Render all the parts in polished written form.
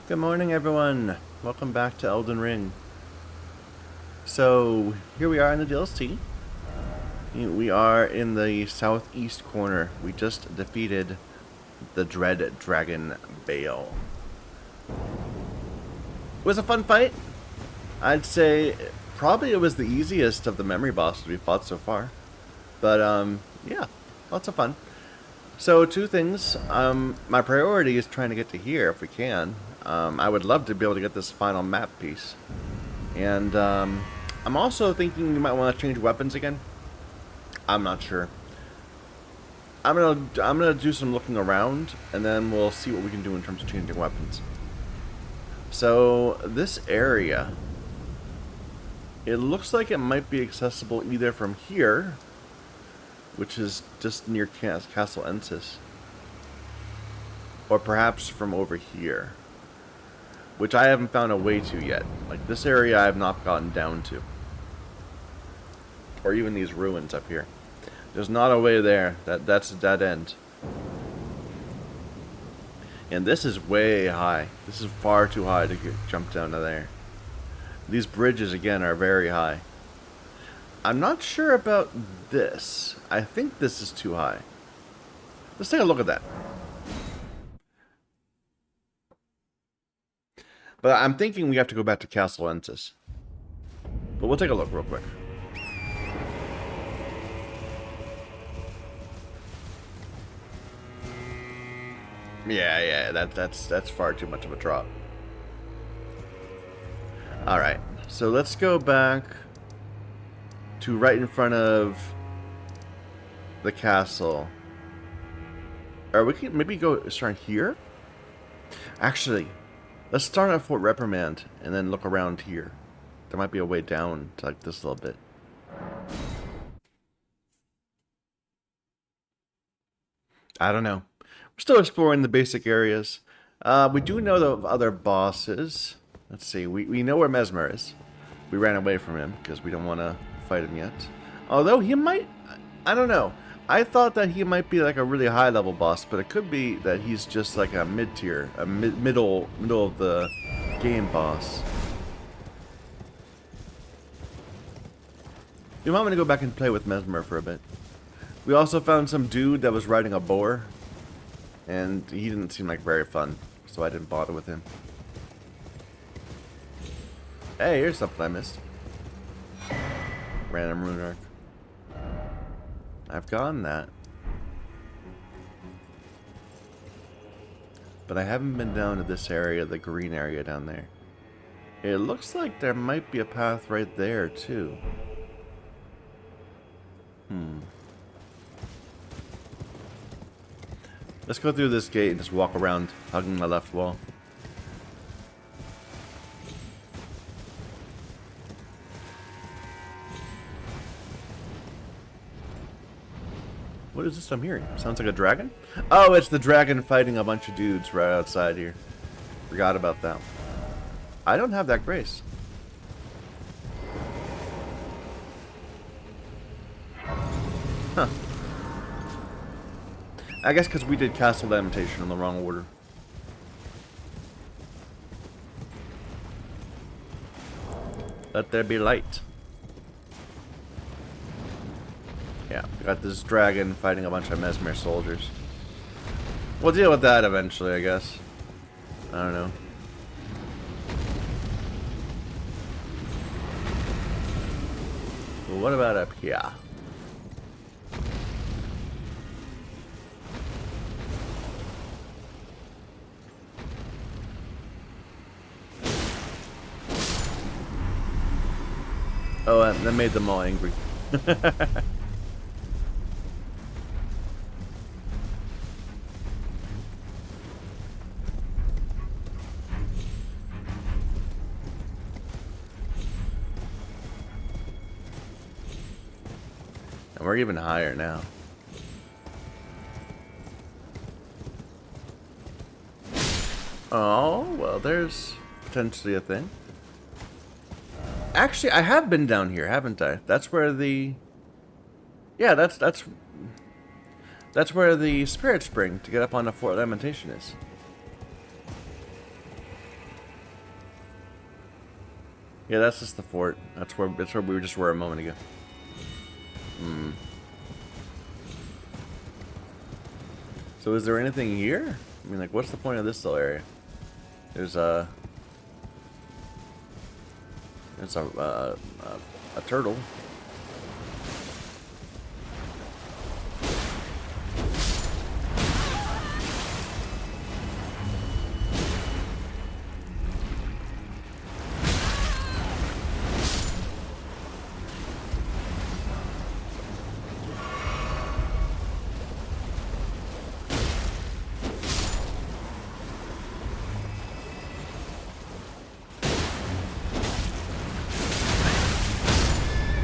Good morning, everyone. Welcome back to Elden Ring. So, here we are in the DLC. We are in the southeast corner. We just defeated the Dread Dragon Bale. It was a fun fight. I'd say probably it was the easiest of the memory bosses we fought so far. But, yeah, lots of fun. So, two things. My priority is trying to get to here if we can. I would love to be able to get this final map piece. And I'm also thinking you might want to change weapons again. I'm not sure. I'm gonna do some looking around, and then we'll see what we can do in terms of changing weapons. So this area, it looks like it might be accessible either from here, which is just near Castle Ensis, or perhaps from over here, which I haven't found a way to yet. Like this area I have not gotten down to. Or even these ruins up here. There's not a way there. That's a dead end. And this is way high. This is far too high to jump down to there. These bridges, again, are very high. I'm not sure about this. I think this is too high. Let's take a look at that. But I'm thinking we have to go back to Castle Ensis. But we'll take a look real quick. Yeah, that's far too much of a drop. Alright, so let's go back to right in front of the castle. Or we can maybe go start here? Actually, let's start at Fort Reprimand and then look around here. There might be a way down to like this little bit. I don't know. We're still exploring the basic areas. We do know the other bosses. Let's see. We know where Mesmer is. We ran away from him because we don't want to fight him yet. Although he might... I don't know. I thought that he might be like a really high level boss, but it could be that he's just like a mid-tier, a middle of the game boss. You might want to go back and play with Mesmer for a bit. We also found some dude that was riding a boar, and he didn't seem like very fun, so I didn't bother with him. Hey, here's something I missed. Random rune arc. I've gotten that. But I haven't been down to this area, the green area down there. It looks like there might be a path right there, too. Let's go through this gate and just walk around, hugging the left wall. What is this I'm hearing? Sounds like a dragon? Oh, it's the dragon fighting a bunch of dudes right outside here. Forgot about that. I don't have that grace. Huh. I guess because we did Castle Lamentation in the wrong order. Let there be light. Yeah, we got this dragon fighting a bunch of Mesmer soldiers. We'll deal with that eventually, I guess. I don't know. Well, what about up here? Oh, that made them all angry. And we're even higher now. Oh, well, there's potentially a thing. Actually, I have been down here, haven't I? That's where the... Yeah, that's where the Spirit Spring to get up on the Fort Lamentation is. Yeah, that's just the fort. That's where we just were a moment ago. So is there anything here? I mean, like, what's the point of this little area? There's a turtle.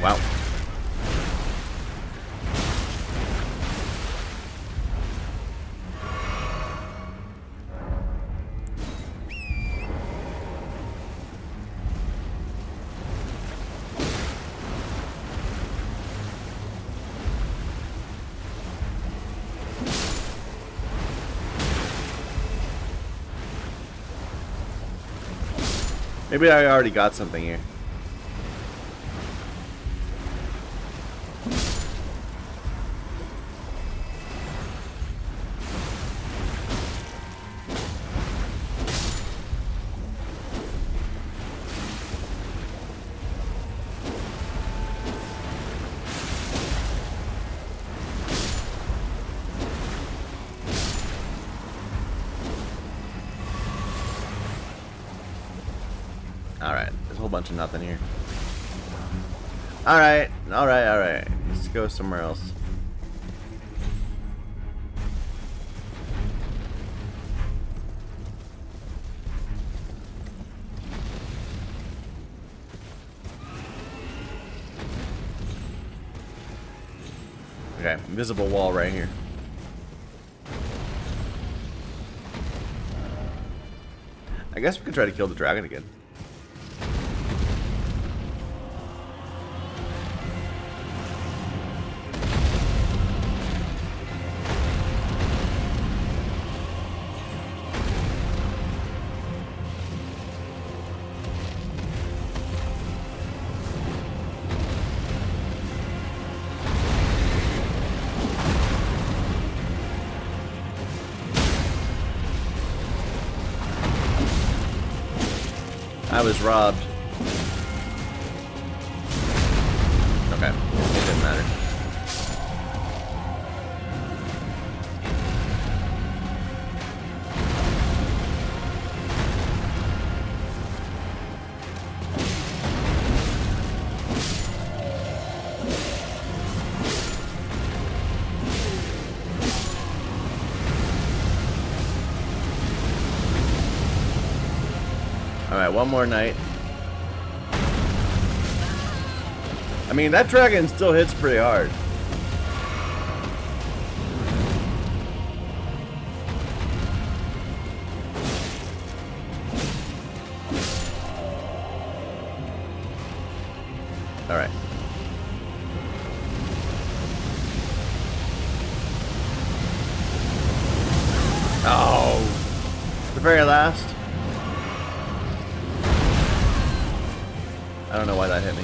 Wow. Maybe I already got something here. Alright, there's a whole bunch of nothing here. Alright. Let's go somewhere else. Okay, invisible wall right here. I guess we could try to kill the dragon again. I was robbed. Okay, it didn't matter. Alright, one more night. I mean, that dragon still hits pretty hard. Alright. Oh! The very last. I don't know why that hit me.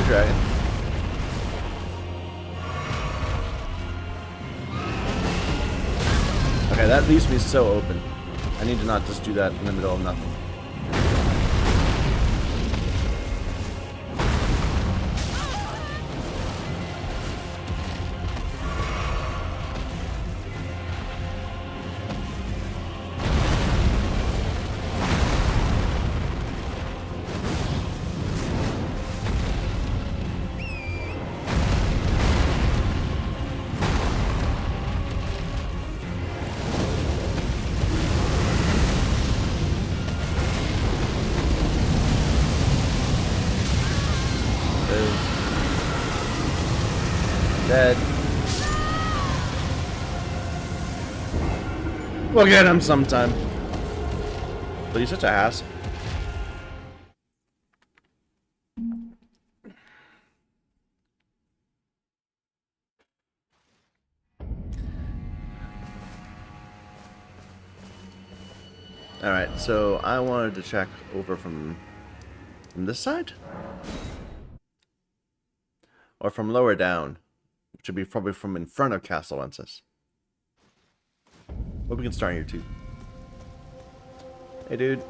Dragon. Okay, that leaves me so open. I need to not just do that in the middle of nothing. is dead. We'll get him sometime. But he's such a hassle. Alright, so I wanted to check over from this side? Or from lower down? Which would be probably from in front of Castle Wences. But we can start here too. Hey dude.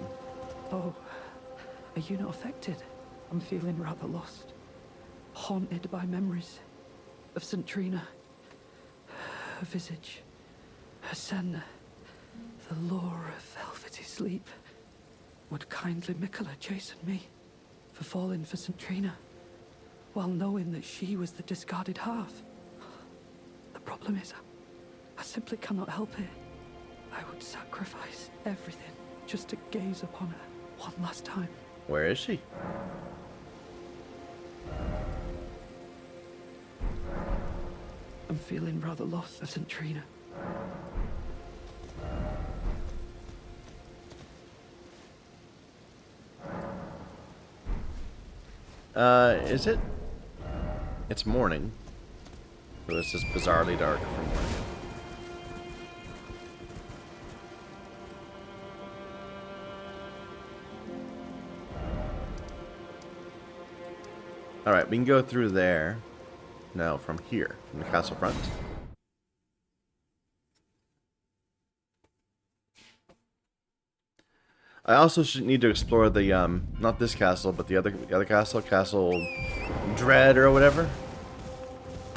Oh, are you not affected? I'm feeling rather lost. Haunted by memories of St. Trina. Her visage. Her scent. The lure of velvety sleep. Would kindly Mikola chasten me for falling for St. Trina, while knowing that she was the discarded half? The problem is, I simply cannot help it. I would sacrifice everything just to gaze upon her one last time. Where is she? I'm feeling rather lost of St. Trina. Is it? It's morning. So it's just bizarrely dark for morning. Alright, we can go through there. No, from here, from the castle front. I also should need to explore the, not this castle, but the other castle, Castle Dread or whatever.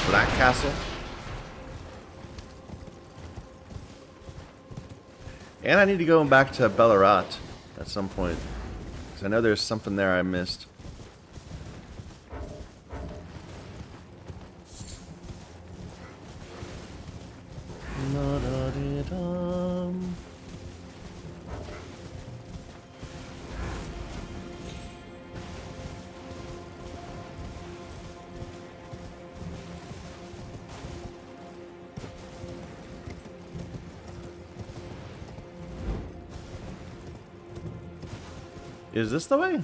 Black Castle. And I need to go back to Ballarat at some point. Because I know there's something there I missed. Is this the way?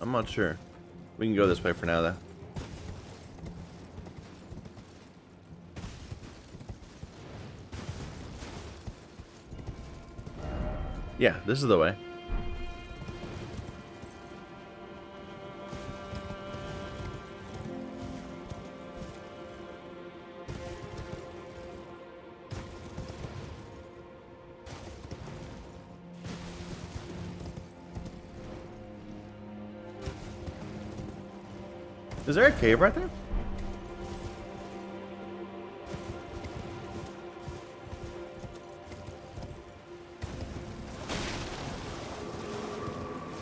I'm not sure. We can go this way for now, though. Yeah, this is the way. Is there a cave right there?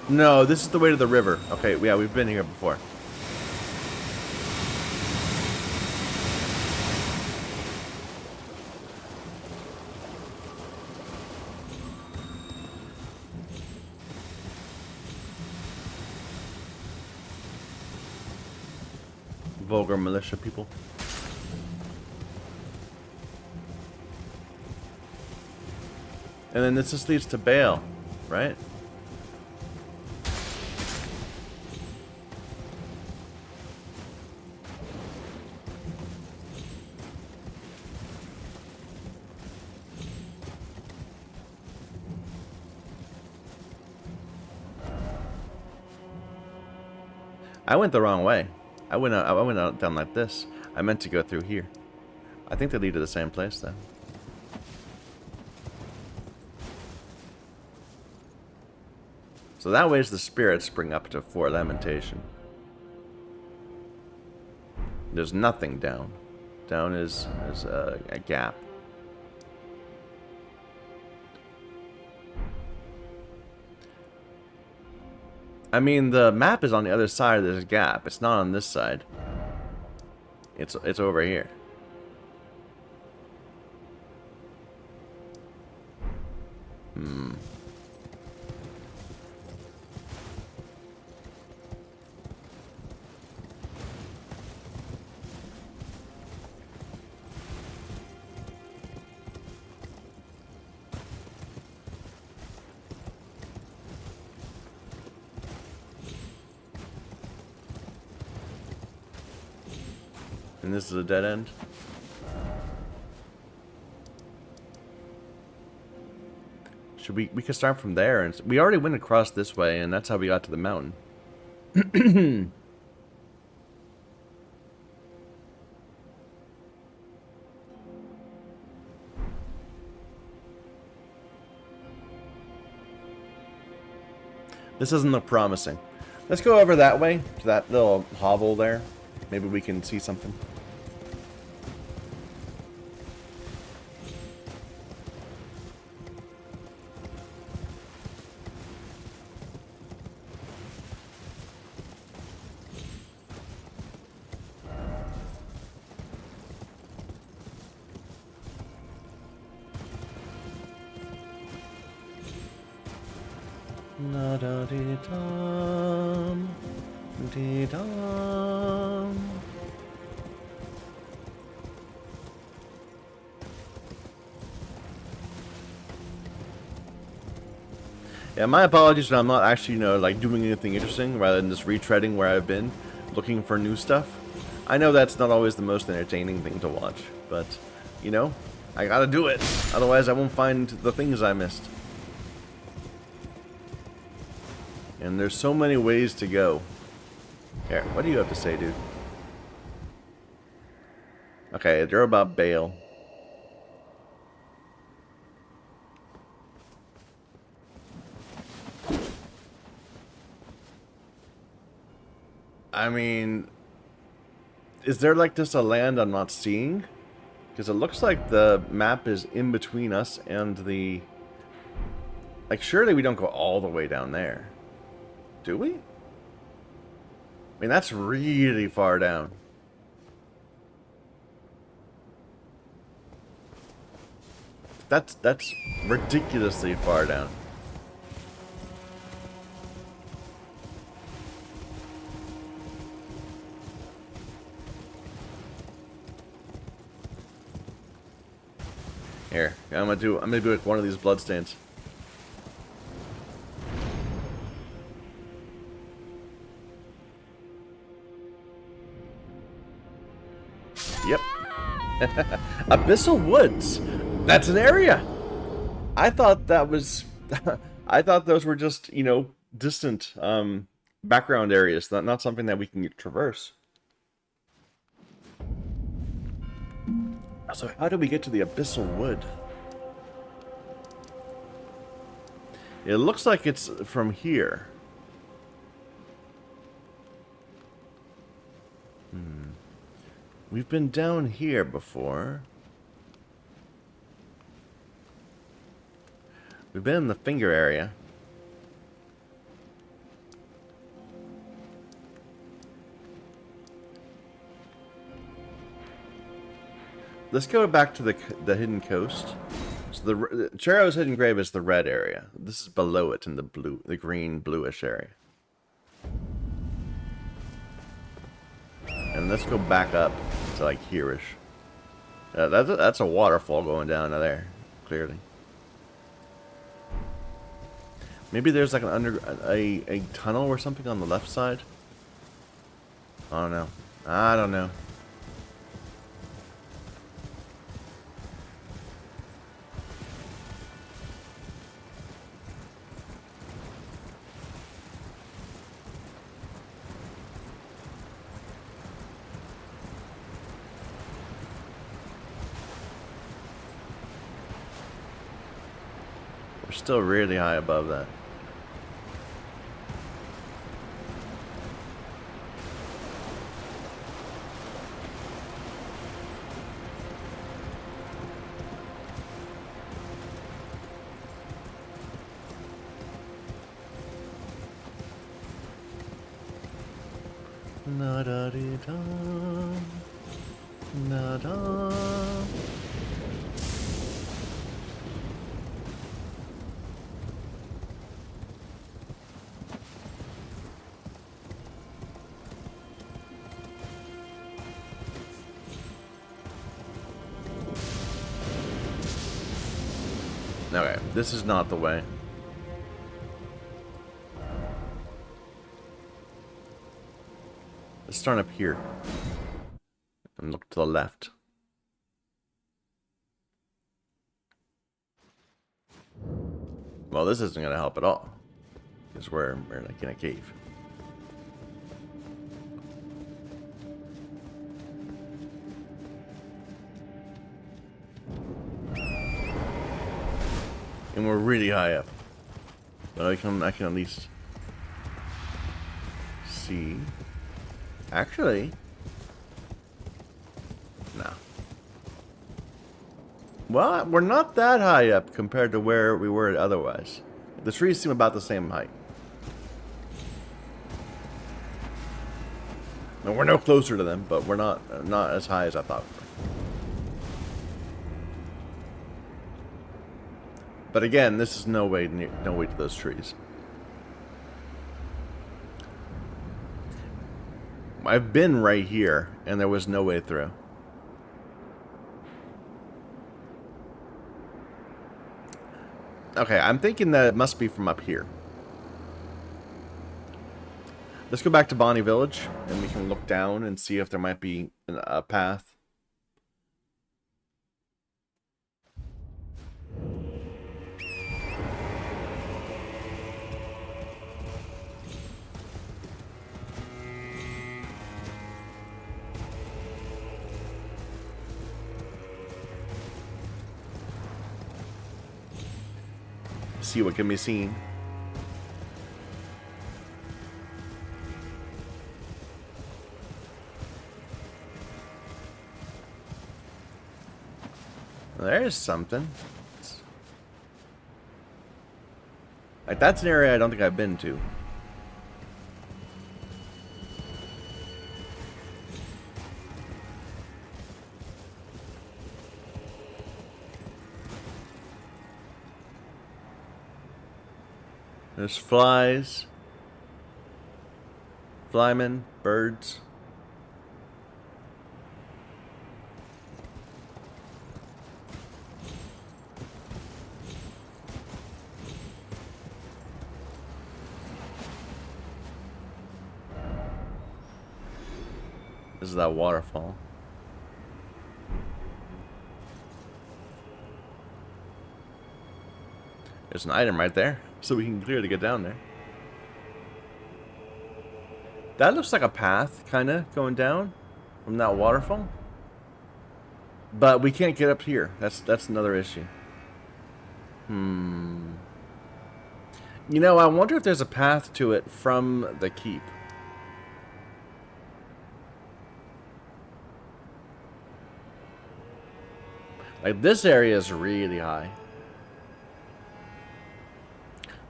No, this is the way to the river. Okay, yeah, we've been here before. Vulgar militia people. And then this just leads to Bale, right? I went the wrong way. I went out down like this. I meant to go through here. I think they lead to the same place though. So that way is the spirits bring up to 4 lamentation. There's nothing down. Down is a gap. I mean, the map is on the other side of this gap. It's not on this side. It's over here. And this is a dead end. Should we could start from there, and we already went across this way, and that's how we got to the mountain. This doesn't look promising. Let's go over that way, to that little hovel there. Maybe we can see something. Na da dee dum, dee dum. Yeah, my apologies that I'm not actually, like doing anything interesting rather than just retreading where I've been, looking for new stuff. I know that's not always the most entertaining thing to watch, but, I gotta do it. Otherwise I won't find the things I missed. And there's so many ways to go. Here, what do you have to say, dude? Okay, they're about bail. I mean, is there like just a land I'm not seeing? Because it looks like the map is in between us and the... Like, surely we don't go all the way down there. Do we? I mean, that's really far down. That's ridiculously far down. Here, I'm gonna do like one of these bloodstains. Yep. Abyssal Woods. That's an area. I thought that was I thought those were just, distant background areas, not something that we can traverse. So how do we get to the Abyssal Wood? It looks like it's from here. We've been down here before. We've been in the finger area. Let's go back to the hidden coast. So the Charo's hidden grave is the red area. This is below it in the green bluish area. And let's go back up to like here-ish. That's a waterfall going down to there, clearly. Maybe there's like a tunnel or something on the left side. I don't know. I don't know. We're still really high above that. Na da dee da, na da. Okay, this is not the way. Let's start up here. And look to the left. Well, this isn't going to help at all. Because we're like in a cave. And we're really high up. But I can at least see. Actually, no. Well, we're not that high up compared to where we were otherwise. The trees seem about the same height. And we're no closer to them, but we're not as high as I thought we were. But again, this is no way to those trees. I've been right here, and there was no way through. Okay, I'm thinking that it must be from up here. Let's go back to Bonnie Village, and we can look down and see if there might be a path. See what can be seen. There's something. Like, that's an area I don't think I've been to. There's flies. Flymen, birds. This is that waterfall. There's an item right there, so we can clearly get down there. That looks like a path, kind of, going down from that waterfall. But we can't get up here. That's another issue. You know, I wonder if there's a path to it from the keep. Like, this area is really high.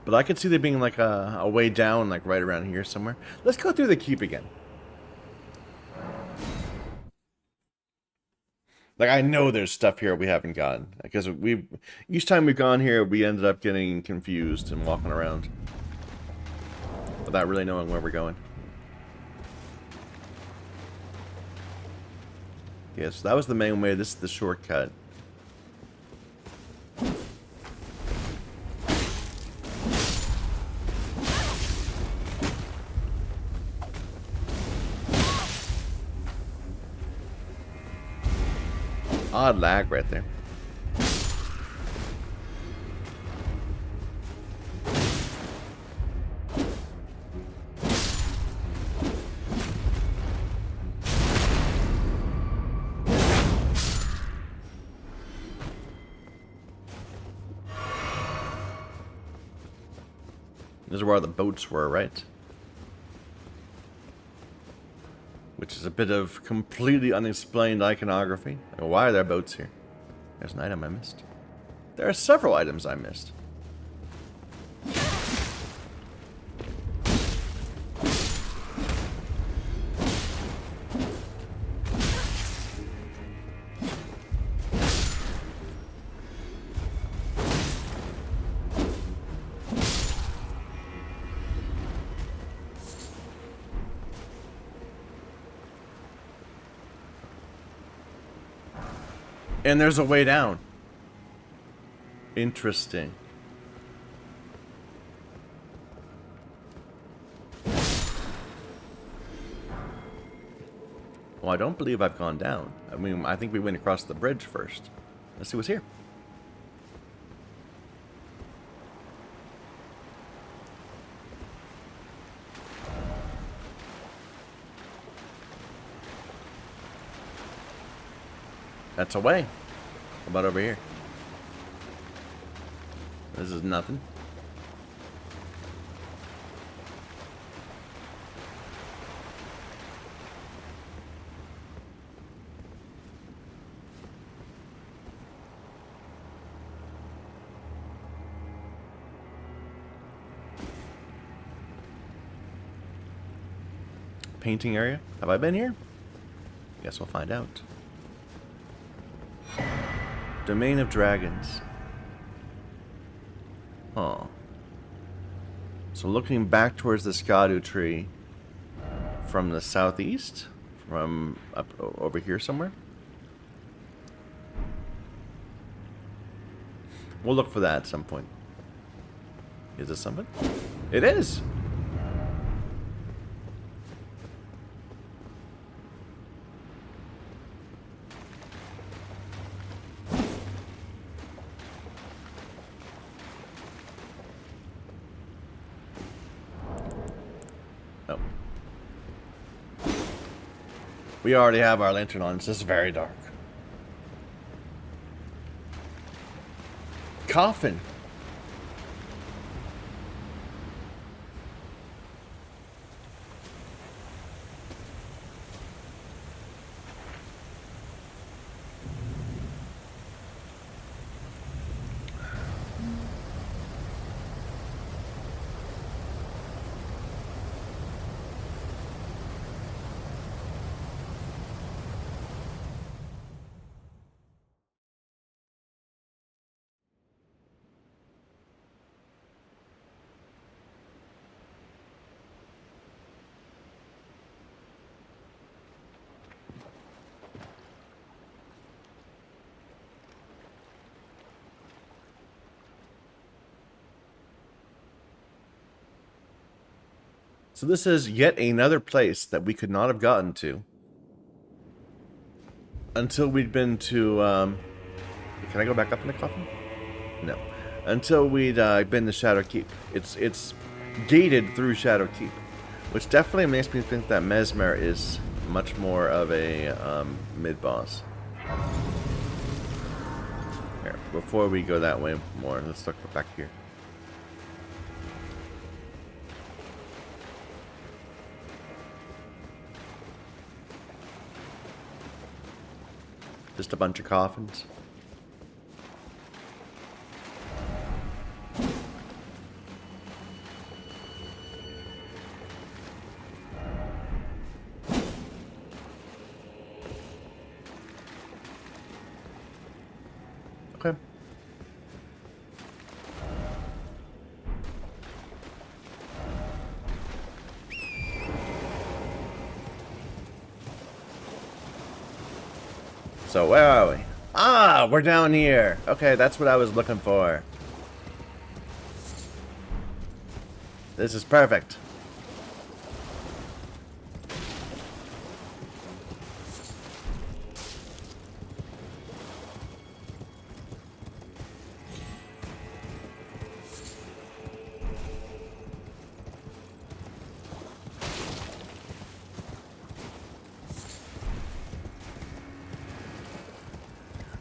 But I could see there being like a way down, like right around here somewhere. Let's go through the keep again. Like, I know there's stuff here we haven't gotten. Because each time we've gone here, we ended up getting confused and walking around without really knowing where we're going. Yeah, so that was the main way. This is the shortcut. Odd lag right there. This is where the boats were, right? Which is a bit of completely unexplained iconography. Like, why are there boats here? There's an item I missed. There are several items I missed. And there's a way down. Interesting. Well, I don't believe I've gone down. I mean, I think we went across the bridge first. Let's see what's here. That's a way. How about over here? This is nothing. Painting area. Have I been here? Guess we'll find out. Domain of Dragons. Huh. So looking back towards the Erdtree from the southeast? From up over here somewhere? We'll look for that at some point. Is this something? It is! Oh. We already have our lantern on. It's just very dark. Coffin. So this is yet another place that we could not have gotten to until we'd been to, can I go back up in the coffin? No. Until we'd been to Shadow Keep. It's gated through Shadow Keep, which definitely makes me think that Mesmer is much more of a mid-boss. Here, before we go that way more, let's look back here. Just a bunch of coffins. Okay. So where are we? Ah, we're down here. Okay, that's what I was looking for. This is perfect.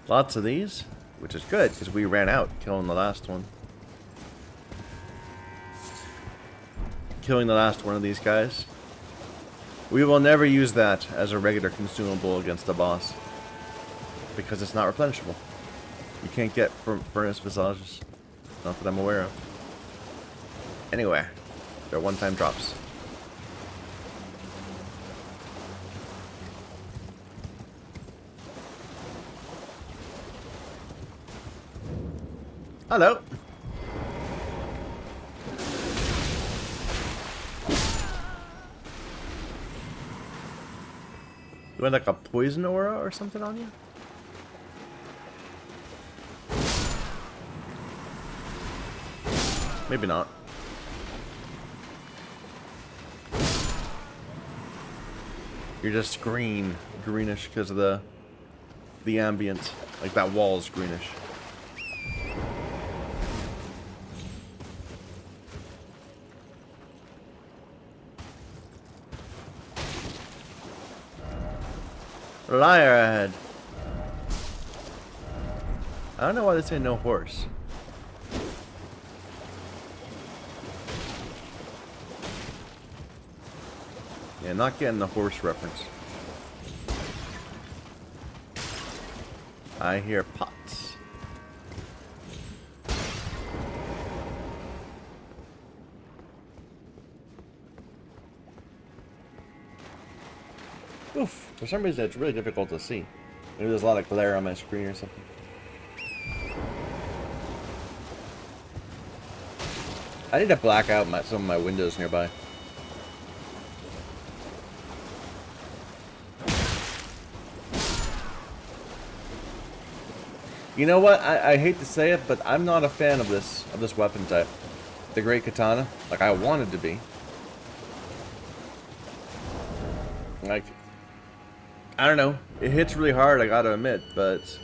Lots of these, which is good, because we ran out killing the last one. Killing the last one of these guys. We will never use that as a regular consumable against a boss, because it's not replenishable. You can't get furnace visages. Not that I'm aware of. Anyway, they're one-time drops. Hello. You had like a poison aura or something on you? Maybe not. You're just greenish because of the ambient. Like that wall is greenish. Liar ahead. I don't know why they say no horse. Yeah, not getting the horse reference. I hear pots. Oof. For some reason, it's really difficult to see. Maybe there's a lot of glare on my screen or something. I need to black out some of my windows nearby. You know what? I hate to say it, but I'm not a fan of this weapon type. The Great Katana. Like, I wanted to be. Like, I don't know. It hits really hard, I gotta admit, but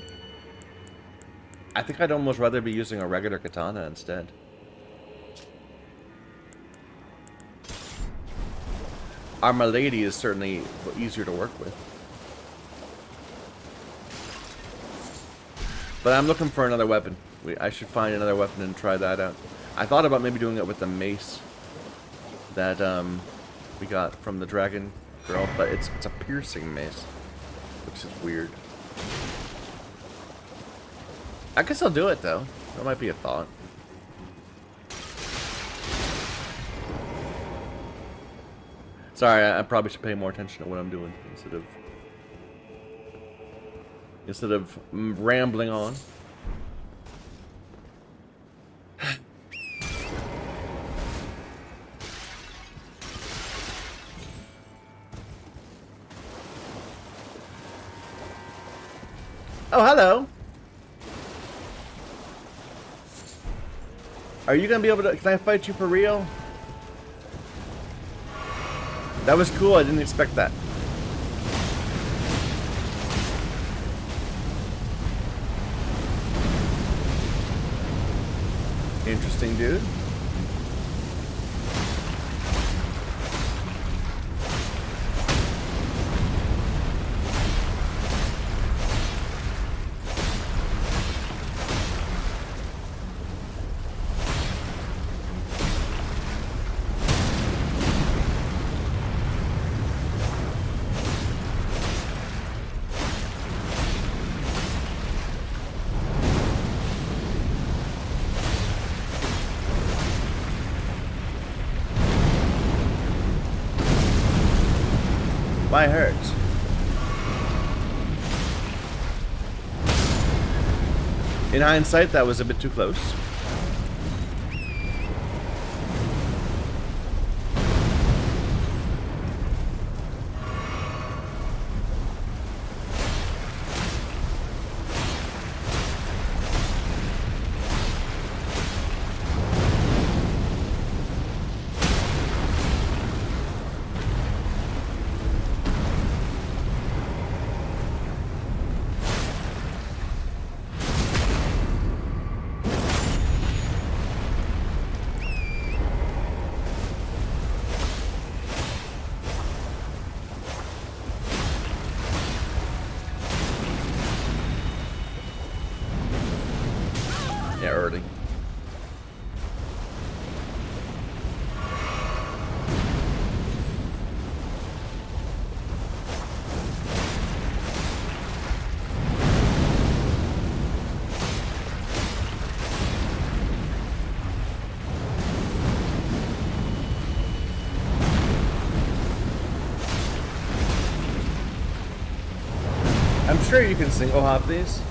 I think I'd almost rather be using a regular katana instead. Our Lady is certainly easier to work with. But I'm looking for another weapon. I should find another weapon and try that out. I thought about maybe doing it with the mace that we got from the dragon girl, but it's a piercing mace, which is weird. I guess I'll do it though. That might be a thought. Sorry, I probably should pay more attention to what I'm doing instead of rambling on. Oh, hello. Are you gonna be able to? Can I fight you for real? That was cool. I didn't expect that. Interesting, dude. Why hurts? In hindsight, that was a bit too close. Yeah, early. I'm sure you can single hop these.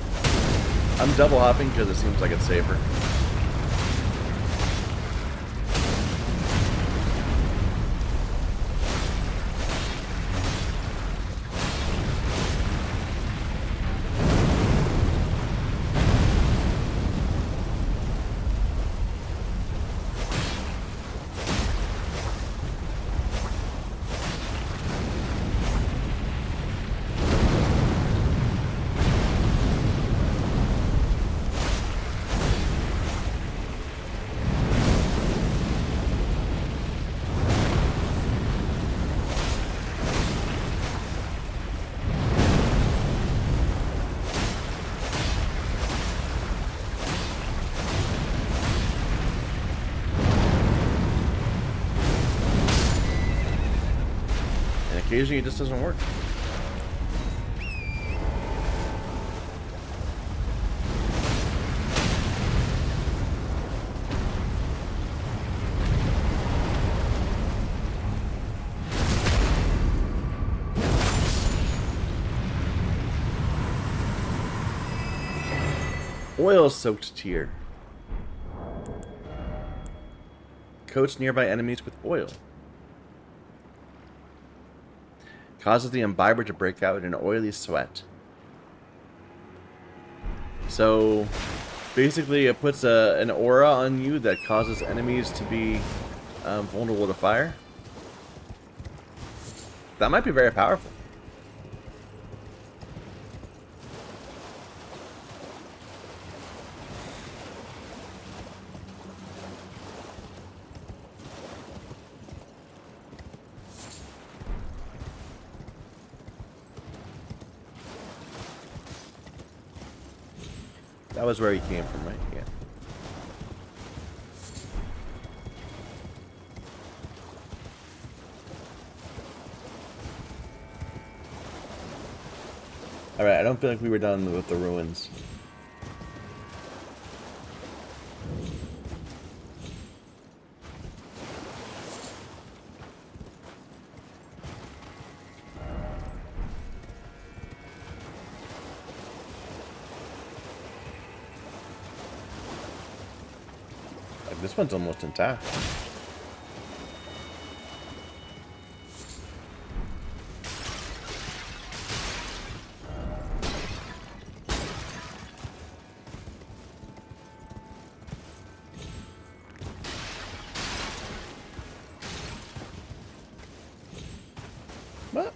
I'm double hopping because it seems like it's safer. occasionally it just doesn't work. Oil-soaked tear. Coats nearby enemies with oil. Causes the imbiber to break out in an oily sweat. So, basically it puts an aura on you that causes enemies to be vulnerable to fire. That might be very powerful. That was where he came from, right? Yeah. Alright, I don't feel like we were done with the ruins. Like, this one's almost intact. What?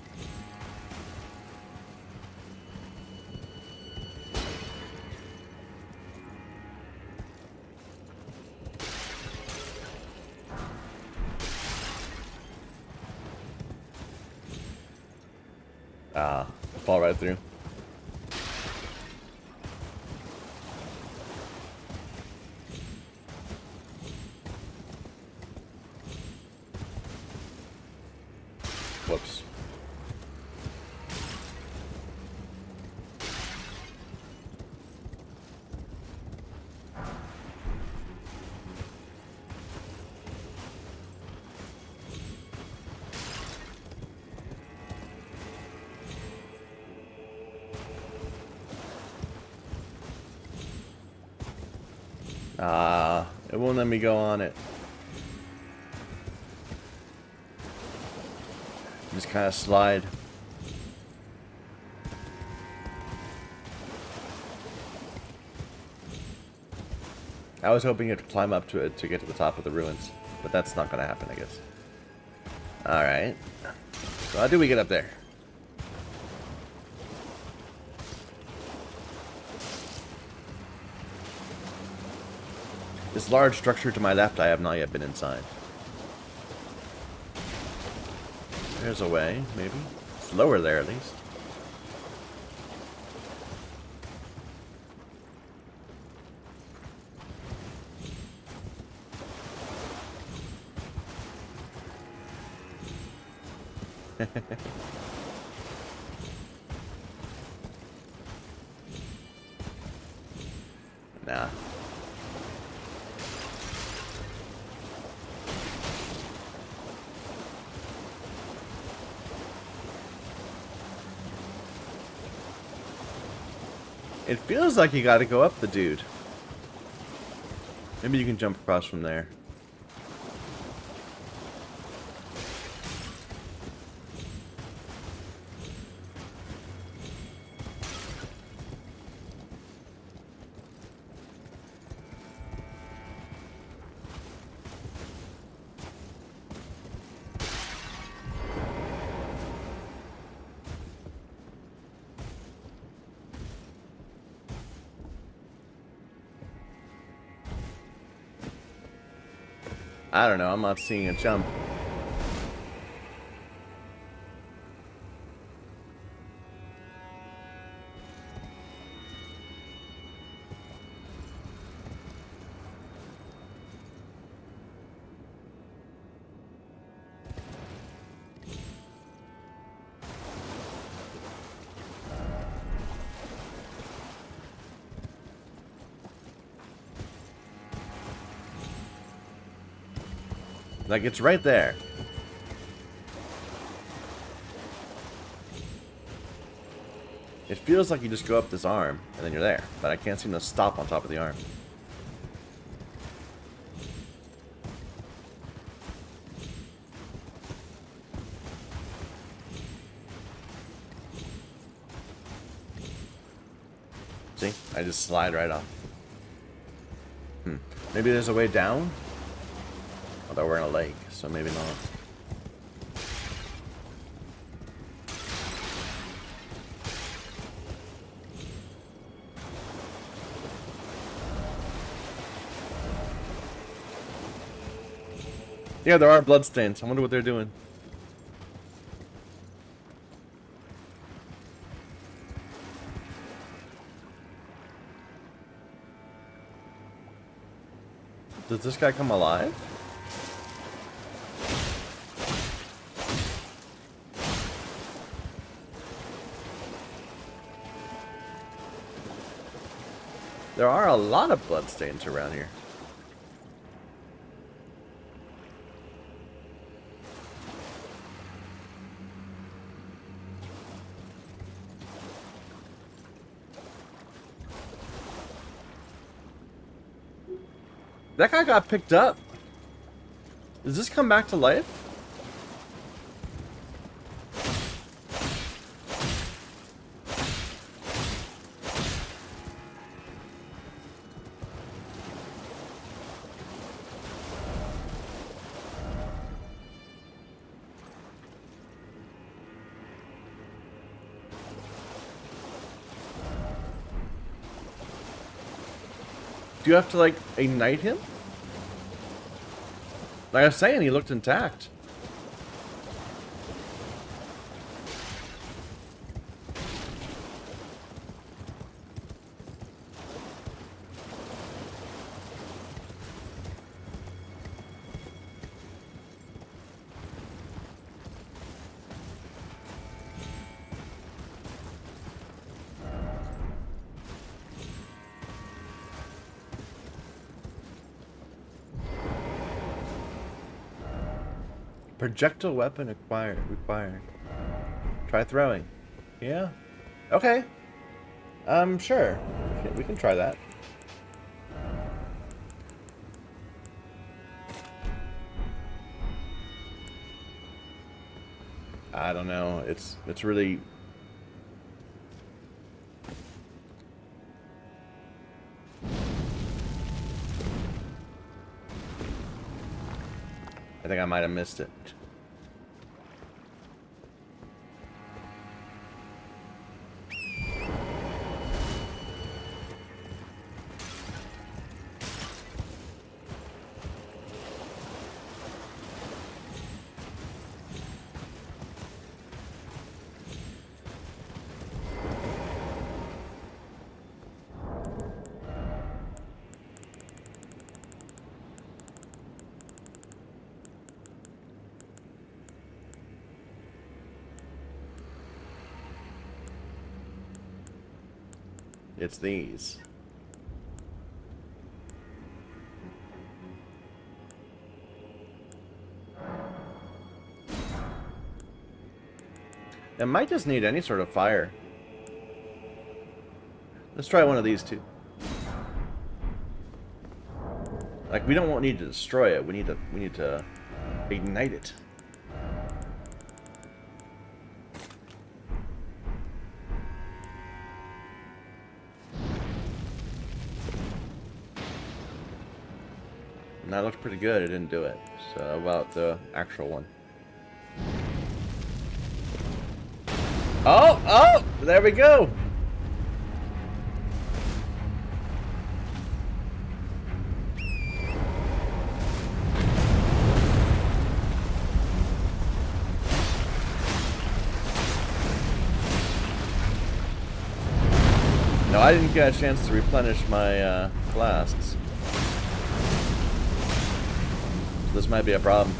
Ah, fall right through. Whoops. Ah, it won't let me go on it. Just kind of slide. I was hoping you had to climb up to it to get to the top of the ruins, but that's not going to happen, I guess. Alright. So how do we get up there? This large structure to my left, I have not yet been inside. There's a way, maybe. It's lower there, at least. Nah. It feels like you gotta go up the dude. Maybe you can jump across from there. I don't know, I'm not seeing a jump. Like, it's right there. It feels like you just go up this arm, and then you're there. But I can't seem to stop on top of the arm. See? I just slide right off. Maybe there's a way down? Although we're in a lake, so maybe not. Yeah, there are bloodstains. I wonder what they're doing. Does this guy come alive? There are a lot of bloodstains around here. That guy got picked up. Does this come back to life? Do you have to, like, ignite him? Like I was saying, he looked intact. Projectile weapon required. Try throwing. Yeah. Okay. Sure. We can try that. I don't know. It's really. I think I might have missed it. It's these. It might just need any sort of fire. Let's try one of these two. Like, we don't need to destroy it. We need to ignite it. And that looked pretty good. It didn't do it. So about the actual one. Oh! There we go! No, I didn't get a chance to replenish my flasks. This might be a problem.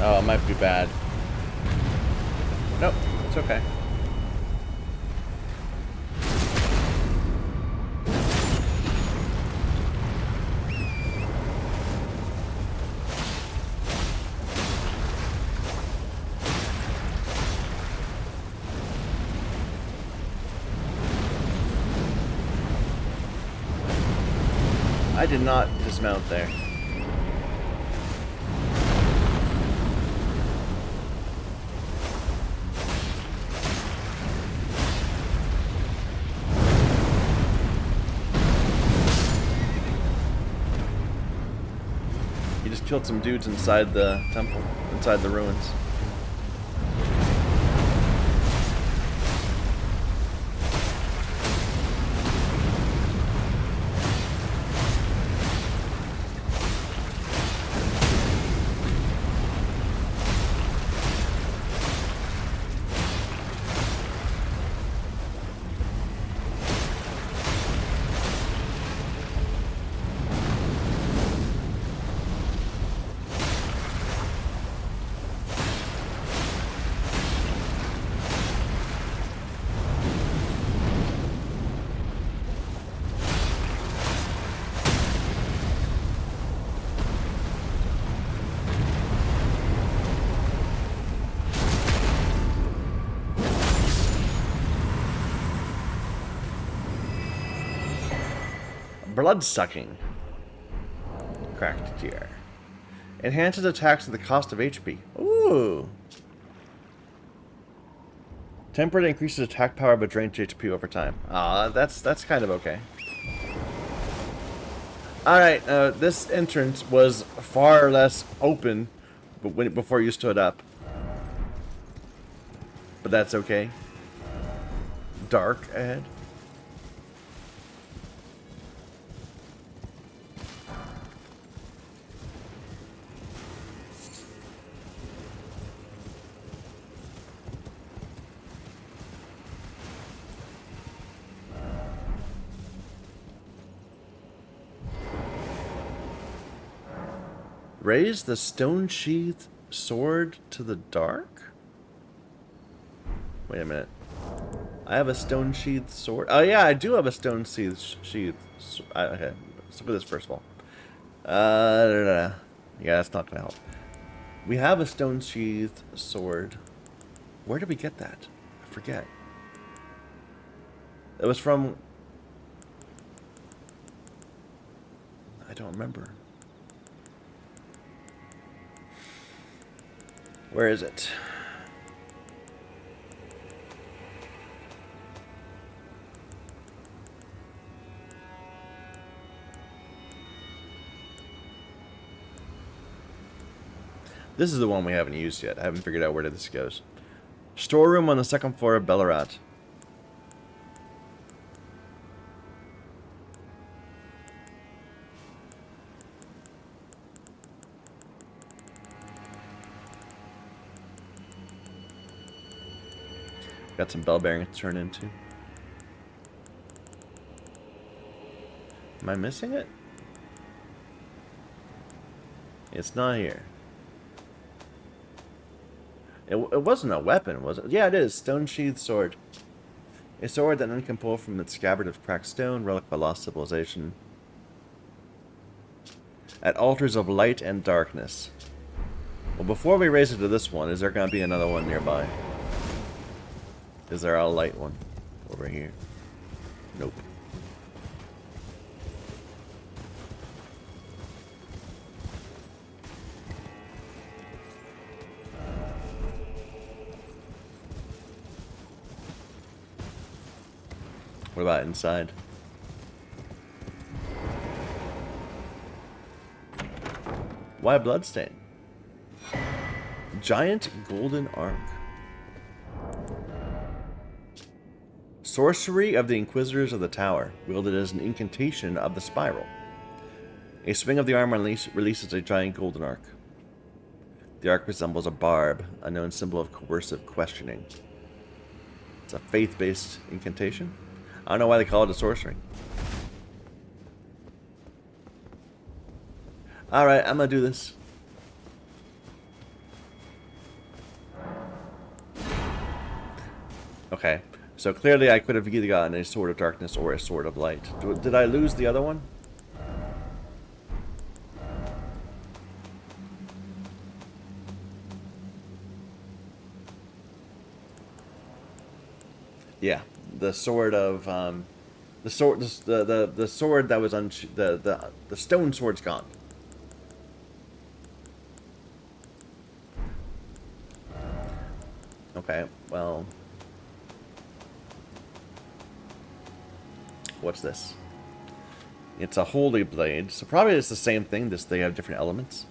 Oh, it might be bad. Nope, it's okay. I did not dismount there. He just killed some dudes inside the temple, inside the ruins. Blood sucking. Cracked tier. Enhances attacks at the cost of HP. Ooh. Temporarily increases attack power but drains HP over time. That's kind of okay. Alright, this entrance was far less open before you stood up. But that's okay. Dark ahead. Raise the stone-sheathed sword to the dark? Wait a minute. I have a stone-sheathed sword. Oh yeah, I do have a stone-sheathed sheath. Okay, let's look at this first of all. Yeah, that's not gonna help. We have a stone-sheathed sword. Where did we get that? I forget. It was from... I don't remember. Where is it? This is the one we haven't used yet. I haven't figured out where this goes. Storeroom on the second floor of Bellarat. Got some bell bearings to turn into. Am I missing it? It's not here. It wasn't a weapon, was it? Yeah, it is. Stone-sheathed sword. A sword that none can pull from its scabbard of cracked stone, relic of a lost civilization. At altars of light and darkness. Well, before we raise it to this one, is there going to be another one nearby? Is there a light one over here? Nope. What about inside? Why a bloodstain? Giant golden arc. Sorcery of the Inquisitors of the Tower, wielded as an incantation of the spiral. A swing of the arm releases a giant golden arc. The arc resembles a barb, a known symbol of coercive questioning. It's a faith-based incantation. I don't know why they call it a sorcery. Alright, I'm gonna do this. Okay. So clearly I could have either gotten a Sword of Darkness or a Sword of Light. Did I lose the other one? Yeah. The Sword of, the sword that was the stone sword's gone. Okay, well, what's this? It's a holy blade, so probably it's the same thing. They have different elements.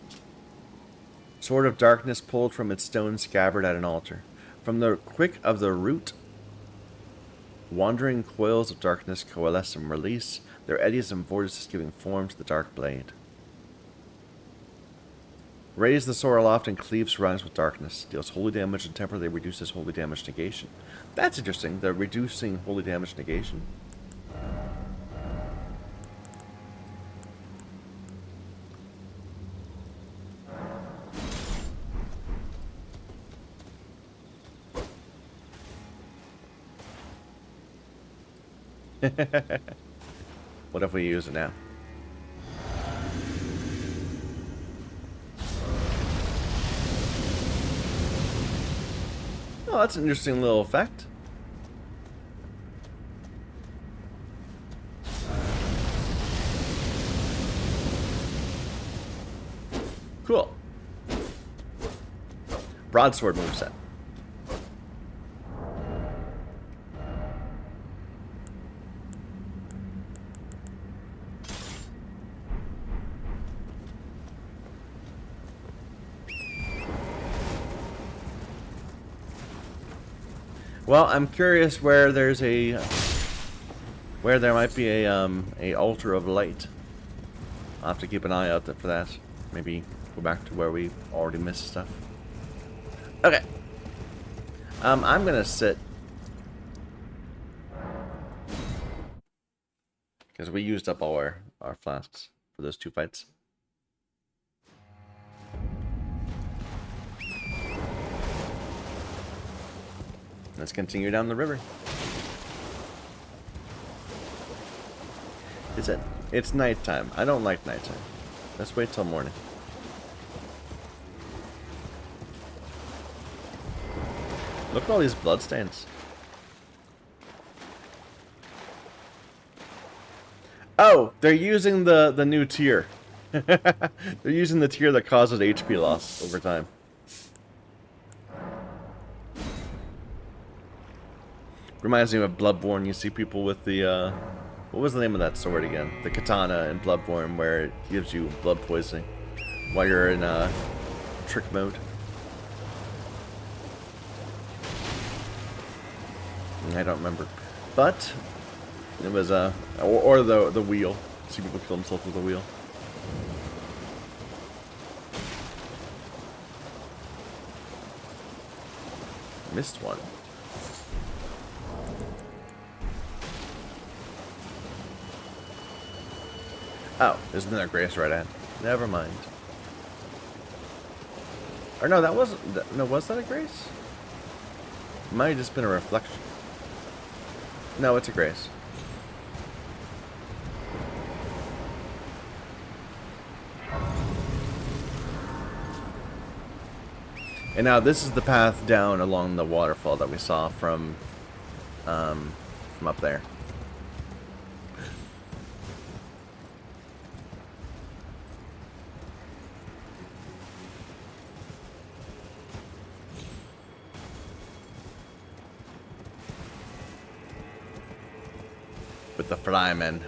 Sword of Darkness pulled from its stone scabbard at an altar. From the quick of the root, wandering coils of darkness coalesce and release, their eddies and vortices giving form to the dark blade. Raise the sword aloft and cleave surroundings with darkness. Deals holy damage and temporarily reduces holy damage negation. That's interesting, the reducing holy damage negation. What if we use it now? Oh, that's an interesting little effect. Cool. Broadsword moveset. Well, I'm curious where there's where there might be a altar of light. I'll have to keep an eye out for that. Maybe go back to where we already missed stuff. Okay. I'm gonna sit because we used up all our flasks for those two fights. Let's continue down the river. It's nighttime. I don't like nighttime. Let's wait till morning. Look at all these bloodstains. Oh, they're using the new tier. They're using the tier that causes HP loss over time. Reminds me of Bloodborne. You see people with the, what was the name of that sword again? The katana in Bloodborne, where it gives you blood poisoning while you're in trick mode. I don't remember, but it was or the wheel. See people kill themselves with the wheel. Missed one. Oh, there's another grace right at. Never mind. Or no, that wasn't. No, was that a grace? It might have just been a reflection. No, it's a grace. And now this is the path down along the waterfall that we saw from up there. With the flymen.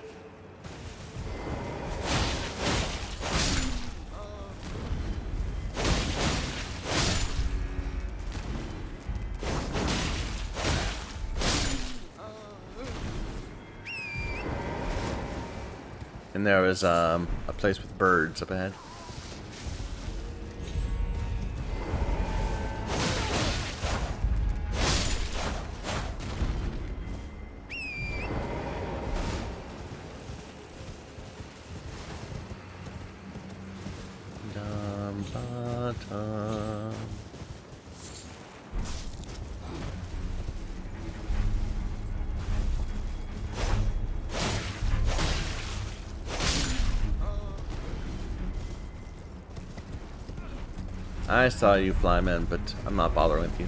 And there was a place with birds up ahead. I saw you, Flyman, but I'm not bothering with you.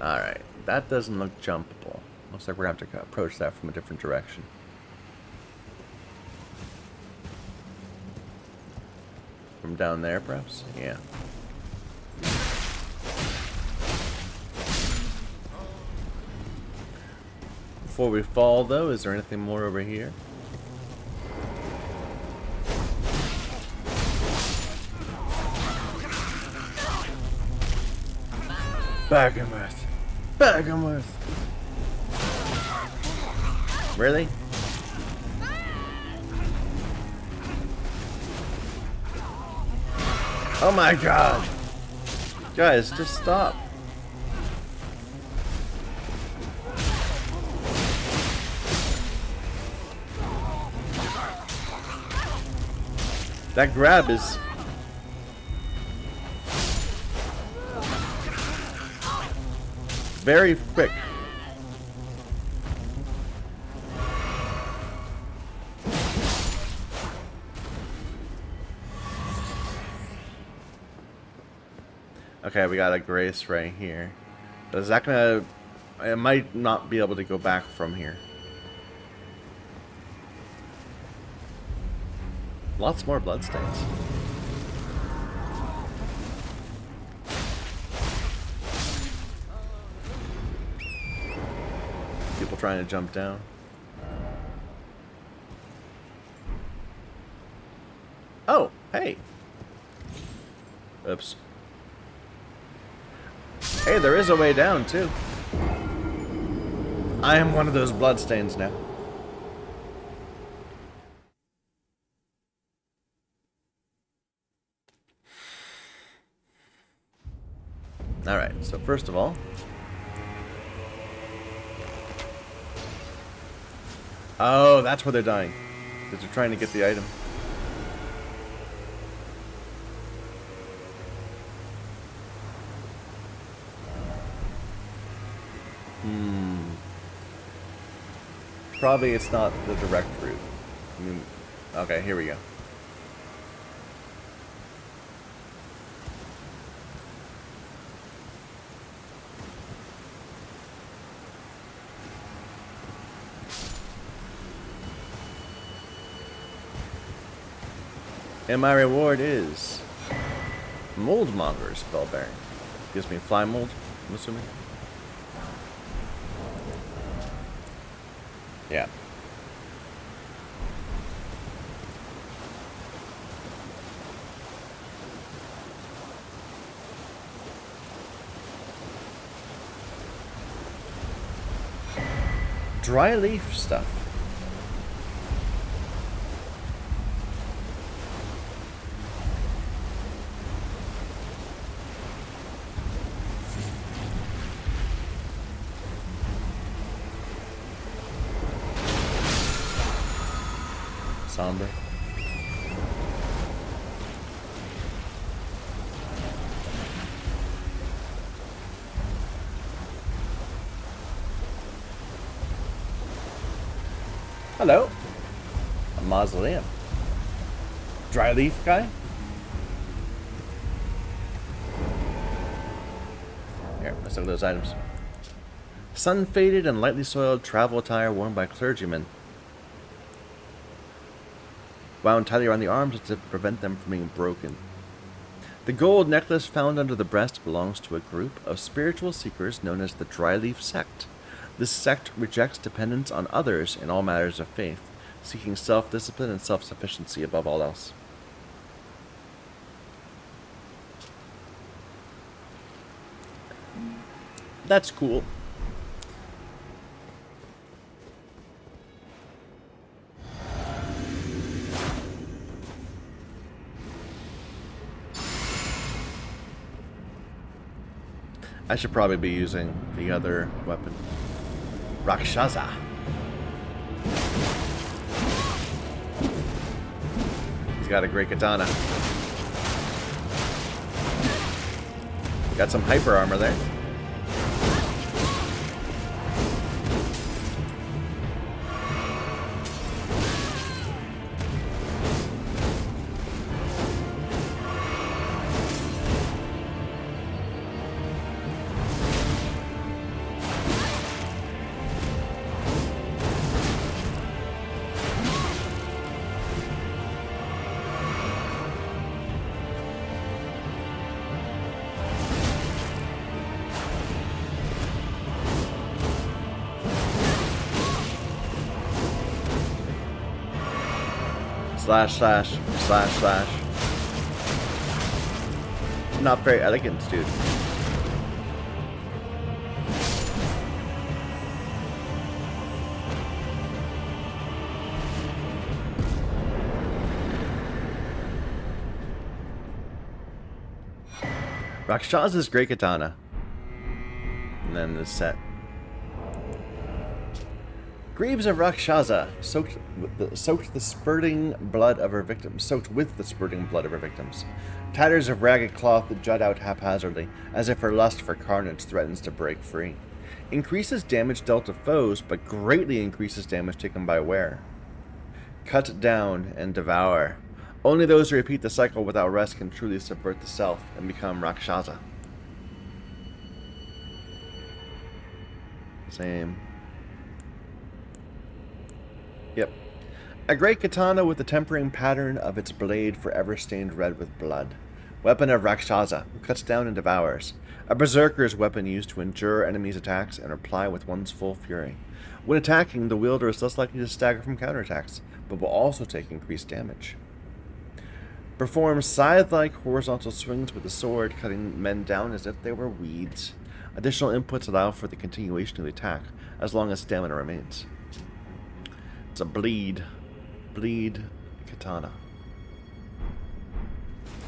Alright, that doesn't look jumpable. Looks like we're going to have to approach that from a different direction. From down there, perhaps? Yeah. Before we fall, though, is there anything more over here? Bagamouth! Bagamouth! Really? Oh my god! Guys, just stop. That grab is... very quick. Okay, we got a grace right here. Is that gonna... I might not be able to go back from here. Lots more bloodstains. People trying to jump down. Oh, hey. Oops. Hey, there is a way down, too. I am one of those bloodstains now. Alright, so first of all... Oh, that's where they're dying. Because they're trying to get the item. Probably it's not the direct route. I mean, okay, here we go. And my reward is Moldmonger Spellbearing. Gives me fly mold, I'm assuming. Yeah. Dry leaf stuff. Somber. Hello. A mausoleum. Dry leaf guy? Here, let's look at those items. Sun-faded and lightly soiled travel attire worn by clergymen. Wound tightly around the arms as if to prevent them from being broken. The gold necklace found under the breast belongs to a group of spiritual seekers known as the Dryleaf Sect. This sect rejects dependence on others in all matters of faith, seeking self-discipline and self-sufficiency above all else. That's cool. I should probably be using the other weapon. Rakshasa. He's got a great katana. Got some hyper armor there. Slash, slash, slash, slash. Not very elegant, dude. Rakshasa's Great Katana. And then the set. Greaves of Rakshasa, soaked with the spurting blood of her victims. Tatters of ragged cloth that jut out haphazardly, as if her lust for carnage threatens to break free. Increases damage dealt to foes, but greatly increases damage taken by wearer. Cut down and devour. Only those who repeat the cycle without rest can truly subvert the self and become Rakshasa. Same. Yep. A great katana with the tempering pattern of its blade forever stained red with blood. Weapon of Rakshasa, who cuts down and devours. A berserker's weapon used to endure enemies' attacks and reply with one's full fury. When attacking, the wielder is less likely to stagger from counterattacks, but will also take increased damage. Performs scythe-like horizontal swings with the sword, cutting men down as if they were weeds. Additional inputs allow for the continuation of the attack, as long as stamina remains. It's a bleed katana.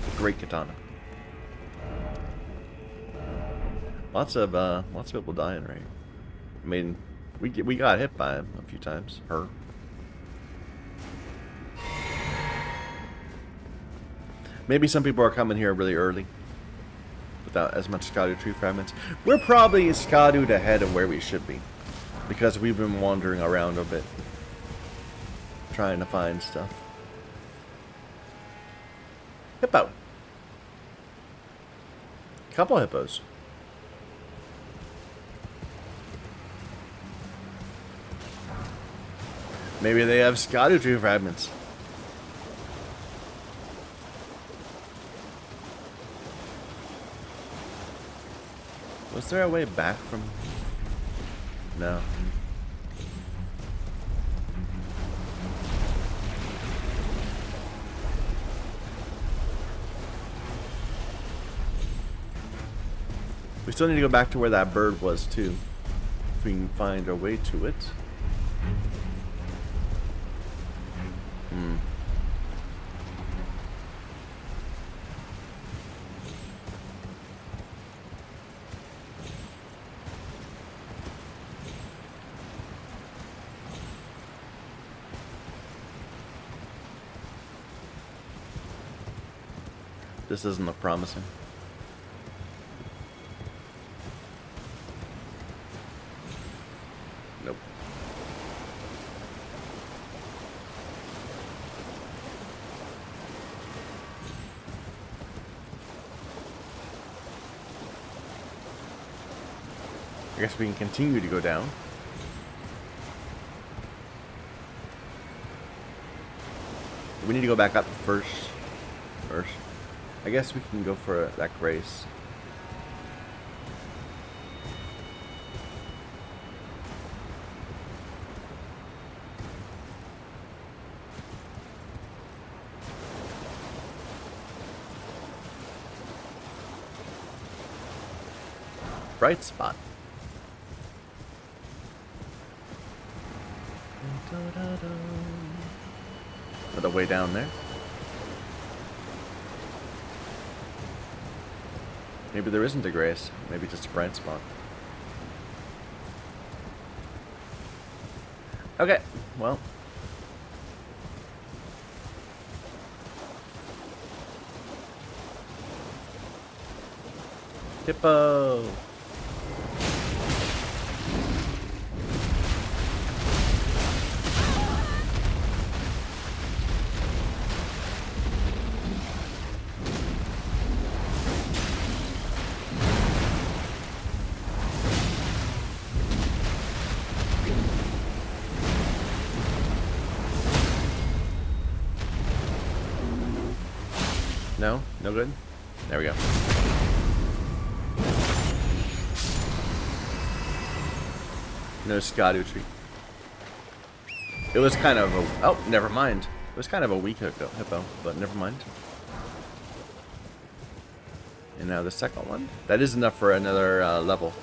A great katana. Lots of people dying, right? I mean, we got hit by him a few times. Her. Maybe some people are coming here really early without as much Erdtree fragments. We're probably Erdtree ahead of where we should be because we've been wandering around a bit trying to find stuff. Hippo. Couple hippos. Maybe they have Erdtree fragments. Was there a way back from... No. We still need to go back to where that bird was, too. If we can find our way to it. This doesn't look promising. Nope. I guess we can continue to go down. We need to go back up first. I guess we can go for that grace. Bright spot. Another way down there. Maybe there isn't a grace. Maybe just a bright spot. Okay, well. Hippo! No? No good? There we go. No Erdtree. It was kind of a... Oh, never mind. It was kind of a weak hippo, but never mind. And now the second one. That is enough for another level.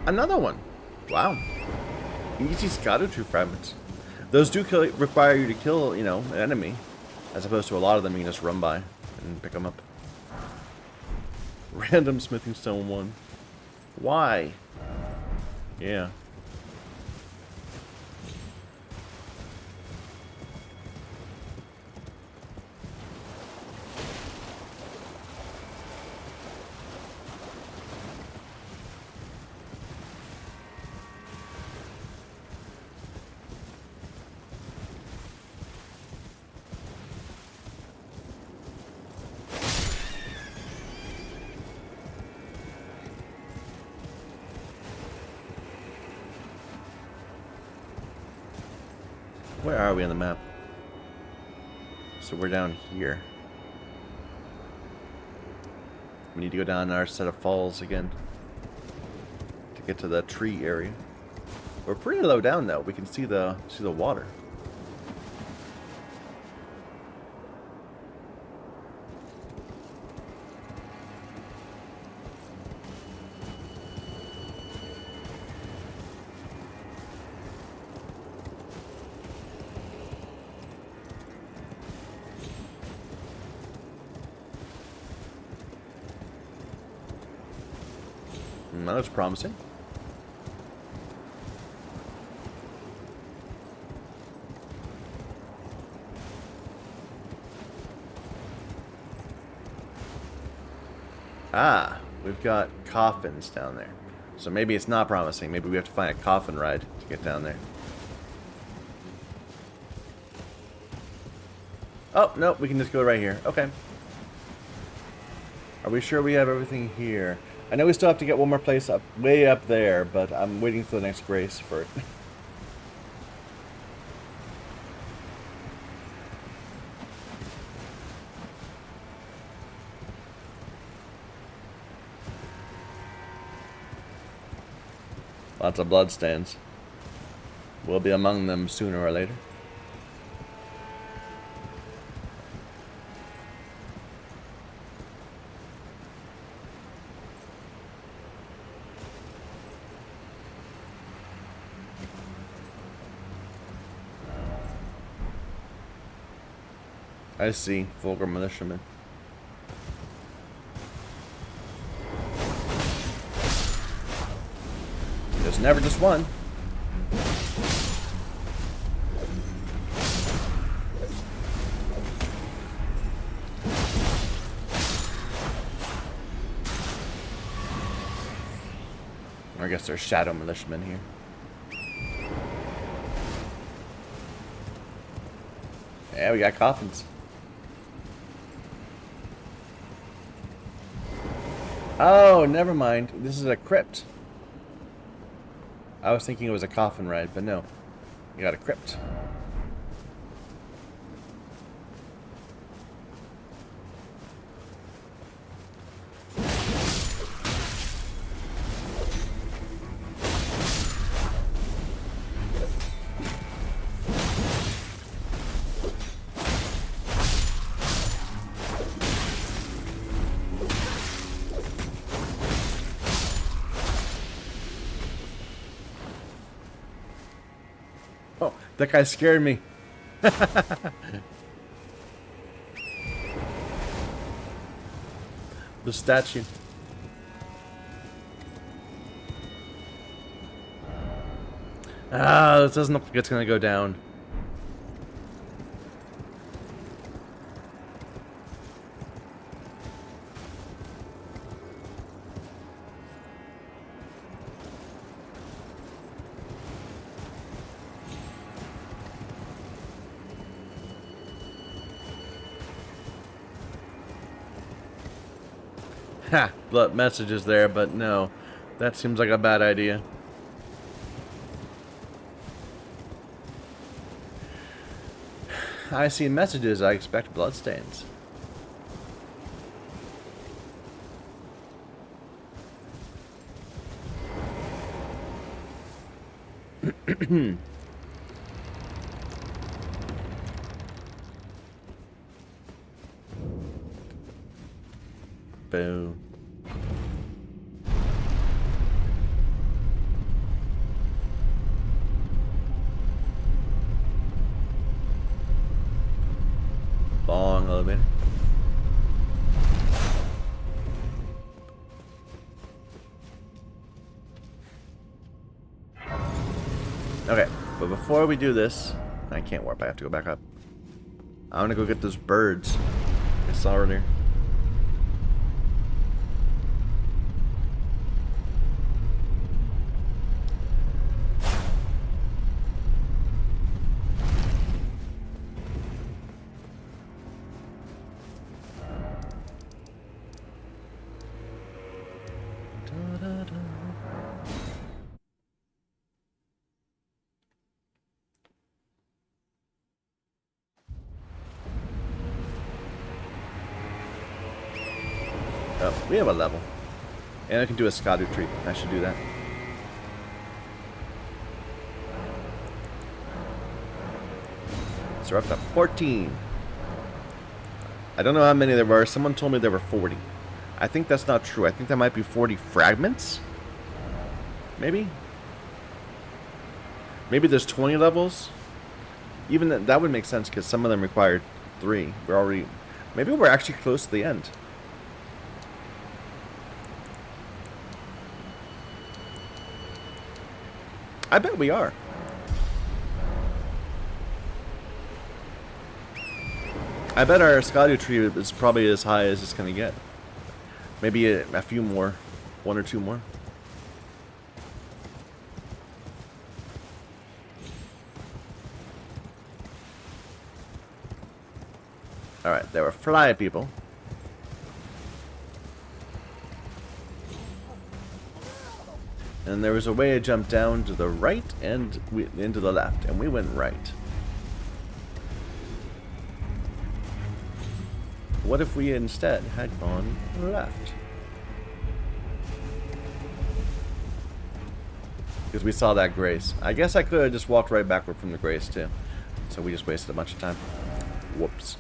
Another one. Wow. Easy Erdtree fragments. Those do require you to kill, you know, an enemy, as opposed to a lot of them you can just run by and pick them up. Random smithing stone 1. Why? Yeah. Where are we on the map? So we're down here. We need to go down our set of falls again to get to the tree area. We're pretty low down though. We can see the water. That looks promising. Ah, we've got coffins down there. So maybe it's not promising. Maybe we have to find a coffin ride to get down there. Oh, no, we can just go right here. Okay. Are we sure we have everything here? I know we still have to get one more place up, way up there, but I'm waiting for the next grace for it. Lots of bloodstains. We'll be among them sooner or later. I see. Vulgar militiamen. There's never just one. Or I guess there's shadow militiamen here. Yeah, we got coffins. Oh, never mind. This is a crypt. I was thinking it was a coffin ride, but no. You got a crypt. Oh, that guy scared me. The statue. Ah, this doesn't look like it's gonna go down. Ha! The message is there, but no. That seems like a bad idea. I see messages, I expect bloodstains. Boo. Long elevator. Okay, but before we do this, I can't warp, I have to go back up. I want to go get those birds I saw earlier. Oh, we have a level. And I can do a Erdtree. I should do that. So we're up to 14. I don't know how many there were. Someone told me there were 40. I think that's not true. I think there might be 40 fragments. Maybe? Maybe there's 20 levels? Even that would make sense because some of them required 3. We're already... Maybe we're actually close to the end. I bet we are. I bet our Erdtree is probably as high as it's going to get. Maybe a few more. 1 or 2 more. Alright, there were fly people. And there was a way to jump down to the right and into the left, and we went right. What if we instead had gone left? Because we saw that grace. I guess I could have just walked right backward from the grace too. So we just wasted a bunch of time. Whoops.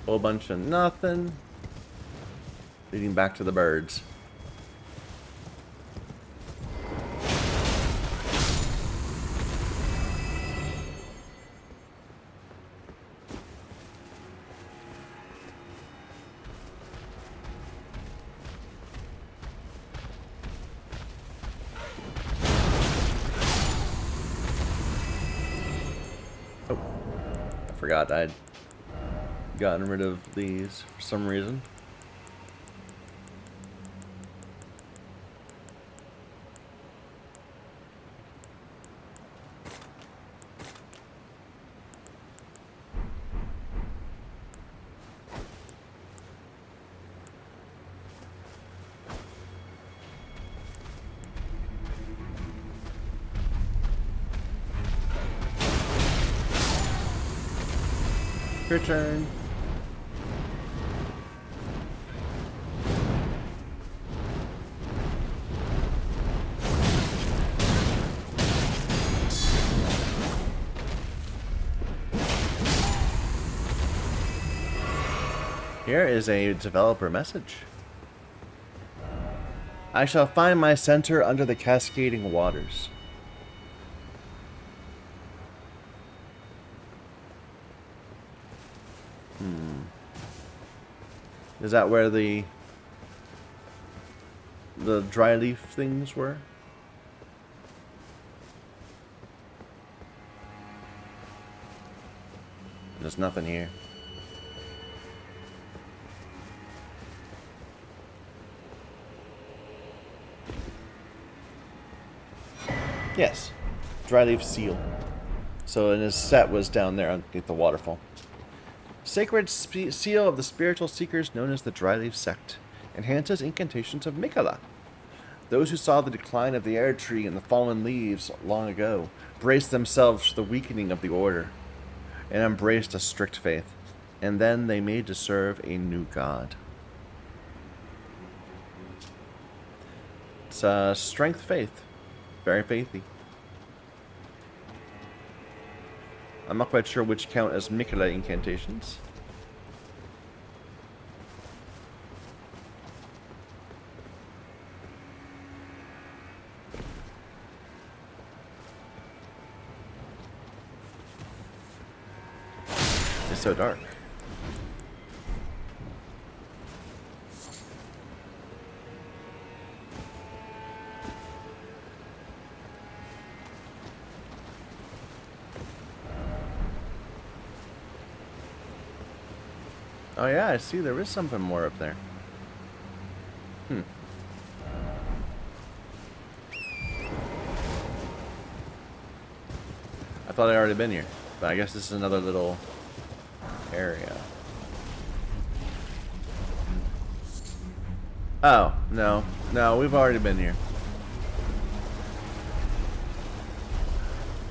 Whole bunch of nothing. Leading back to the birds. Oh, I forgot I'd gotten rid of these for some reason. Your turn. Here is a developer message. I shall find my center under the cascading waters. Is that where the the dry leaf things were. There's nothing here. Yes, dry leaf seal. So and his set was down there underneath the waterfall. Sacred seal of the spiritual seekers known as the Dryleaf Sect. Enhances incantations of Mikala. Those who saw the decline of the Erdtree and the fallen leaves long ago braced themselves for the weakening of the order and embraced a strict faith. And then they made to serve a new god. It's strength faith. Very faithy. I'm not quite sure which count as Mikala incantations. It's so dark. Oh yeah, I see there is something more up there. I thought I'd already been here, but I guess this is another little area. Oh, no. No, we've already been here.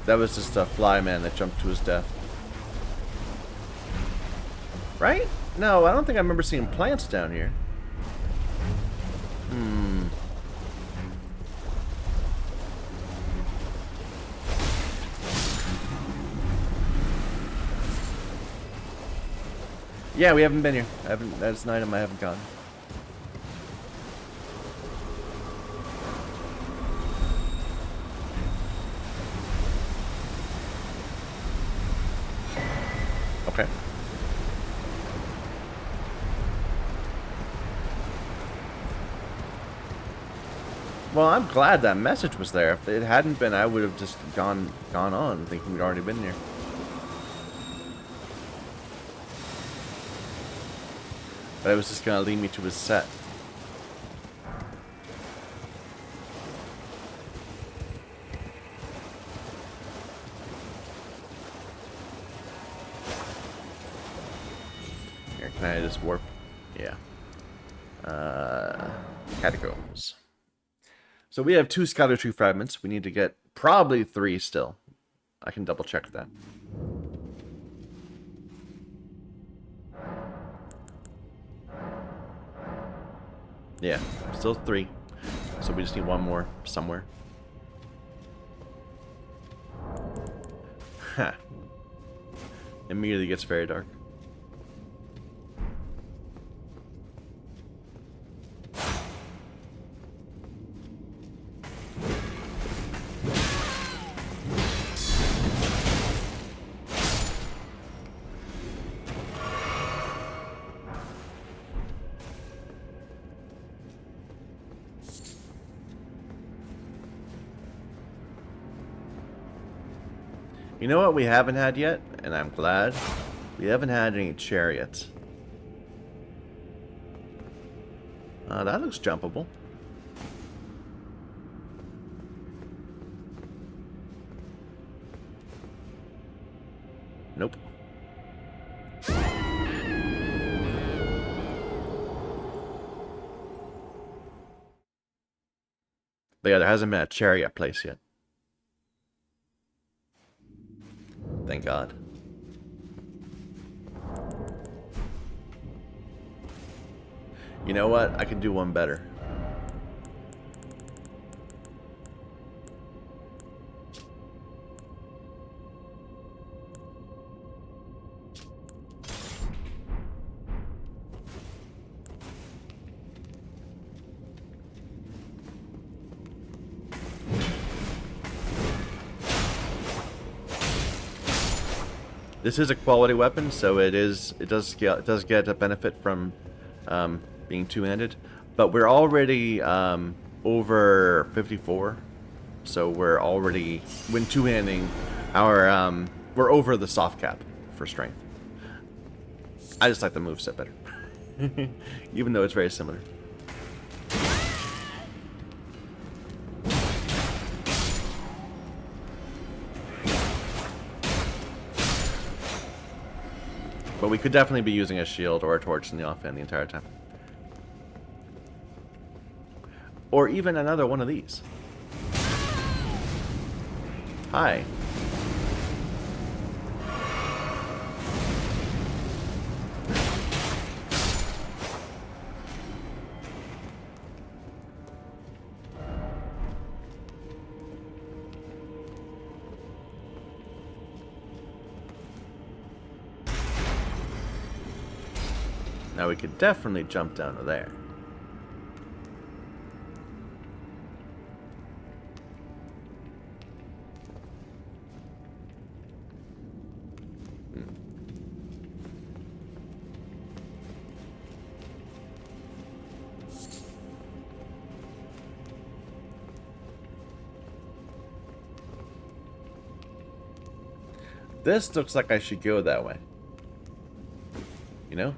That was just a fly man that jumped to his death. Right? No, I don't think I remember seeing plants down here. Yeah, we haven't been here. That's an item I haven't gotten. Okay. Well, I'm glad that message was there. If it hadn't been, I would have just gone on, thinking we'd already been here. But it was just gonna lead me to his set. Here, can I just warp? Yeah. Catacombs. So we have 2 Erdtree fragments. We need to get probably 3 still. I can double check that. Yeah, still 3. So we just need 1 more somewhere. Ha. Immediately gets very dark. You know what we haven't had yet, and I'm glad? We haven't had any chariots. That looks jumpable. Nope. But yeah, there hasn't been a chariot place yet. Thank God. You know what? I can do one better. This is a quality weapon, so it does get a benefit from being two-handed, but we're already over 54, so we're already, when two-handing, we're over the soft cap for strength. I just like the moveset better, even though it's very similar. But we could definitely be using a shield or a torch in the offhand the entire time. Or even another one of these. Hi. Now we could definitely jump down to there. This looks like I should go that way. You know?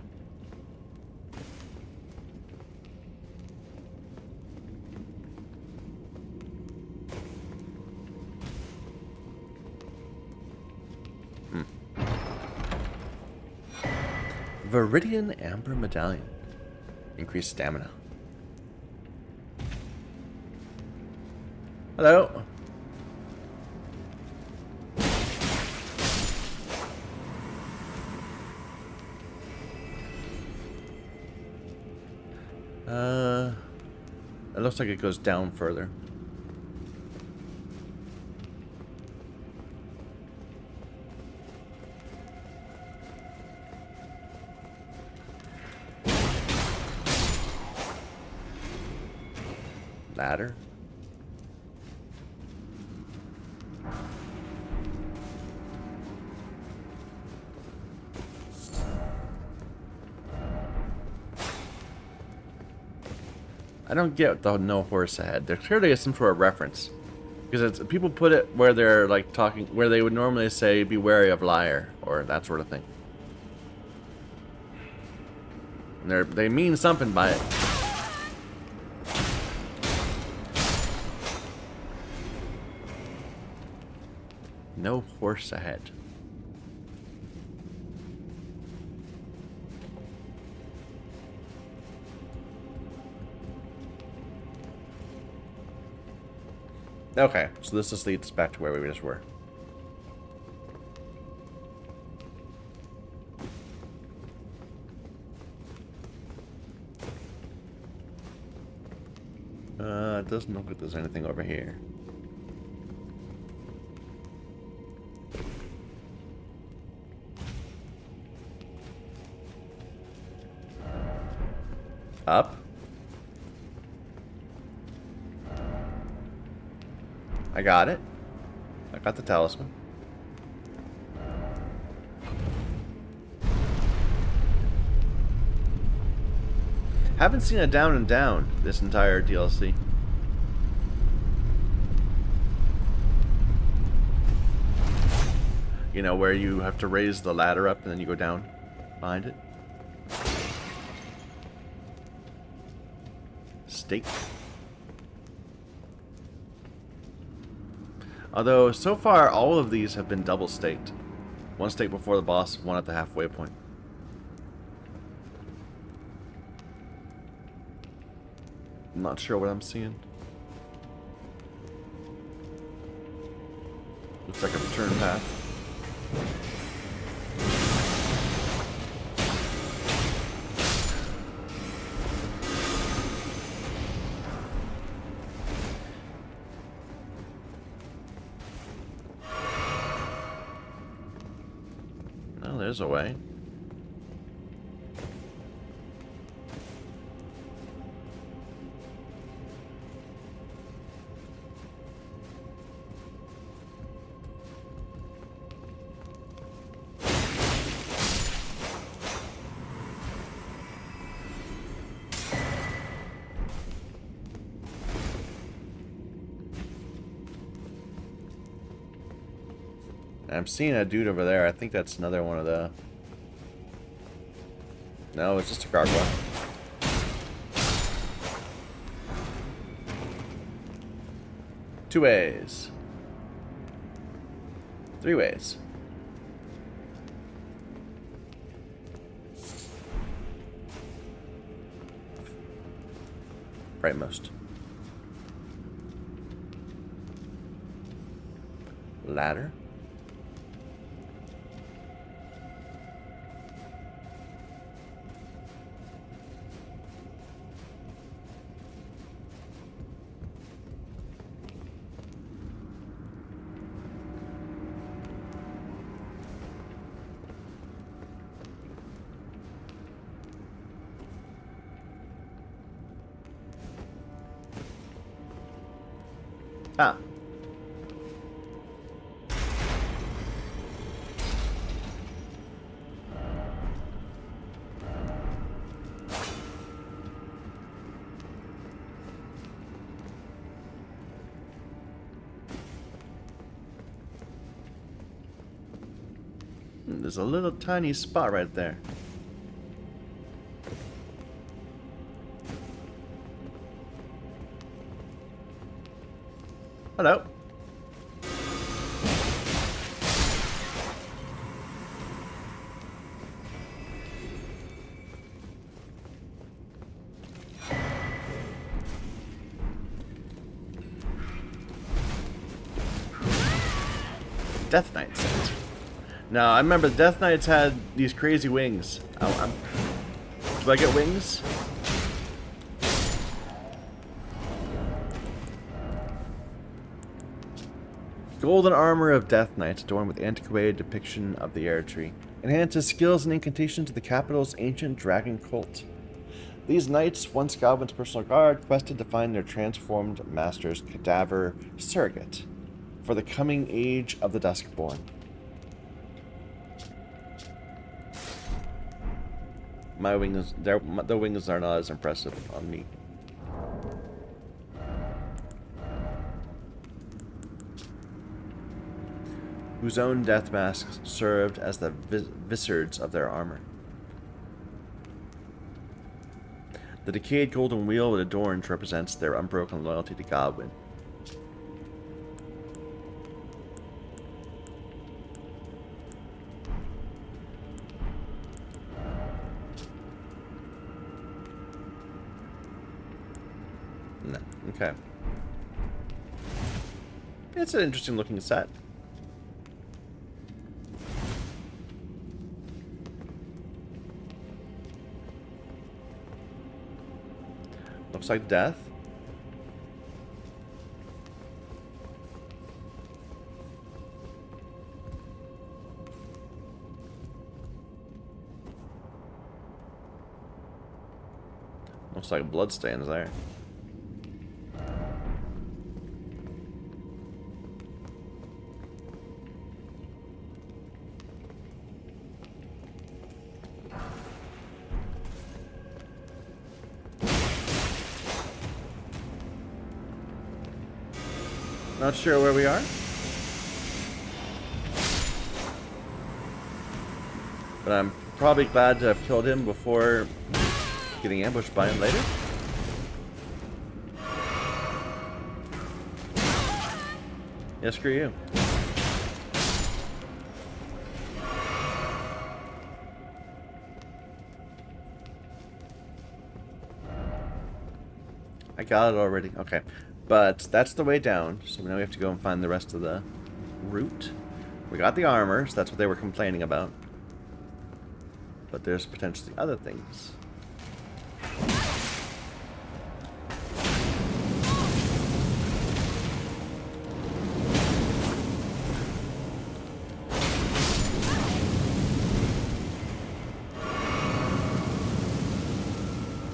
Viridian Amber Medallion. Increased stamina. Hello. It looks like it goes down further. Ladder. I don't get the no horse ahead. There clearly is some sort of reference, because it's, people put it where they're like talking, where they would normally say "be wary of liar" or that sort of thing. And they mean something by it. No horse ahead. Okay, so this just leads back to where we just were. It doesn't look like there's anything over here. Up. I got it. I got the talisman. Haven't seen a down and down this entire DLC. You know, where you have to raise the ladder up and then you go down behind it. Stake. Although, so far, all of these have been double staked. One stake before the boss, one at the halfway point. I'm not sure what I'm seeing. Looks like a return path. Oh, there's a way. I'm seeing a dude over there. I think that's another one of the... No, it's just a gargoyle. Two ways. Three ways. Rightmost. Ladder. Ah. There's a little tiny spot right there. Hello. Death Knight set. Now, I remember the Death Knights had these crazy wings. Do I get wings? Golden armor of Death Knights adorned with antiquated depiction of the Erdtree. Enhances skills and incantations of the capital's ancient dragon cult. These knights, once Godwin's personal guard, quested to find their transformed master's cadaver surrogate for the coming age of the Duskborn. My wings, the wings are not as impressive on me. Whose own death masks served as the vizards of their armor. The decayed golden wheel it adorns represents their unbroken loyalty to Godwin. No, okay. It's an interesting looking set. Looks like death. Looks like bloodstains there. Not sure where we are. But I'm probably glad to have killed him before getting ambushed by him later. Yeah, screw you. I got it already. Okay. But that's the way down, so now we have to go and find the rest of the route. We got the armor, so that's what they were complaining about. But there's potentially other things.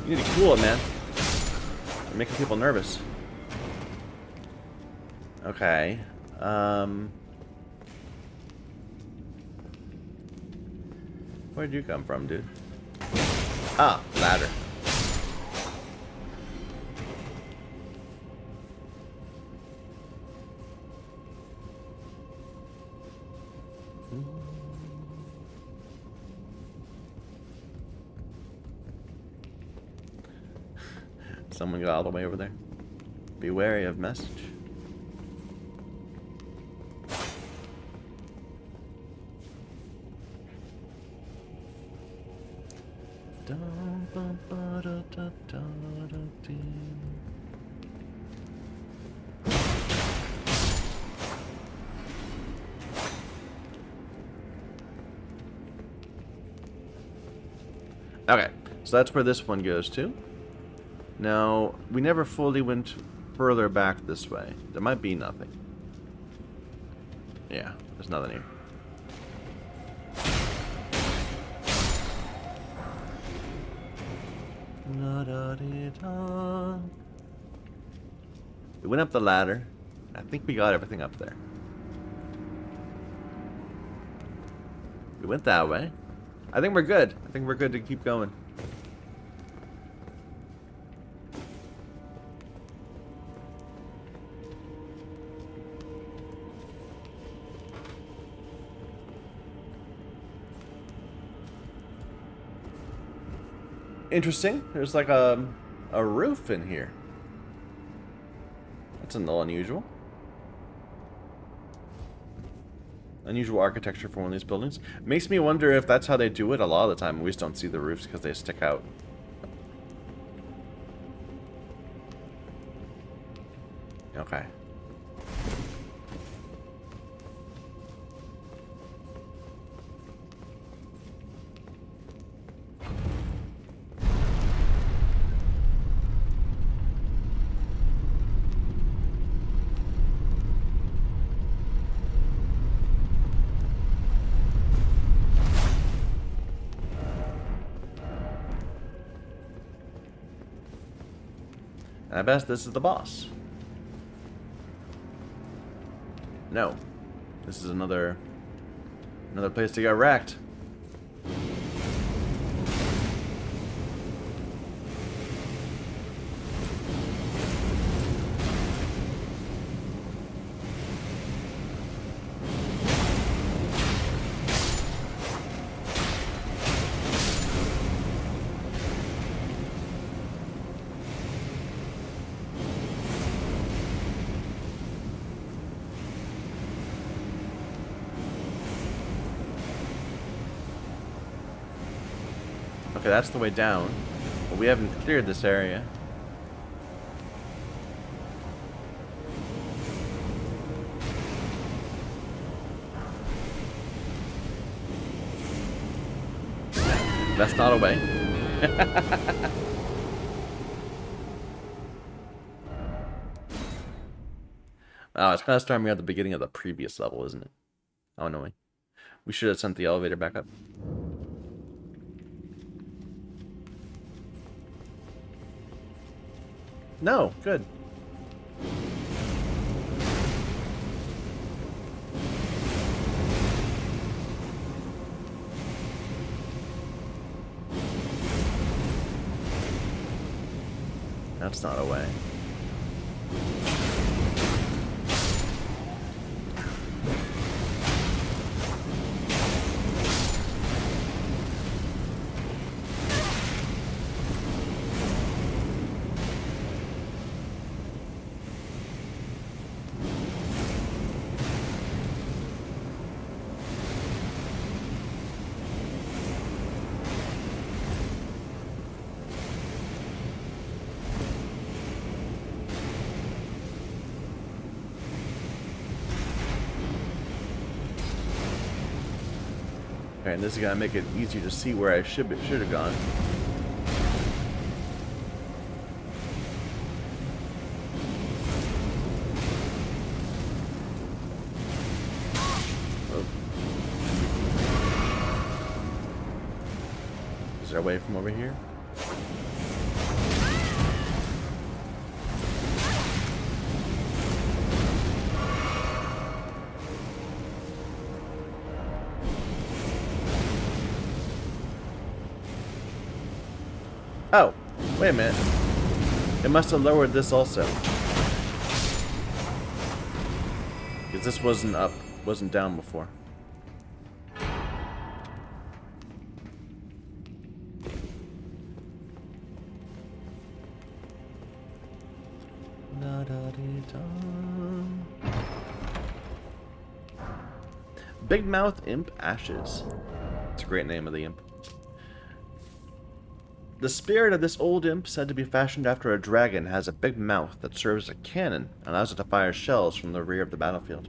You need to cool it, man. You're making people nervous. Okay. Where'd you come from, dude? Ah, ladder. Someone got all the way over there. Be wary of message. Okay, so that's where this one goes to. Now, we never fully went further back this way. There might be nothing. Yeah, there's nothing here. We went up the ladder. I think we got everything up there. We went that way. I think we're good. I think we're good to keep going. Interesting. There's like a roof in here. That's a little unusual. Unusual architecture for one of these buildings. Makes me wonder if that's how they do it a lot of the time. We just don't see the roofs because they stick out. Okay. I bet this is the boss. No. This is another place to get wrecked. Okay, that's the way down. But we haven't cleared this area. That's not a way. Oh, it's kind of starting me at the beginning of the previous level, isn't it? Oh, annoying. We should have sent the elevator back up. No, good. That's not a way. Okay, and this is gonna make it easier to see where I should have gone. Oh. Is there a way from over here? Oh, wait a minute. It must have lowered this also. Because this wasn't down before. Dun. Big Mouth Imp Ashes. It's a great name of the imp. The spirit of this old imp, said to be fashioned after a dragon, has a big mouth that serves as a cannon and allows it to fire shells from the rear of the battlefield.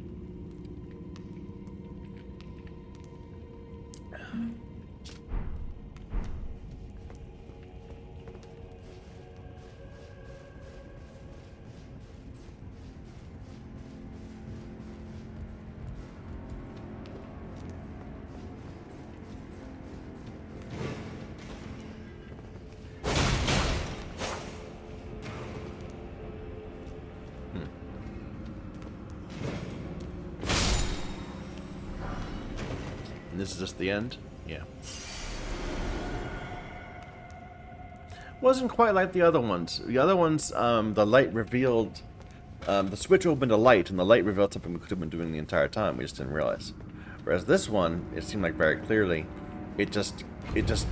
And this is just the end? Yeah. Wasn't quite like the other ones. The other ones, the light revealed... the switch opened a light, and the light revealed something we could have been doing the entire time. We just didn't realize. Whereas this one, it seemed like very clearly, it just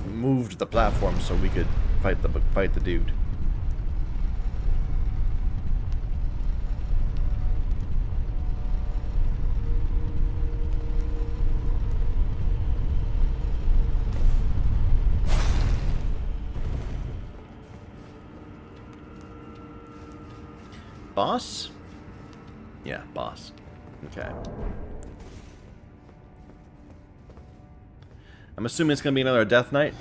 moved the platform so we could fight the dude. Boss? Yeah, boss. Okay. I'm assuming it's going to be another Death Knight.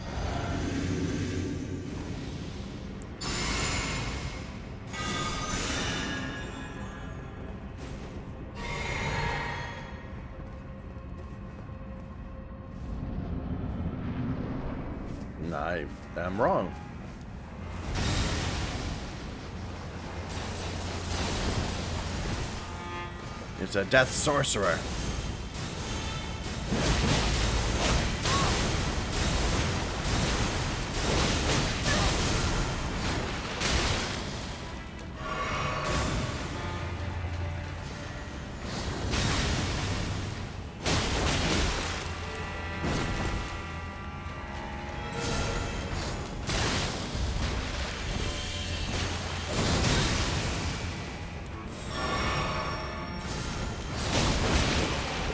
I'm wrong. It's a death sorcerer.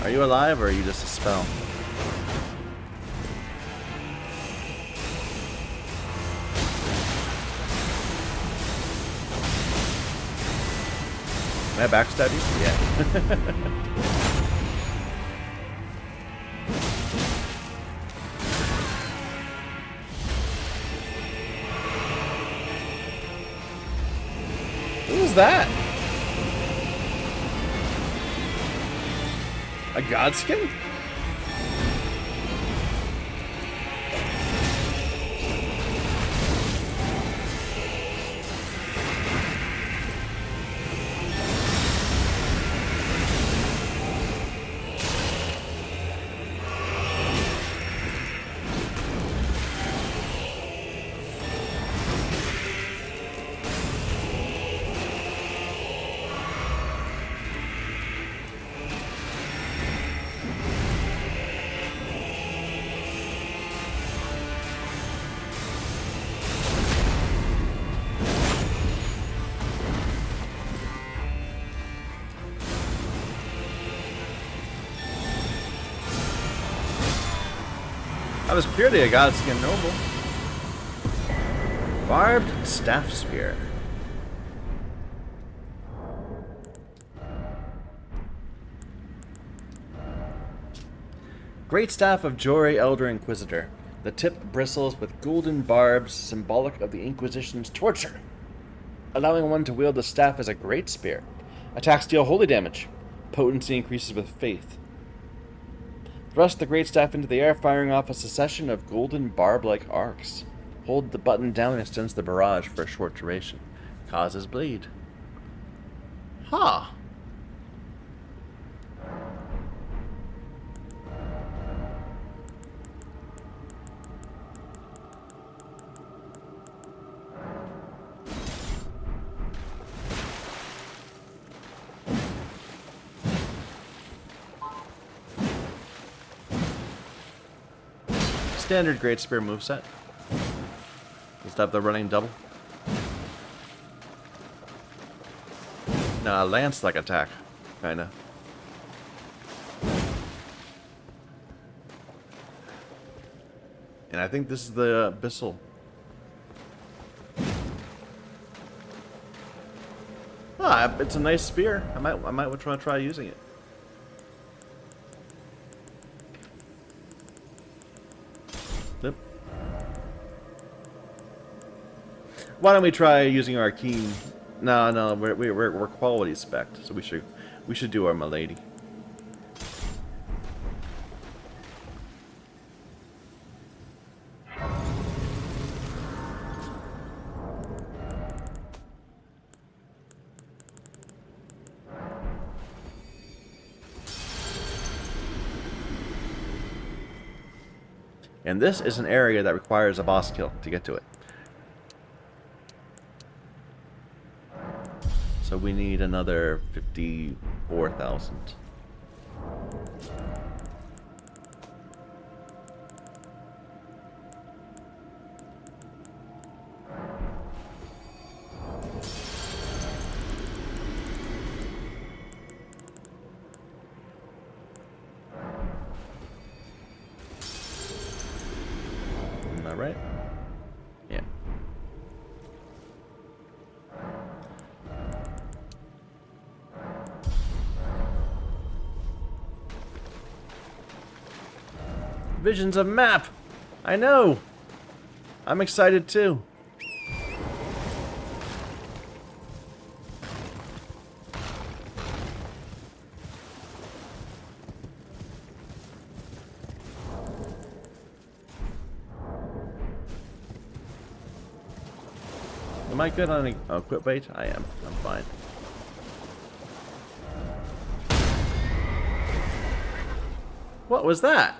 Are you alive, or are you just a spell? Can I backstab you? Yeah. What was that? A godskin? That was purely a godskin noble. Barbed staff spear. Great staff of Jory Elder Inquisitor. The tip bristles with golden barbs, symbolic of the Inquisition's torture. Allowing one to wield the staff as a great spear. Attacks deal holy damage. Potency increases with faith. Thrust the great staff into the air, firing off a succession of golden barb-like arcs. Hold the button down and extends the barrage for a short duration. Causes bleed. Huh. Standard Great Spear moveset. Just have the running double. Nah, lance-like attack, kinda. And I think this is the abyssal. Ah, it's a nice spear. I might try using it. Yep. Why don't we try using our keen? No, we're quality spec, so we should do our milady. And this is an area that requires a boss kill to get to it. So we need another 54,000. Am I right? Yeah. Visions of map! I know! I'm excited too. Am I good on a quit bait? I am. I'm fine. What was that?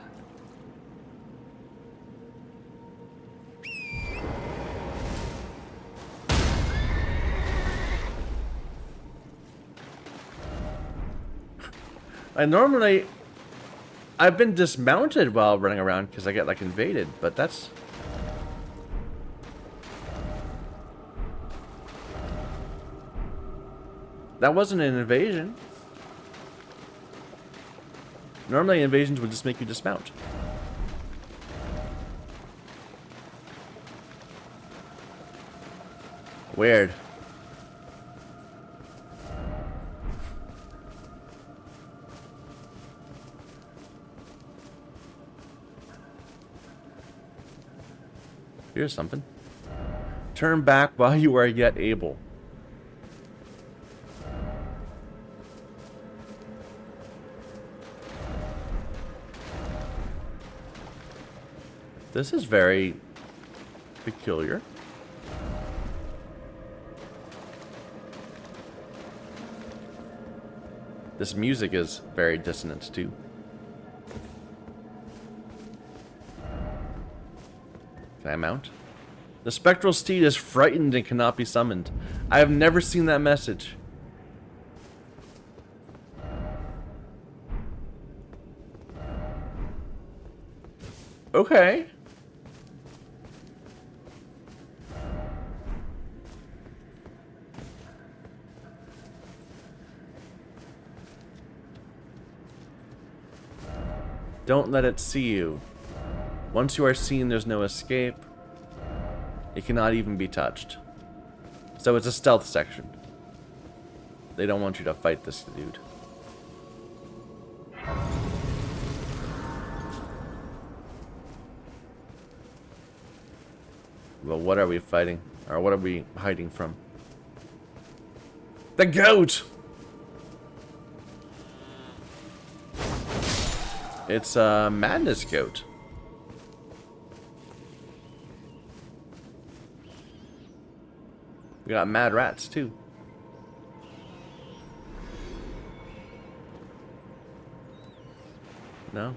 I've been dismounted while running around because I get like invaded, but that's... That wasn't an invasion. Normally invasions would just make you dismount. Weird. Here's something. Turn back while you are yet able. This is very peculiar. This music is very dissonant too. Can I mount? The spectral steed is frightened and cannot be summoned. I have never seen that message. Okay. Don't let it see you. Once you are seen, there's no escape. It cannot even be touched. So it's a stealth section. They don't want you to fight this dude. Well, what are we fighting? Or what are we hiding from? The goat! It's a madness goat. We got mad rats too. No?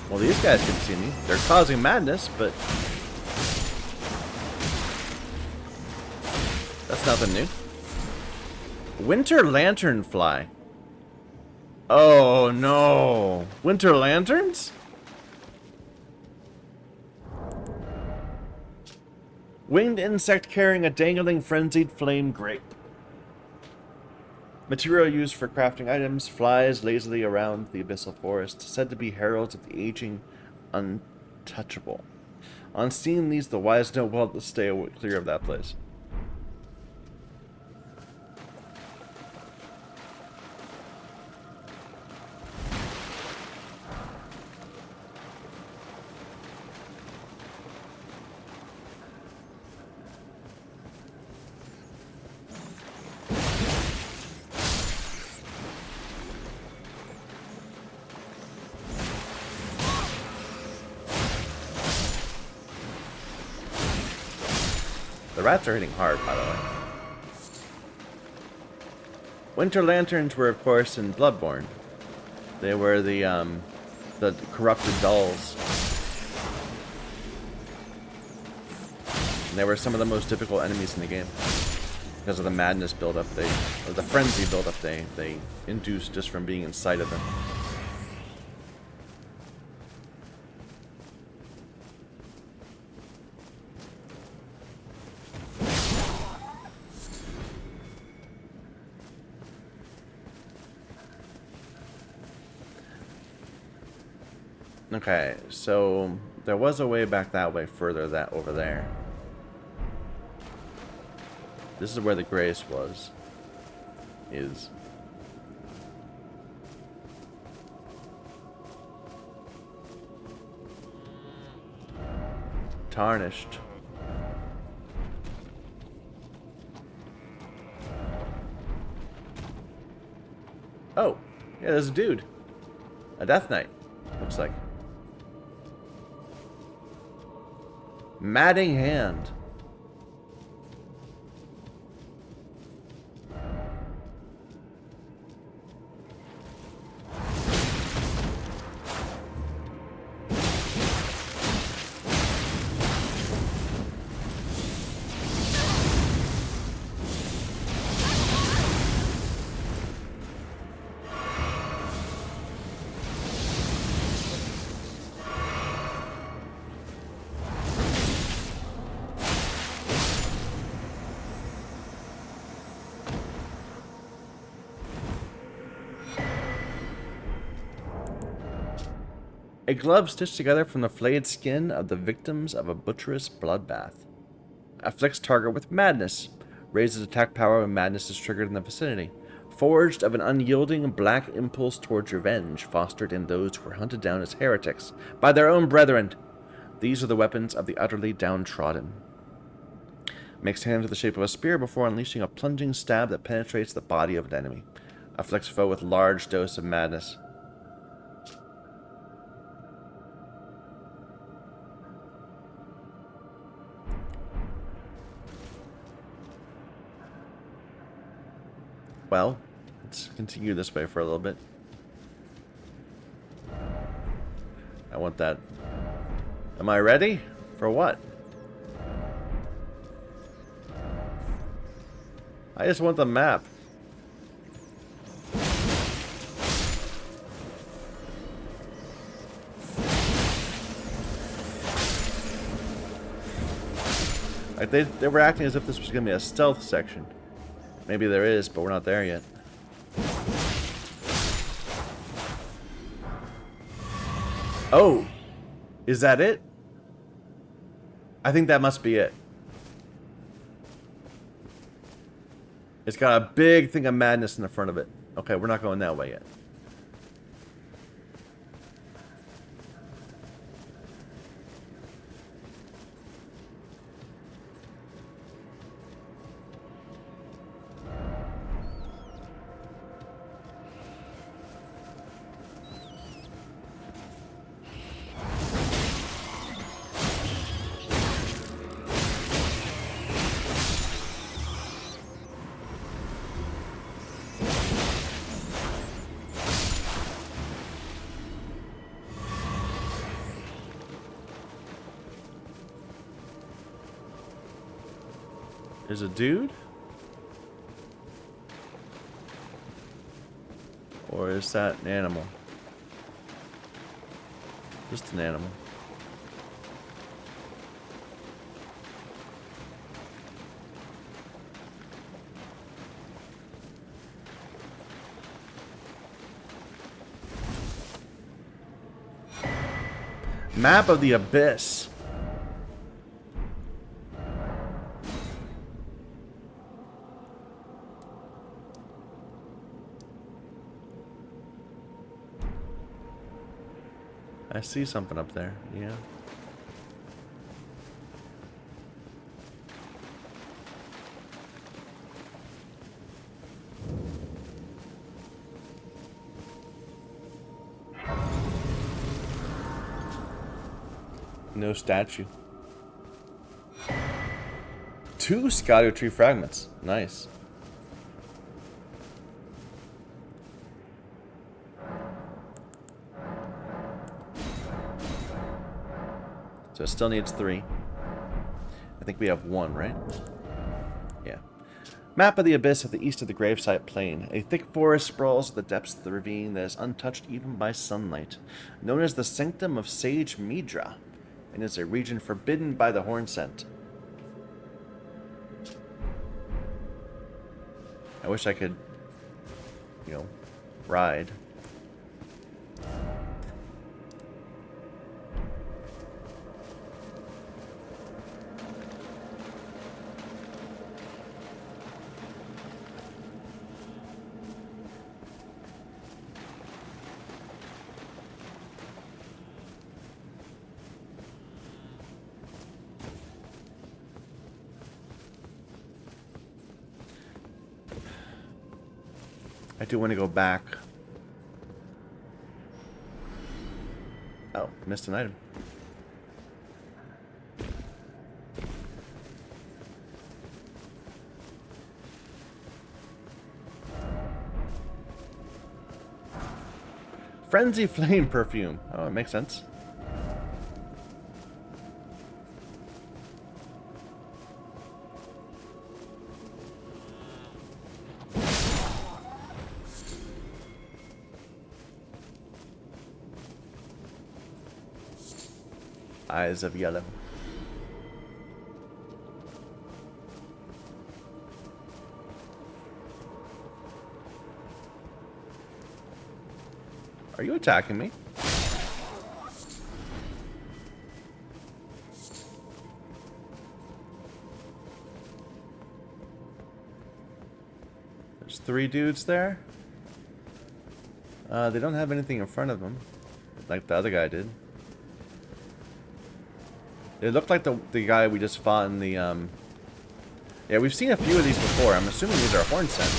Well, these guys can see me. They're causing madness, but that's nothing new. Winter lanternfly. Oh no. Winter lanterns? Winged insect carrying a dangling frenzied flame grape. Material used for crafting items, flies lazily around the abyssal forest, said to be heralds of the aging untouchable. On seeing these, the wise know well to stay clear of that place. The rats are hitting hard, by the way. Winter lanterns were, of course, in Bloodborne. They were the corrupted dolls. And they were some of the most difficult enemies in the game because of the madness buildup or the frenzy buildup they induced just from being inside of them. Okay, so there was a way back that way further that over there. This is where the grace is. Tarnished. Oh, yeah, there's a dude. A Death Knight, looks like. Matting Hand. A glove stitched together from the flayed skin of the victims of a butcherous bloodbath. Afflicts target with madness. Raises attack power when madness is triggered in the vicinity. Forged of an unyielding black impulse towards revenge, fostered in those who were hunted down as heretics by their own brethren. These are the weapons of the utterly downtrodden. Makes hand to the shape of a spear before unleashing a plunging stab that penetrates the body of an enemy. Afflicts foe with large dose of madness. Well, let's continue this way for a little bit. I want that. Am I ready? For what? I just want the map. Like they were acting as if this was going to be a stealth section. Maybe there is, but we're not there yet. Oh! Is that it? I think that must be it. It's got a big thing of madness in the front of it. Okay, we're not going that way yet. There's a dude? Or is that an animal? Just an animal. Map of the Abyss. I see something up there, yeah. No statue. 2 Erdtree fragments. Nice. So it still needs 3. I think we have 1, right? Yeah. Map of the Abyss at the east of the gravesite plain. A thick forest sprawls at the depths of the ravine that is untouched even by sunlight. Known as the Sanctum of Sage Midra, and is a region forbidden by the Horn Scent. I wish I could, you know, ride. I do want to go back. Oh, missed an item. Frenzy Flame perfume. Oh, it makes sense. Eyes of yellow. Are you attacking me? There's 3 dudes there. They don't have anything in front of them, like the other guy did. It looked like the guy we just fought in the, Yeah, we've seen a few of these before. I'm assuming these are horn scent.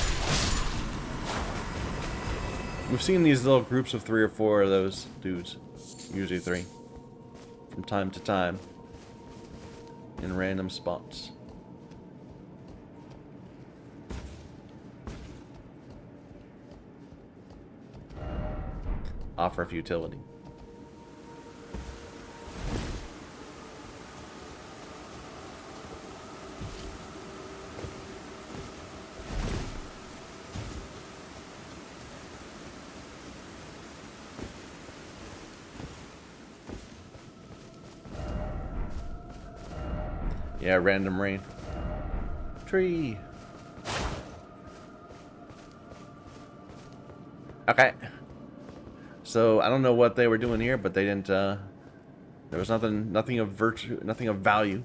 We've seen these little groups of 3 or 4 of those dudes. Usually 3. From time to time. In random spots. Offer futility. Yeah, random rain. Tree. Okay. So I don't know what they were doing here, but they didn't. There was nothing of virtue, nothing of value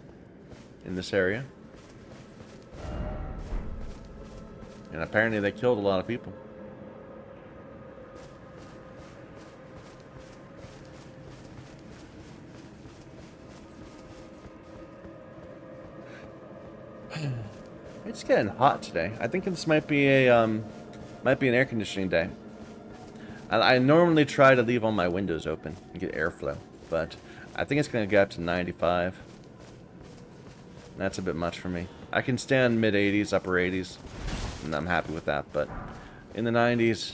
in this area, and apparently they killed a lot of people. It's getting hot today. I think this might be an air conditioning day. I normally try to leave all my windows open and get airflow, but I think it's going to get up to 95. That's a bit much for me. I can stand mid 80s, upper 80s, and I'm happy with that, but in the 90s,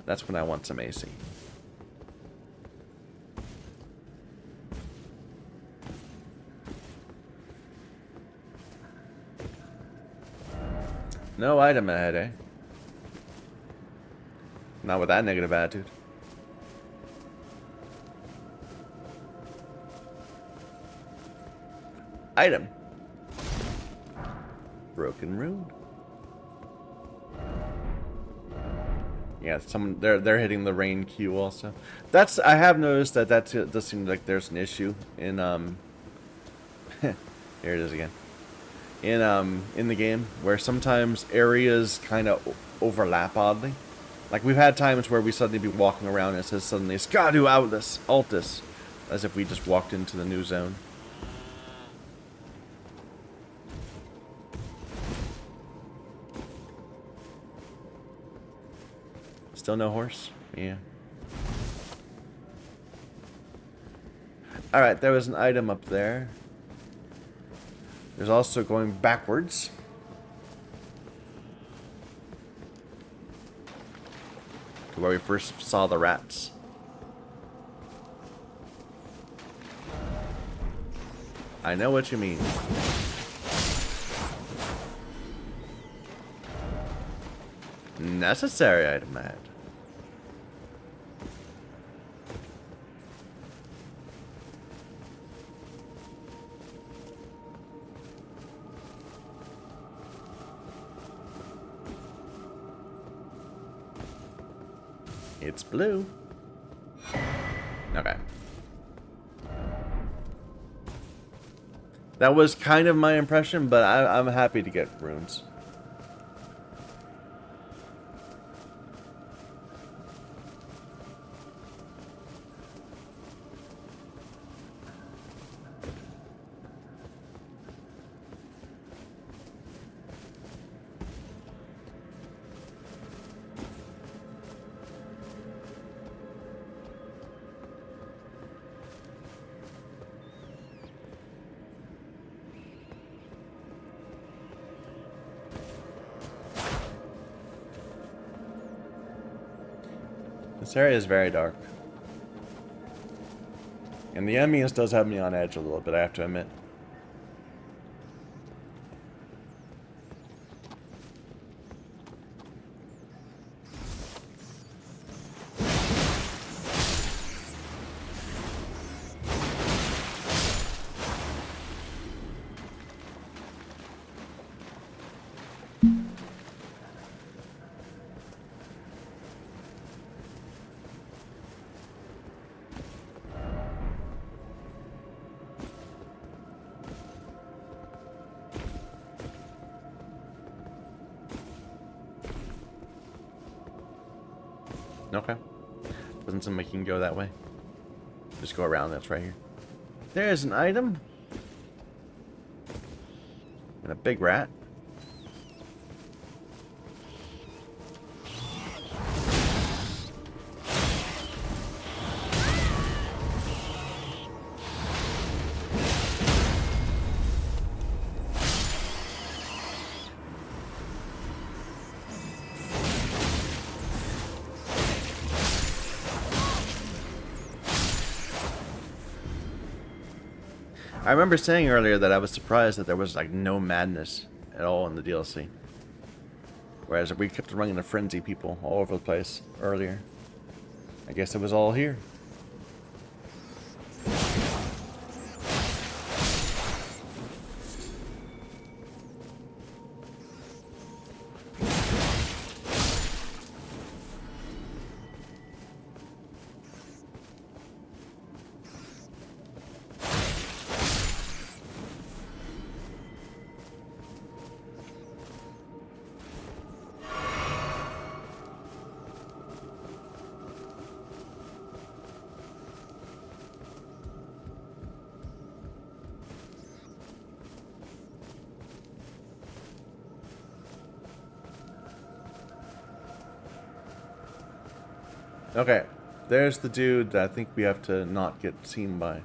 that's when I want some AC. No item ahead, eh? Not with that negative attitude. Item. Broken rune. Yeah, they're hitting the rain queue also. That's I have noticed that does seem like there's an issue in here it is again. In the game where sometimes areas kind of overlap oddly. Like we've had times where we suddenly be walking around and it says suddenly Skadu Altus, as if we just walked into the new zone. Still no horse? Yeah. Alright, there was an item up there. There's also going backwards. To where we first saw the rats. I know what you mean. Necessary item add. It's blue. Okay. That was kind of my impression, but I'm happy to get runes. This area is very dark. And the ambience does have me on edge a little bit, I have to admit. Okay. Doesn't seem like you can go that way. Just go around, that's right here. There's an item. And a big rat. I remember saying earlier that I was surprised that there was like no madness at all in the DLC. Whereas we kept running into frenzy people all over the place earlier. I guess it was all here. Okay, there's the dude that I think we have to not get seen by.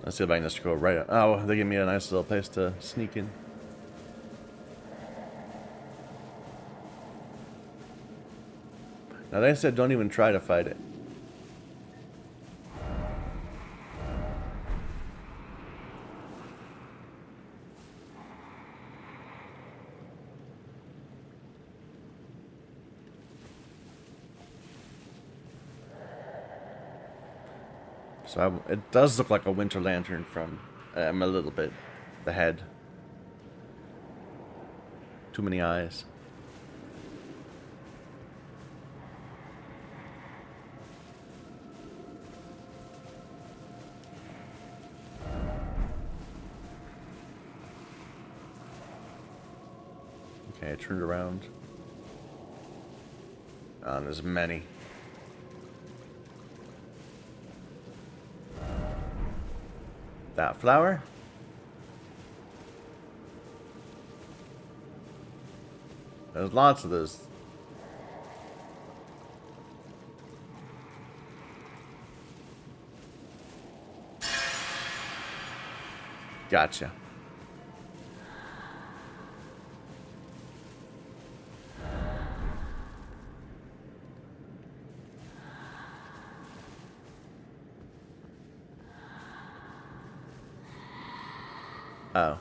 Let's see if I can just go right. Oh, they give me a nice little place to sneak in. Now they said don't even try to fight it. So it does look like a winter lantern from a little bit. The head. Too many eyes. Okay, I turned around. There's many. That flower? There's lots of those. Gotcha. Oh.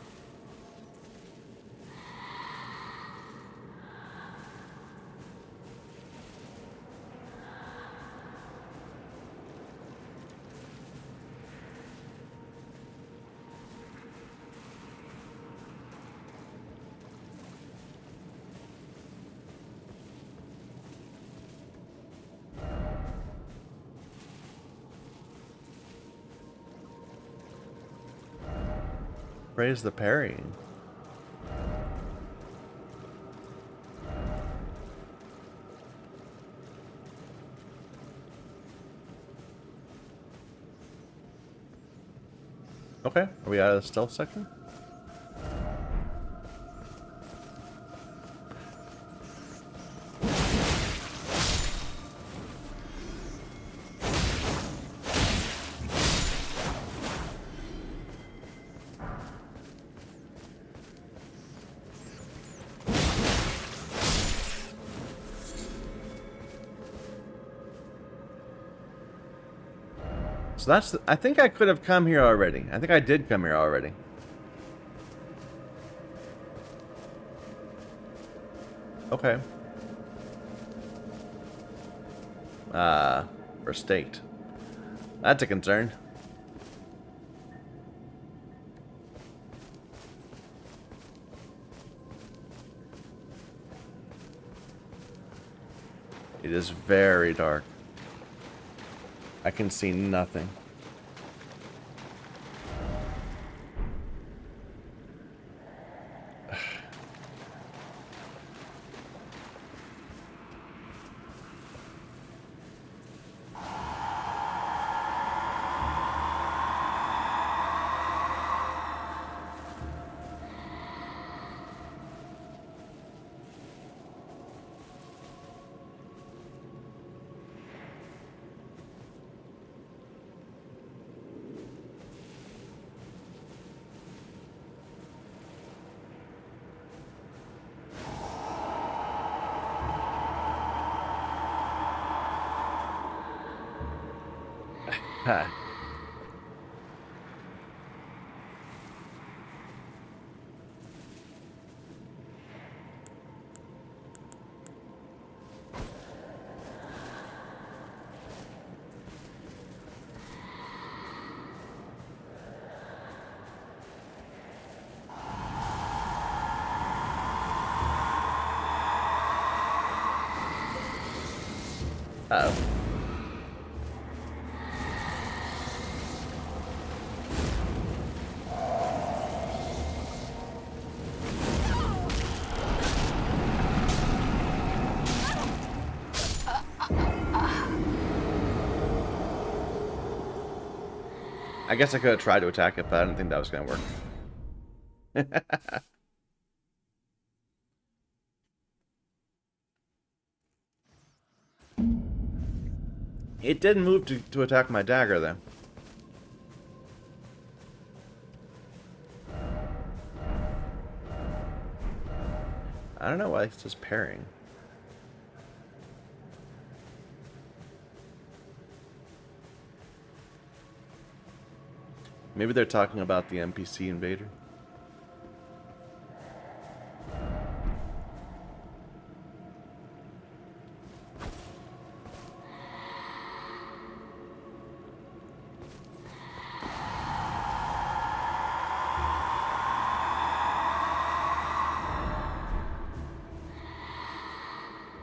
Praise the parrying. Okay, are we out of the stealth section? So that's... I think I could have come here already. I think I did come here already. Okay. We're staked. That's a concern. It is very dark. I can see nothing. Ha. Uh-oh. I guess I could have tried to attack it, but I didn't think that was going to work. It didn't move to attack my dagger, though. I don't know why it's just pairing. Maybe they're talking about the NPC invader.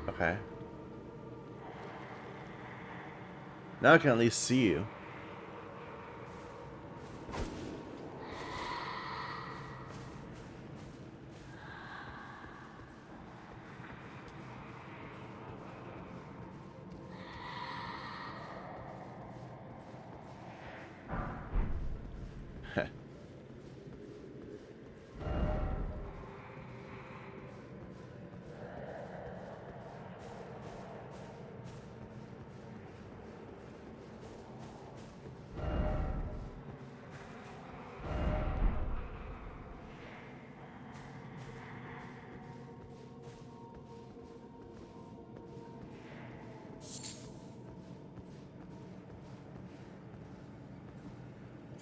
Okay. Now I can at least see you.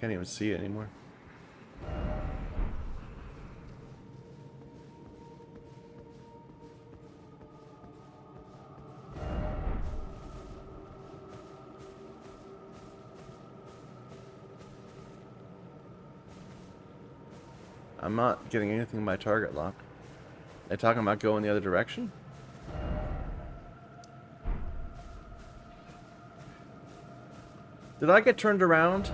Can't even see it anymore. I'm not getting anything in my target lock. They talking about going the other direction? Did I get turned around?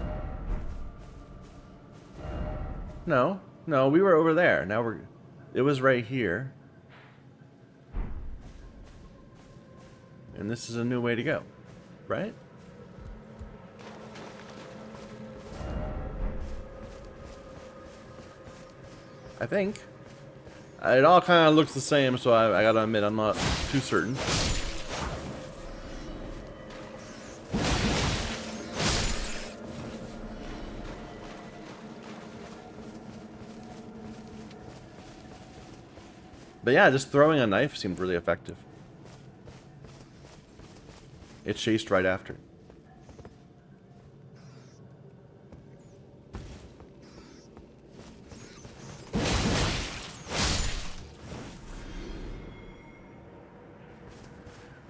No. No, we were over there. Now we're... It was right here. And this is a new way to go. Right? I think. It all kind of looks the same, so I gotta admit, I'm not too certain. But yeah, just throwing a knife seemed really effective. It chased right after.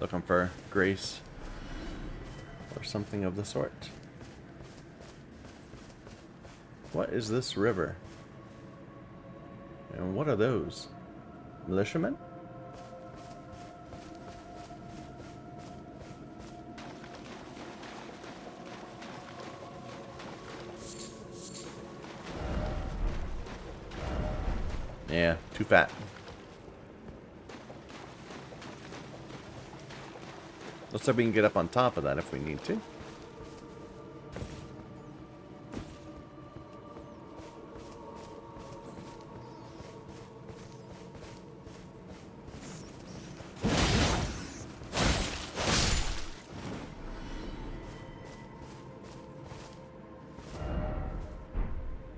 Looking for grace or something of the sort. What is this river? And what are those? Militiamen? Yeah, too fat. Looks like we can get up on top of that if we need to.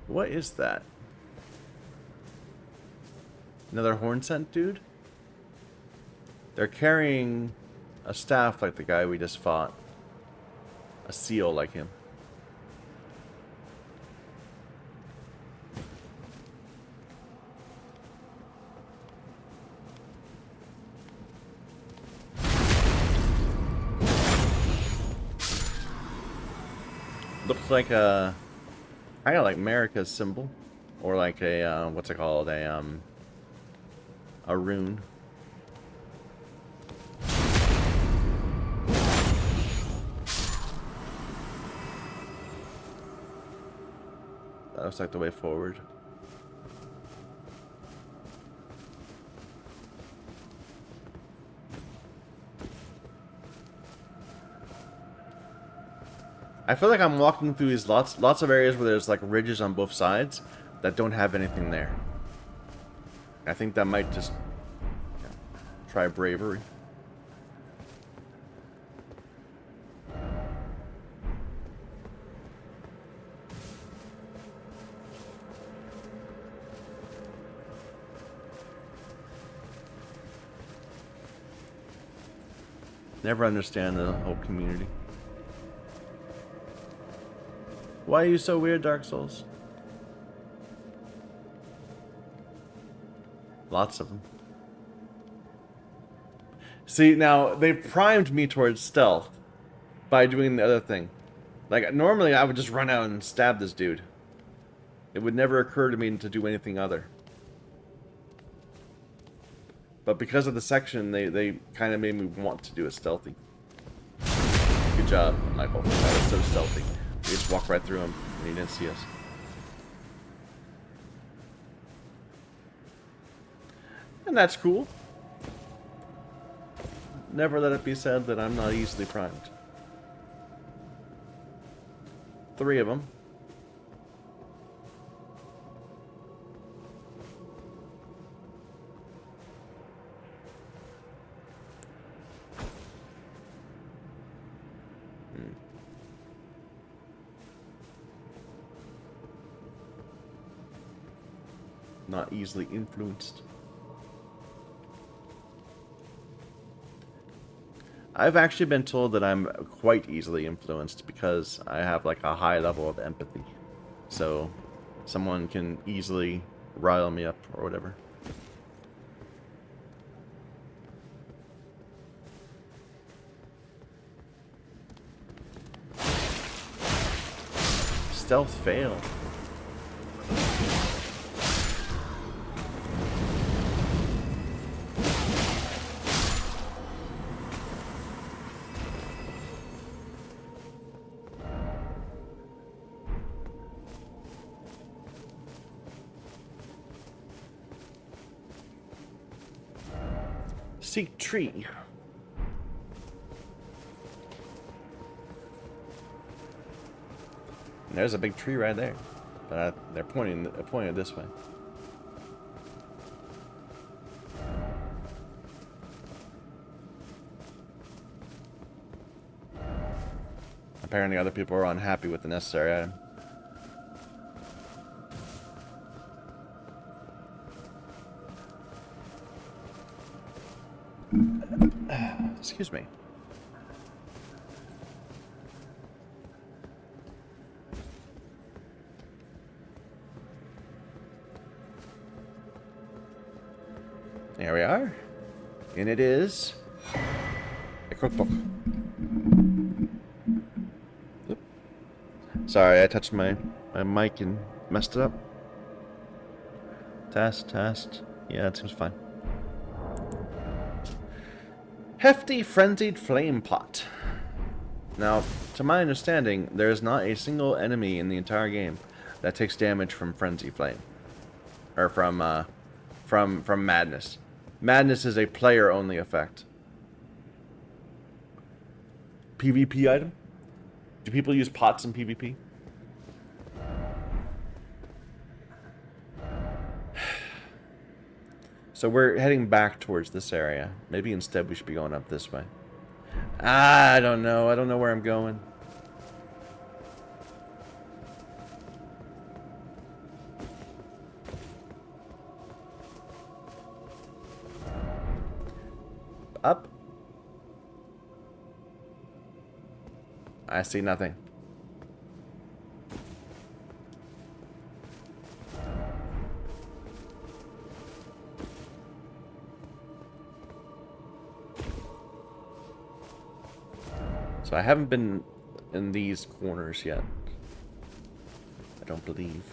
What is that? Another horn scent dude? They're carrying a staff like the guy we just fought. A seal like him. Looks like a... kind of like America's symbol. Or like a, what's it called? A rune. That looks like the way forward. I feel like I'm walking through these lots of areas where there's like ridges on both sides that don't have anything there. I think that might just try bravery. Never understand the whole community. Why are you so weird, Dark Souls? Lots of them. See, now, they've primed me towards stealth by doing the other thing. Like, normally I would just run out and stab this dude. It would never occur to me to do anything other. But because of the section, they kind of made me want to do it stealthy. Good job, Michael. That was so stealthy. We just walked right through him, and he didn't see us. And that's cool. Never let it be said that I'm not easily primed. 3 of them. Not easily influenced. I've actually been told that I'm quite easily influenced because I have like a high level of empathy. So someone can easily rile me up or whatever. Stealth fail. Seek tree. And there's a big tree right there, but they're pointing this way. Apparently, other people are unhappy with the necessary item. Excuse me. There we are. And it is a cookbook. Oop. Sorry, I touched my mic and messed it up. Test. Yeah, it seems fine. Hefty Frenzied Flame Pot. Now, to my understanding, there is not a single enemy in the entire game that takes damage from Frenzy Flame. Or from Madness. Madness is a player-only effect. PvP item? Do people use pots in PvP? So we're heading back towards this area. Maybe instead we should be going up this way. I don't know. I don't know where I'm going. Up. I see nothing. So I haven't been in these corners yet. I don't believe.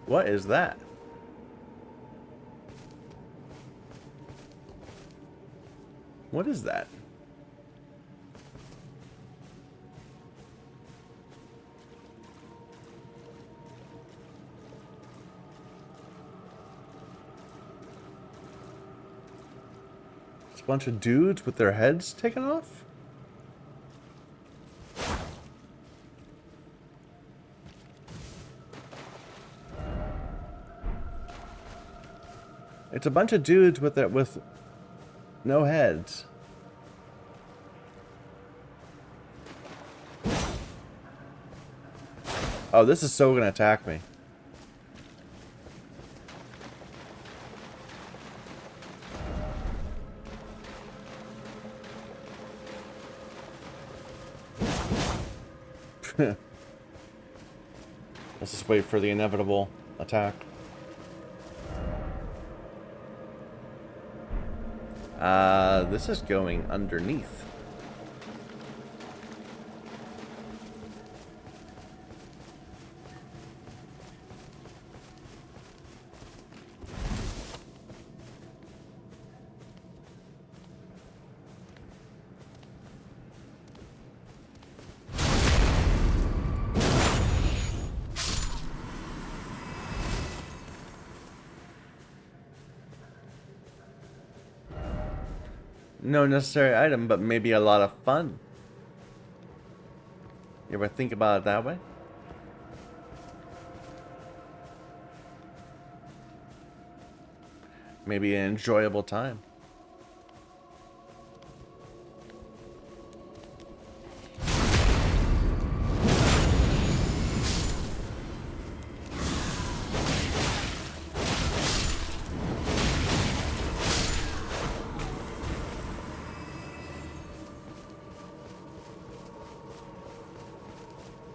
What is that? What is that? It's a bunch of dudes with their heads taken off? It's a bunch of dudes with no heads. Oh, this is so gonna attack me. Let's just wait for the inevitable attack. This is going underneath. No necessary item, but maybe a lot of fun. You ever think about it that way? Maybe an enjoyable time.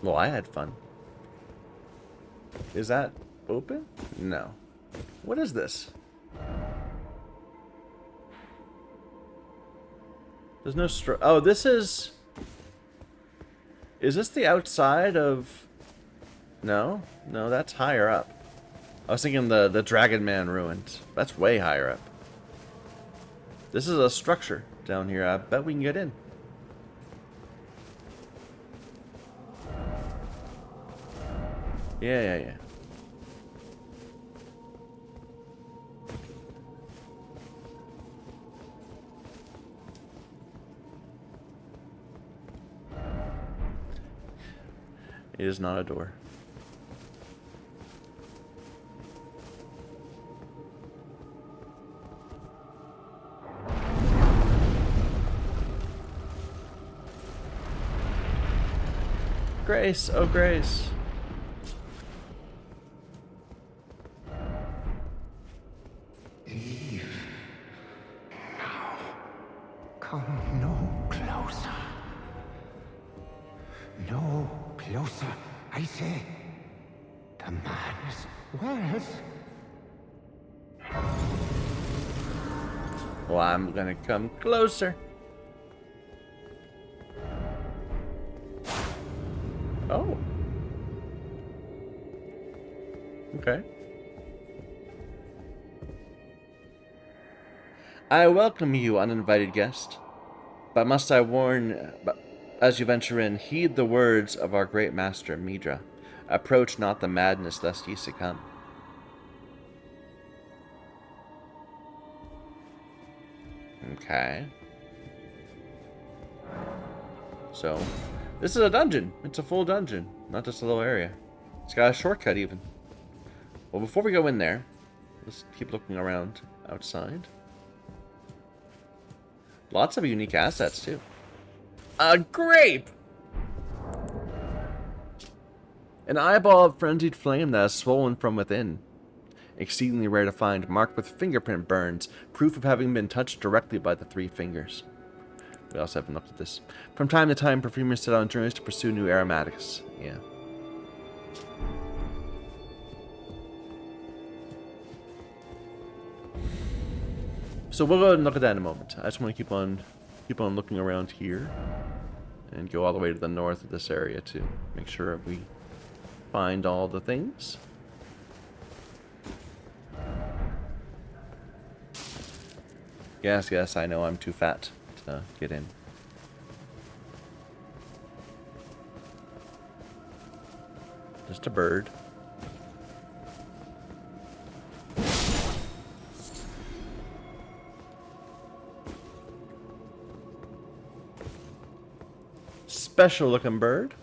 Well, I had fun. Is that open? No. What is this? There's no oh, this is... Is this the outside of... No? No, that's higher up. I was thinking the Dragon Man ruins. That's way higher up. This is a structure down here. I bet we can get in. Yeah. It is not a door. Grace, oh Grace. Eve, now, come no closer. No closer, I say. The man's words. Well, I'm gonna come closer. Oh. Okay. I welcome you, uninvited guest. But must I warn, as you venture in, heed the words of our great master, Midra. Approach not the madness, lest ye succumb. Okay. So, this is a dungeon. It's a full dungeon, not just a little area. It's got a shortcut even. Well, before we go in there, let's keep looking around outside. Lots of unique assets, too. A grape! An eyeball of frenzied flame that is swollen from within. Exceedingly rare to find, marked with fingerprint burns, proof of having been touched directly by the 3 fingers. We also haven't looked at this. From time to time, perfumers set on journeys to pursue new aromatics. Yeah. So we'll go ahead and look at that in a moment. I just want to keep on looking around here and go all the way to the north of this area to make sure we find all the things. Yes, I know I'm too fat to get in. Just a bird. special looking bird.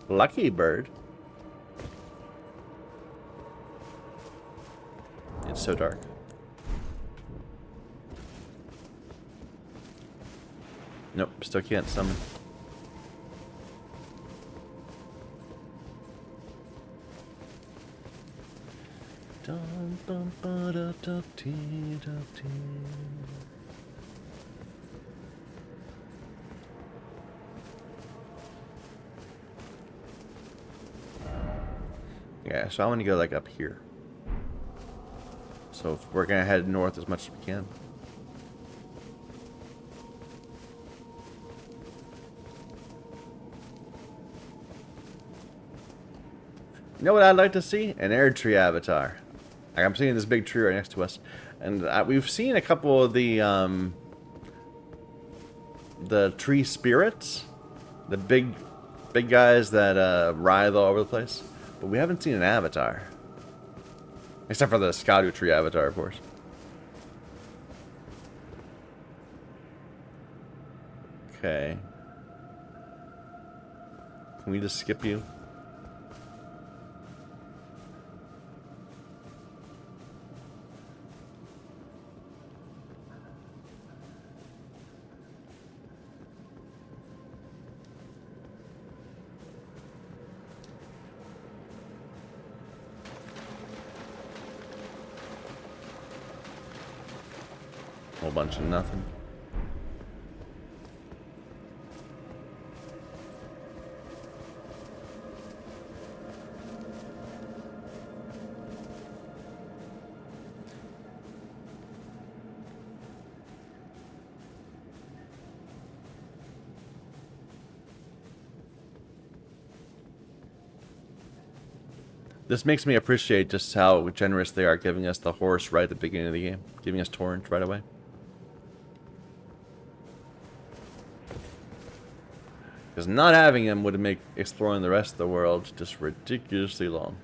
Lucky bird. It's so dark. Nope, still can't summon. Dun, dun, ba, da, da, tee, da, tee. Yeah, so I want to go like up here. So we're gonna head north as much as we can. You know what I'd like to see? An Erdtree avatar. Like I'm seeing this big tree right next to us, and we've seen a couple of the tree spirits, the big guys that writhe all over the place, but we haven't seen an avatar, except for the Skadu tree avatar, of course. Okay, can we just skip you? Whole bunch of nothing. This makes me appreciate just how generous they are giving us the horse right at the beginning of the game. Giving us Torrent right away. Because not having him would make exploring the rest of the world just ridiculously long.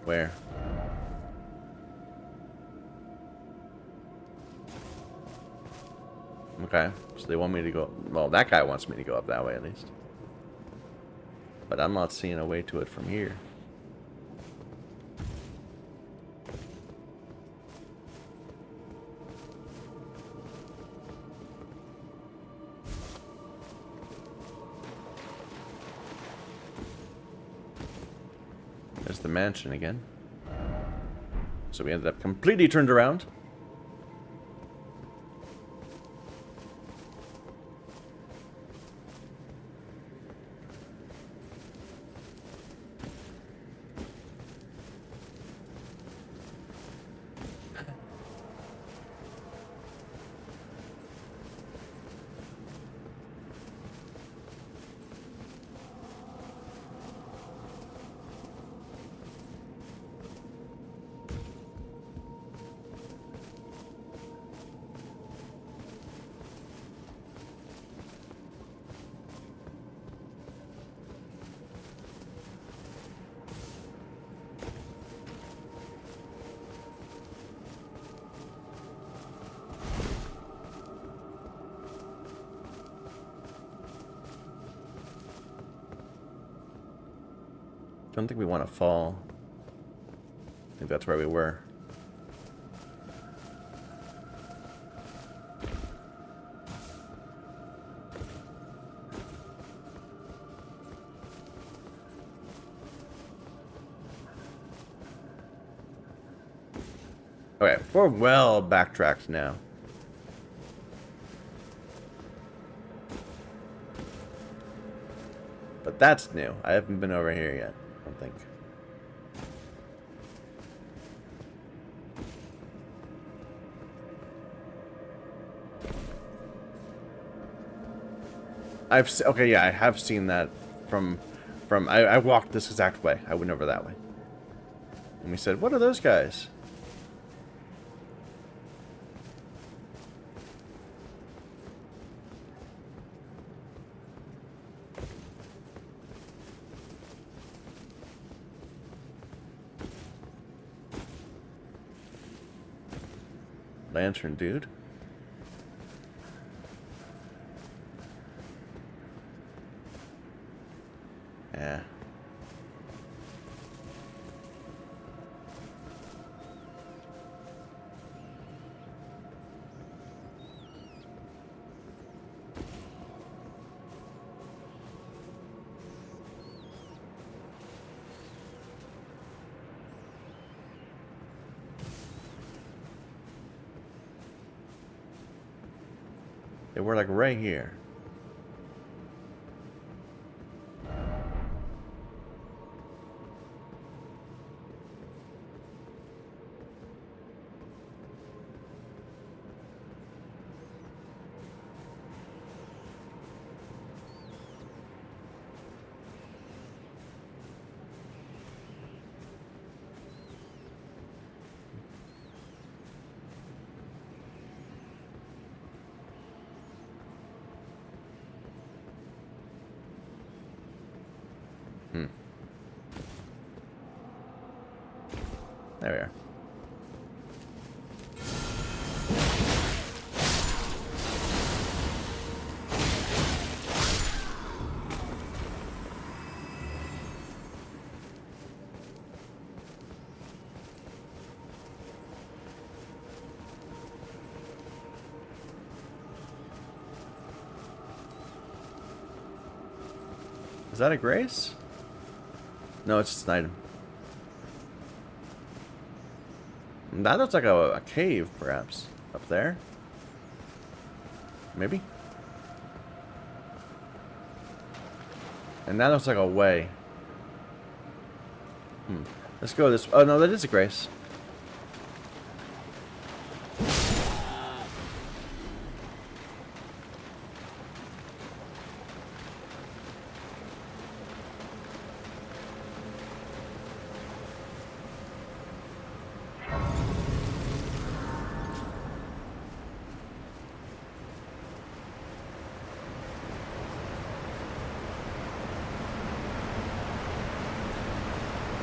Where? Okay, so they want me to go... Well, that guy wants me to go up that way at least. But I'm not seeing a way to it from here. There's the mansion again. So we ended up completely turned around. Don't think we want to fall. I think that's where we were. Okay, we're well backtracked now. But that's new. I haven't been over here yet, I don't think. Okay, yeah, I have seen that from I walked this exact way. I went over that way. And we said, what are those guys? Lantern, dude. Yeah. They were like right here. There we are. Is that a grace? No, it's just an item. That looks like a cave, perhaps. Up there? Maybe? And that looks like a way. Let's go this... Oh, no, that is a grace.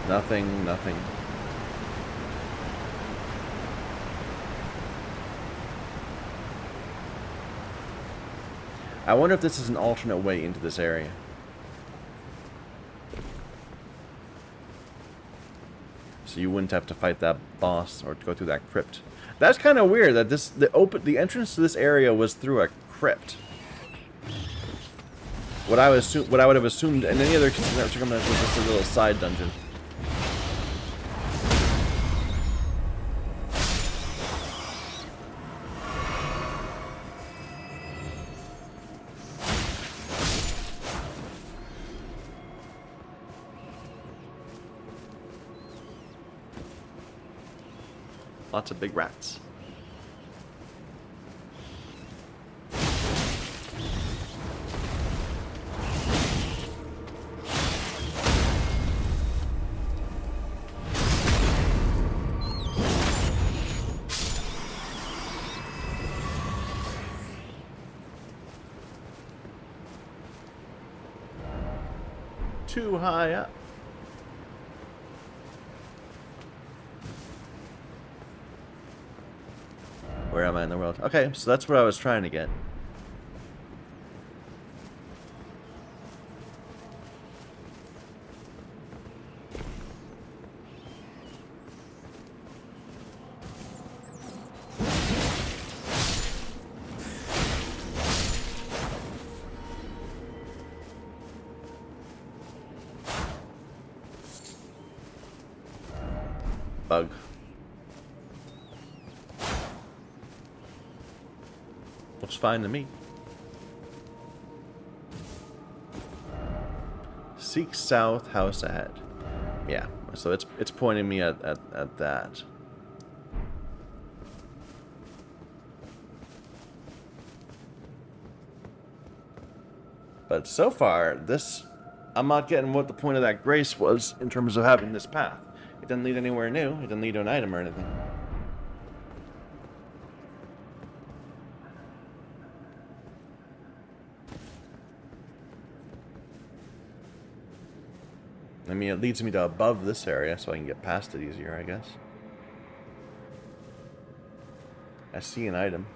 Nothing, nothing. I wonder if this is an alternate way into this area. So you wouldn't have to fight that boss or go through that crypt. That's kind of weird that the entrance to this area was through a crypt. What I would have assumed in any other circumstance was just a little side dungeon. Lots of big rats. Too high up. Where am I in the world? Okay, so that's what I was trying to get. Bug. Looks fine to me. Seek south, house ahead. Yeah, so it's pointing me at that. But so far, I'm not getting what the point of that grace was in terms of having this path. It doesn't lead anywhere new. It doesn't lead to an item or anything. I mean, it leads me to above this area, so I can get past it easier, I guess. I see an item.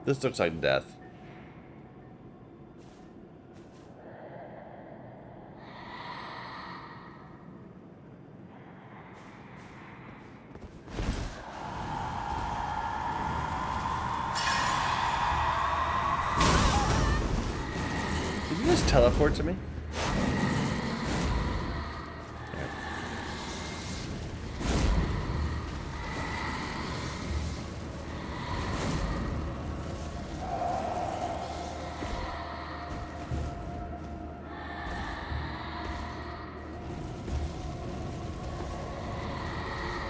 This looks like death. Did you just teleport to me?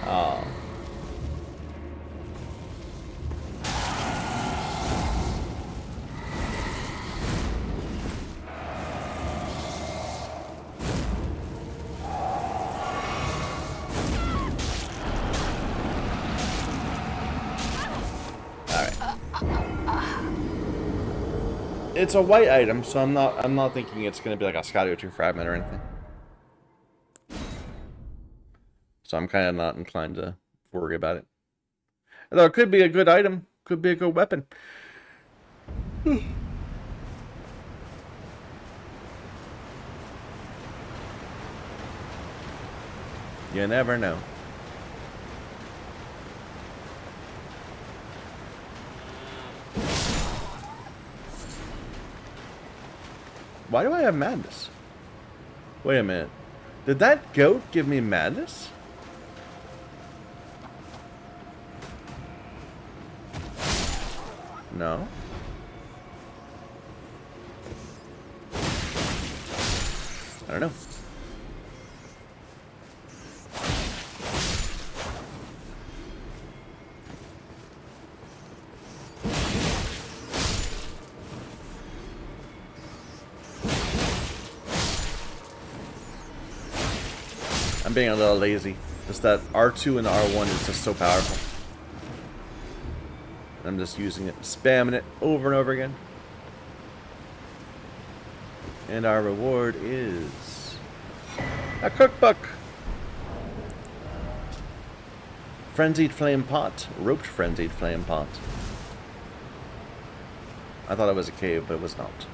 Oh. It's a white item, so I'm not thinking it's gonna be like a Scadio 2 fragment or anything. So I'm kind of not inclined to worry about it. Although it could be a good item, could be a good weapon. You never know. Why do I have madness? Wait a minute. Did that goat give me madness? No. I don't know. I'm being a little lazy. Just that R2 and R1 is just so powerful. I'm just using it, spamming it over and over again. And our reward is a cookbook. Frenzied flame pot. Roped frenzied flame pot. I thought it was a cave, but it was not.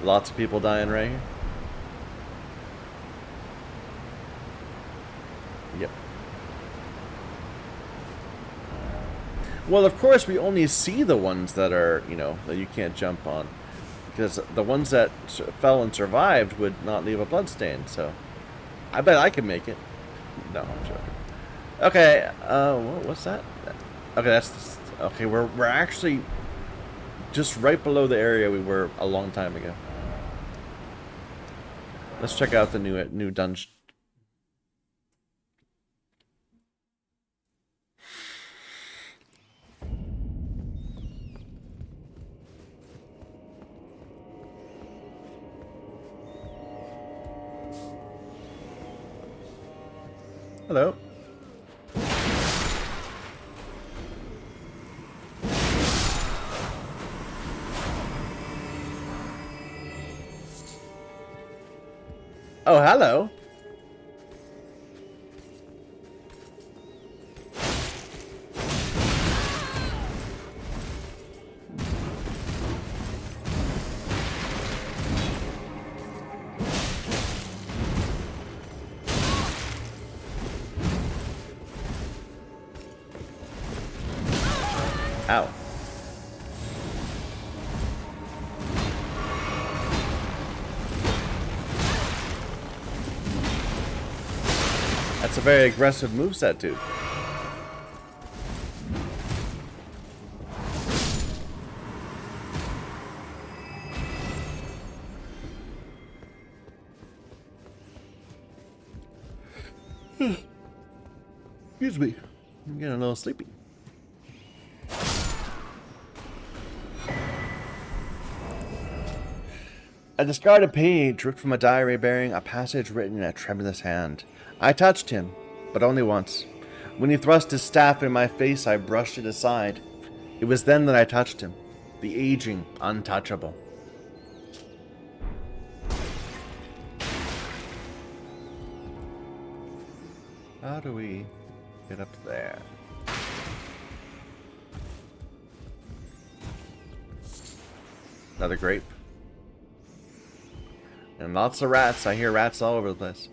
Lots of people dying right here. Yep. Well, of course, we only see the ones that are, you know, that you can't jump on. Because the ones that fell and survived would not leave a bloodstain, so... I bet I can make it. No, I'm joking. Okay, what's that? Okay, that's... Okay, we're actually just right below the area we were a long time ago. Let's check out the new dungeon. Hello. Oh, hello. Ow. That's a very aggressive moveset, dude. Excuse me. I'm getting a little sleepy. A discarded page ripped from a diary bearing a passage written in a tremulous hand. I touched him. but only once. When he thrust his staff in my face, I brushed it aside. It was then that I touched him, the aging untouchable. How do we get up there? Another grape. And lots of rats. I hear rats all over the place.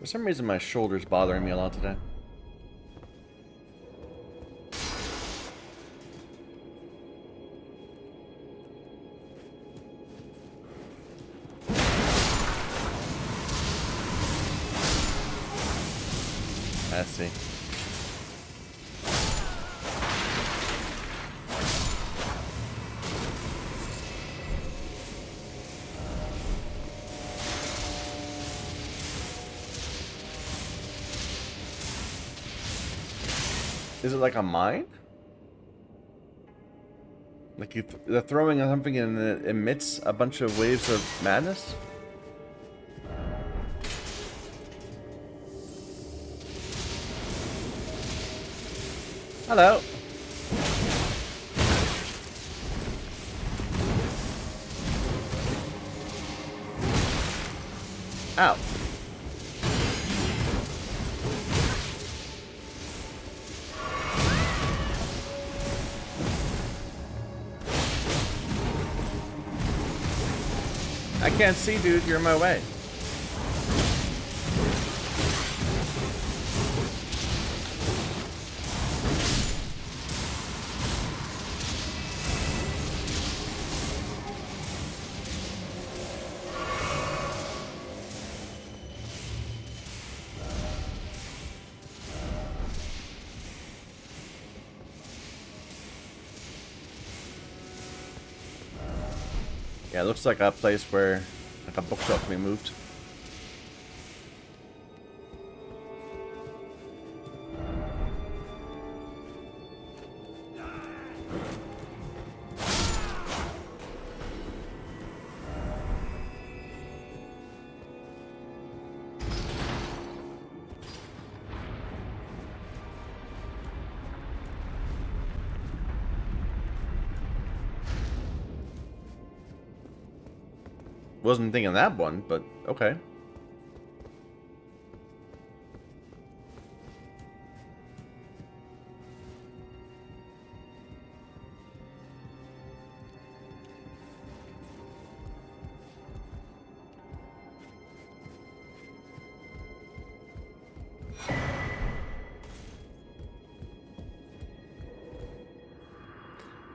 For some reason, my shoulder's bothering me a lot today. I see. Is it like a mine? Like they're throwing something and it emits a bunch of waves of madness? Hello. Ow. I can't see, dude. You're in my way. Yeah, it looks like a place where like a bookshelf can be moved. Wasn't thinking that one, but okay.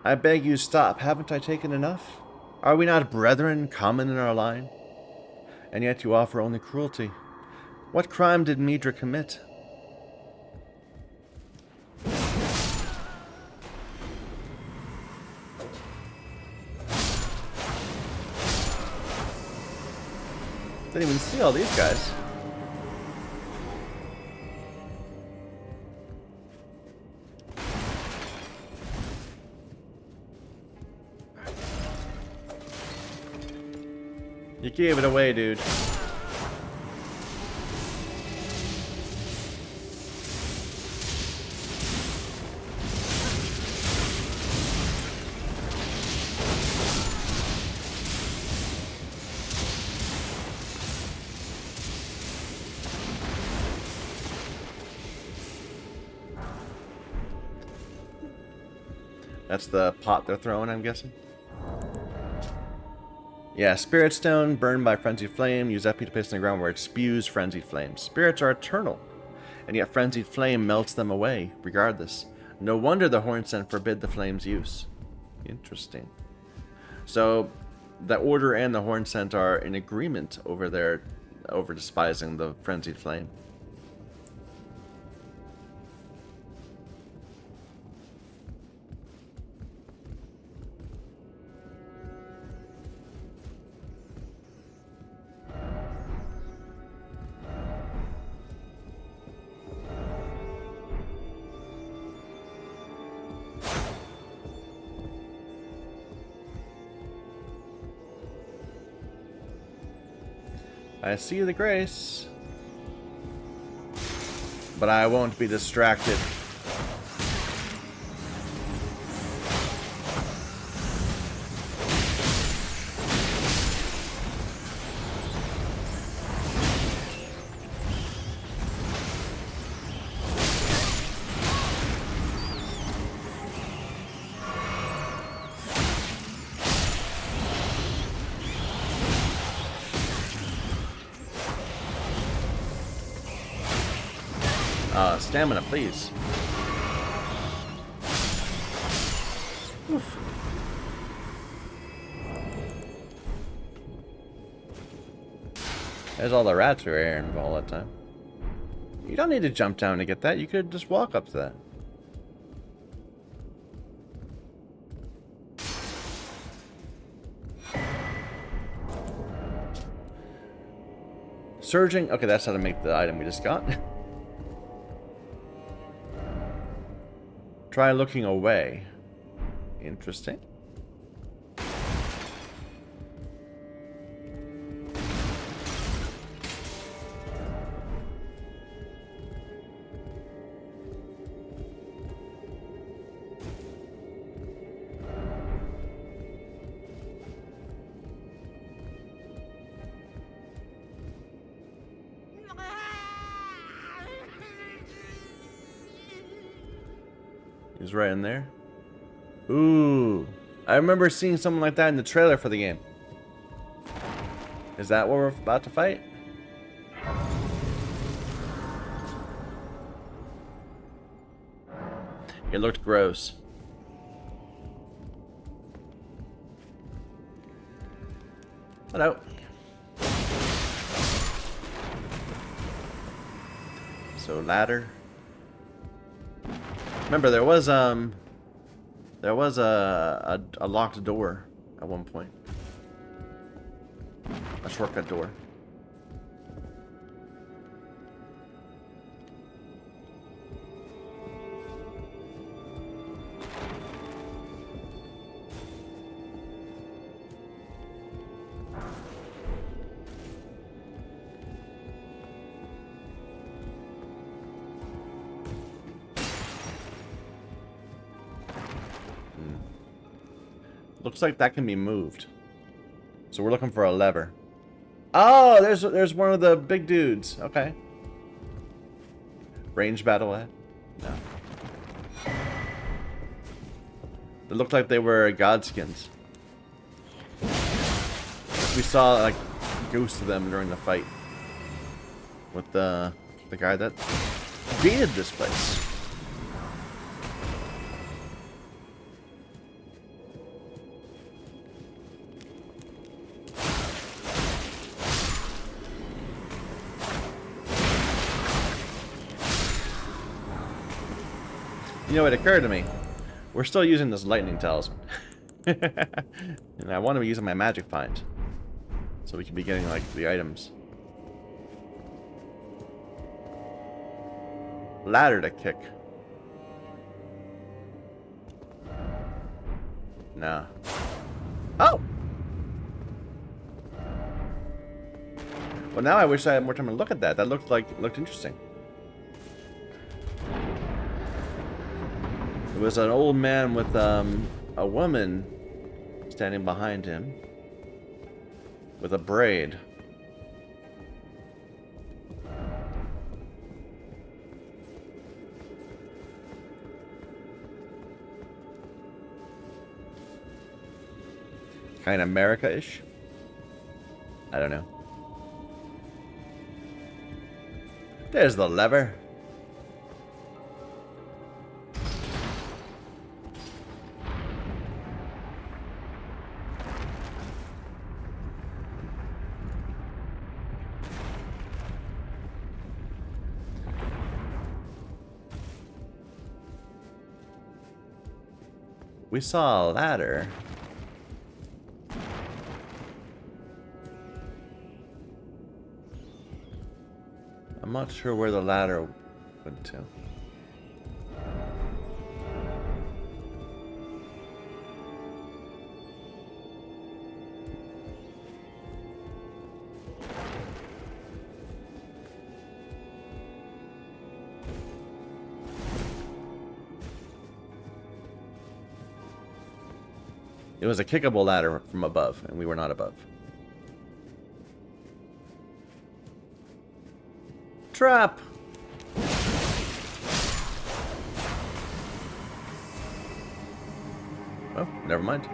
I beg you stop. Haven't I taken enough? Are we not brethren common in our line? And yet you offer only cruelty. What crime did Midra commit? Didn't even see all these guys. You gave it away, dude. That's the pot they're throwing, I'm guessing. Yeah, Spirit Stone, burned by Frenzied Flame. Use FP to place in the ground where it spews Frenzied Flame. Spirits are eternal, and yet Frenzied Flame melts them away, regardless. No wonder the Horn Scent forbid the flame's use. Interesting. So, the Order and the Horn Scent are in agreement over despising the Frenzied Flame. I see the grace. But I won't be distracted. Stamina, please. Oof. There's all the rats we were airing all that time. You don't need to jump down to get that. You could just walk up to that. Surging. Okay, that's how to make the item we just got. Try looking away. Interesting. He's right in there. Ooh. I remember seeing something like that in the trailer for the game. Is that what we're about to fight? It looked gross. Hello. So ladder. Remember, there was a locked door at one point. A shortcut door. Looks like that can be moved. So we're looking for a lever. Oh, there's one of the big dudes. Okay. Range battle at? No. They looked like they were godskins. We saw like ghosts of them during the fight with the guy that created this place. You know, it occurred to me, we're still using this lightning talisman. And I want to be using my magic find. So we can be getting, like, the items. Ladder to kick. Nah. Oh! Well, now I wish I had more time to look at that. That looked interesting. It was an old man with a woman standing behind him with a braid. Kind of America-ish. I don't know. There's the lever. We saw a ladder. I'm not sure where the ladder went to. It was a kickable ladder from above, and we were not above. Trap! Oh, never mind.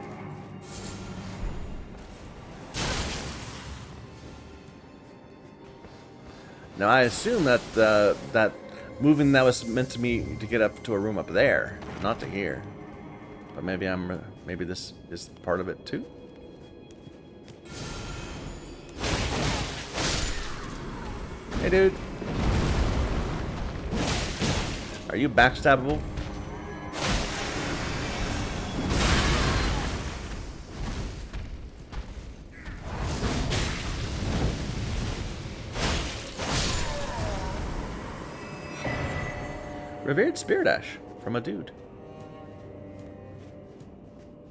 Now I assume that that moving that was meant to me to get up to a room up there, not to here. But maybe this is part of it too. Hey, dude. Are you backstabbable? Revered Spirit Ash from a dude.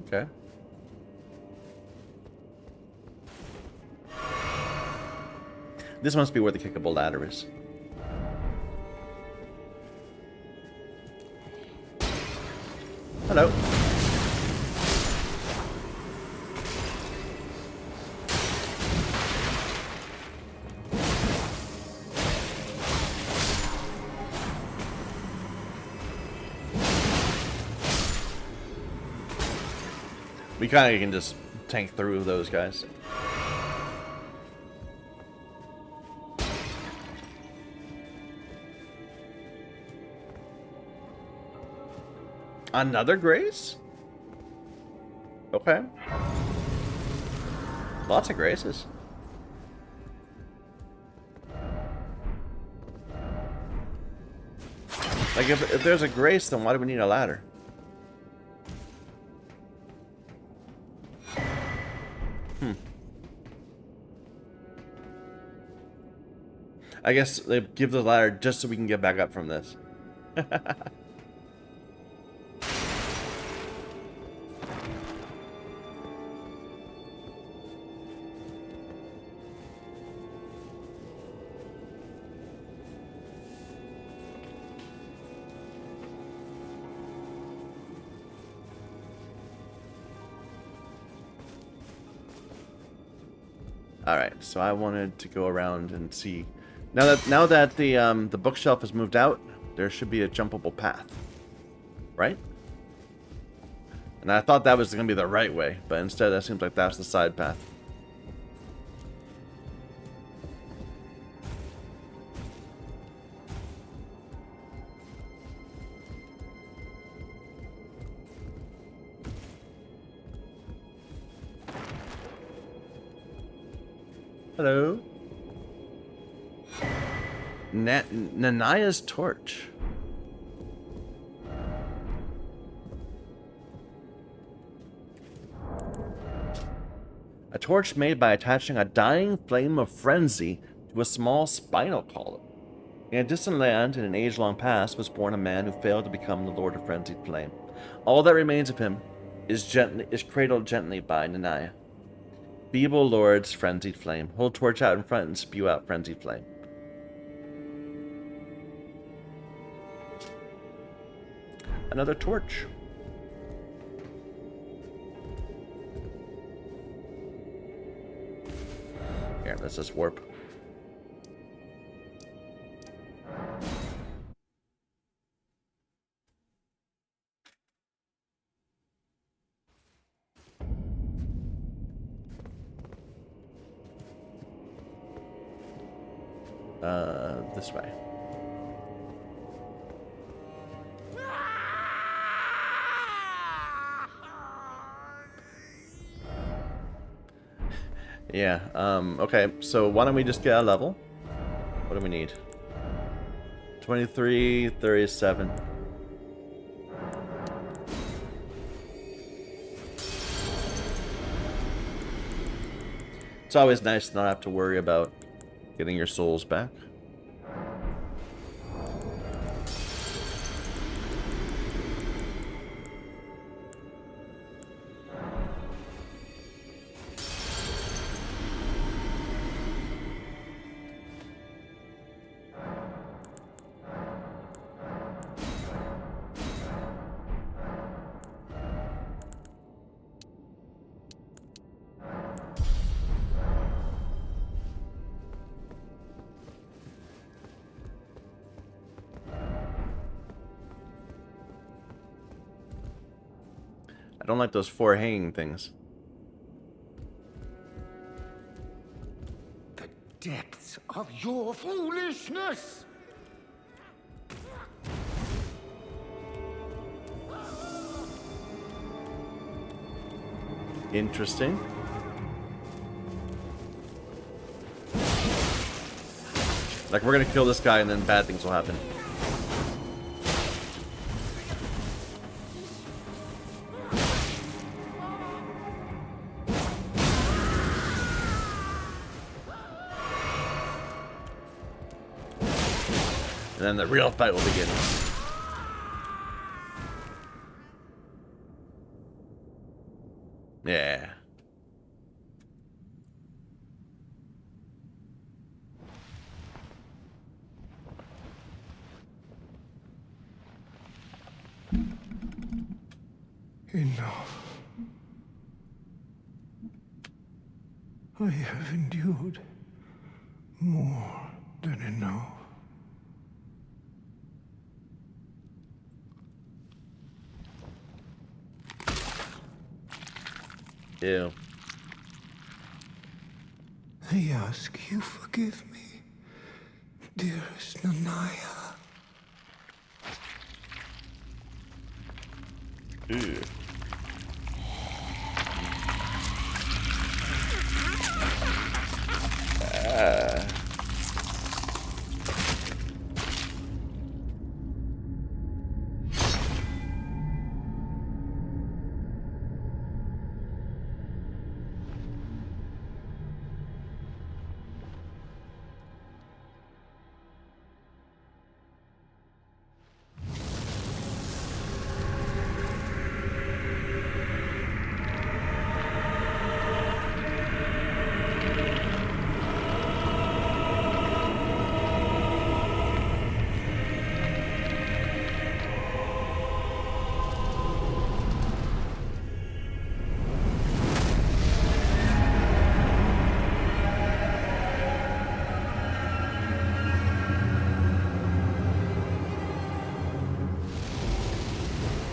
Okay. This must be where the kickable ladder is. Hello. We kind of can just tank through those guys. Another grace? Okay. Lots of graces. Like, if there's a grace, then why do we need a ladder? I guess they give the ladder just so we can get back up from this. Alright, so I wanted to go around and see. Now that the bookshelf has moved out, there should be a jumpable path. Right? And I thought that was going to be the right way, but instead that seems like that's the side path. Hello. Nanaya's torch. A torch made by attaching a dying flame of frenzy to a small spinal column. In a distant land, in an age-long past, was born a man who failed to become the Lord of Frenzied Flame. All that remains of him is cradled gently by Nanaya. Feeble lords, frenzied flame. Hold torch out in front and spew out frenzied flame. Another torch. Here, let's just warp. This way. Yeah, okay, so why don't we just get a level? What do we need? 23, 37. It's always nice to not have to worry about getting your souls back. don't like those 4 hanging things. The depths of your foolishness! Interesting. Like, we're gonna kill this guy and then bad things will happen. And then the real fight will begin. Yeah. Enough. I have endured more than enough. Ew. I ask you forgive me, dearest Nanaya. Ew.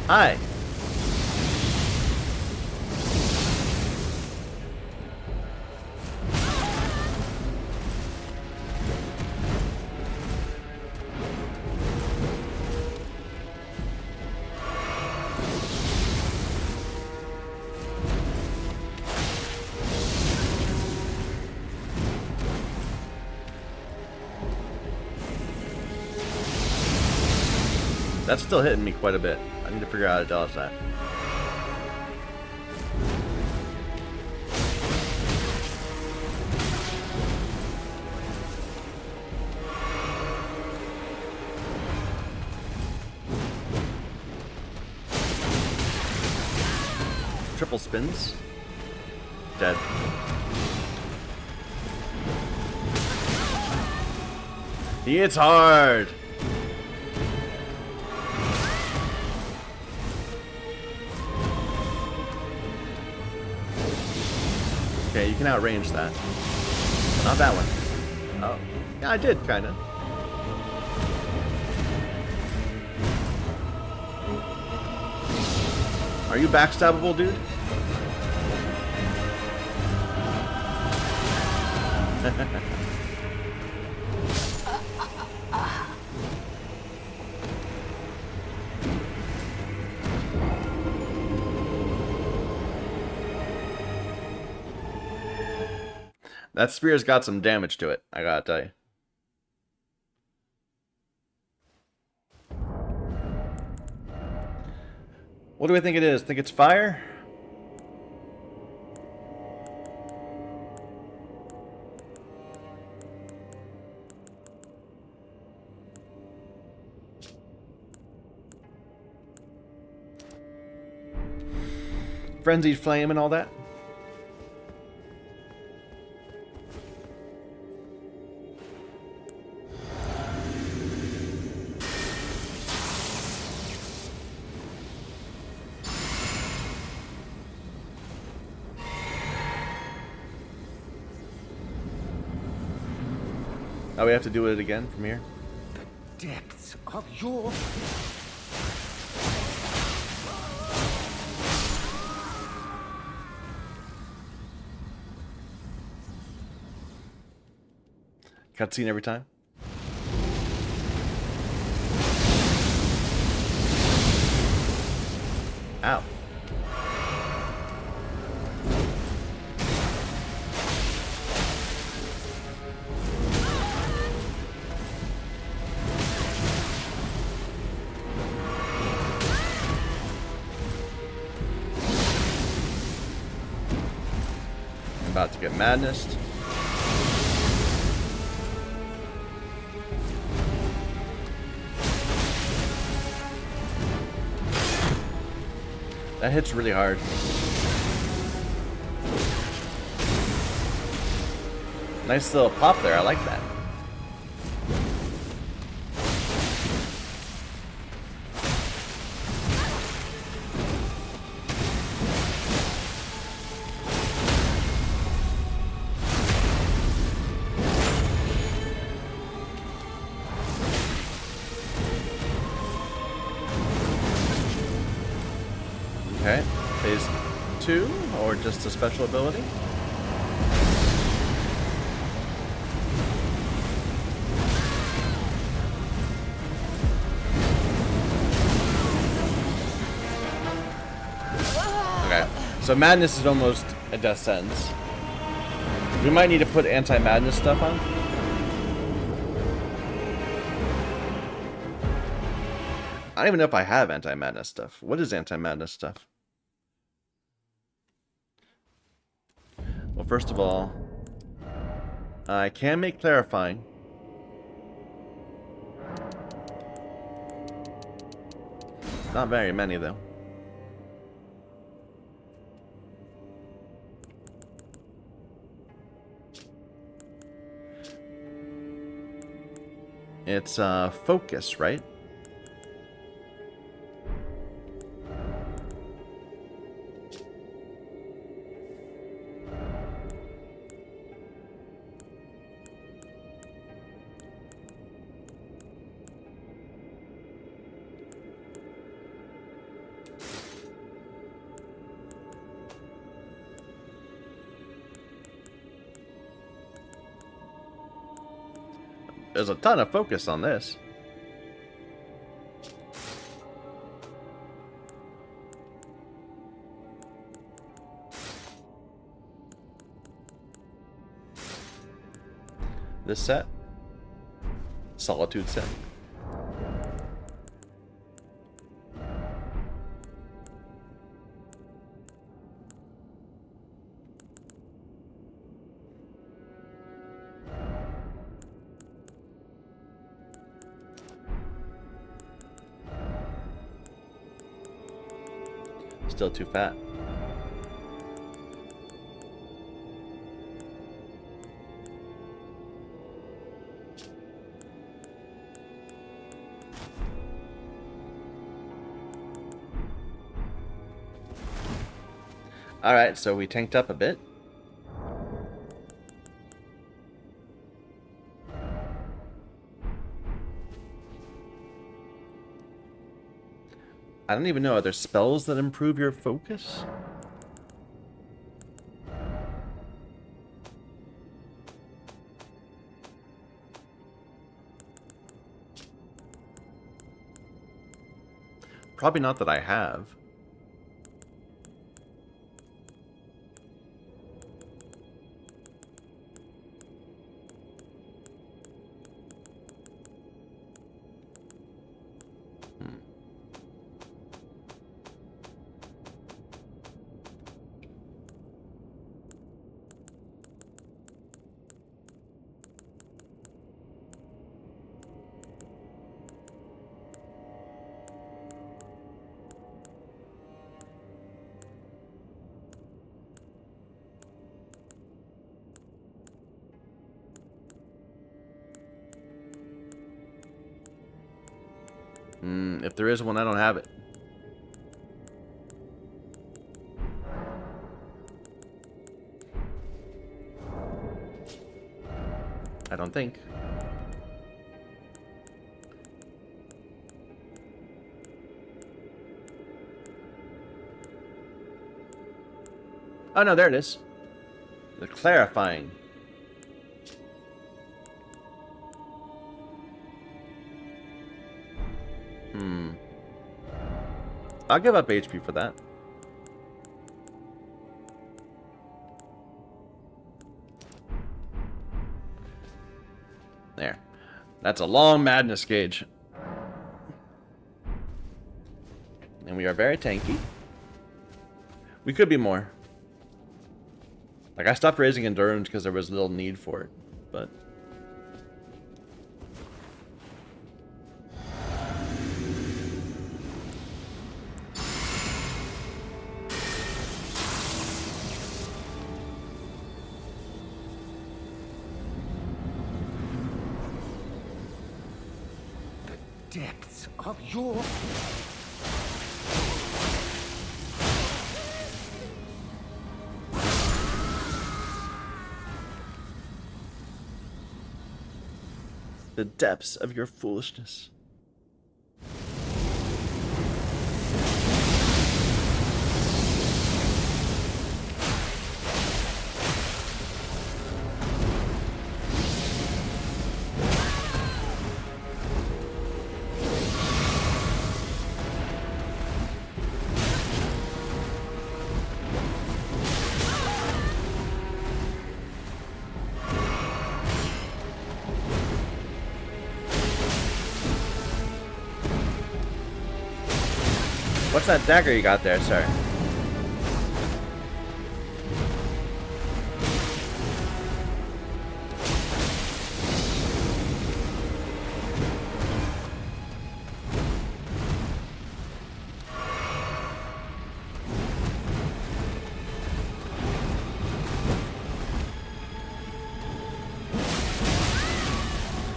Hi. That's still hitting me quite a bit. I need to figure out how to dodge that. Triple spins. Dead. He hits hard! Okay, you can outrange that. Not that one. Oh. Yeah, I did, kinda. Are you backstabbable, dude? That spear's got some damage to it, I gotta tell you. What do I think it is? Think it's fire? Frenzied flame and all that? Oh, we have to do it again from here? The depths of your... Cutscene every time. Ow. I'm about to get madness. That hits really hard. Nice little pop there. I like that. Okay, phase 2, or just a special ability? Okay, so madness is almost a death sentence. We might need to put anti-madness stuff on. I don't even know if I have anti-madness stuff. What is anti-madness stuff? Well, first of all, I can make clarifying. Not very many, though. It's focus, right? There's a ton of focus on this. This set. Solitude set. Still too fat. Alright, so we tanked up a bit. I don't even know, are there spells that improve your focus? Probably not that I have. If there is one, I don't have it. I don't think. Oh no, there it is. The clarifying. I'll give up HP for that. There. That's a long madness gauge. And we are very tanky. We could be more. Like, I stopped raising endurance because there was little need for it, but... Depths of your... The depths of your foolishness. What's that dagger you got there, sir?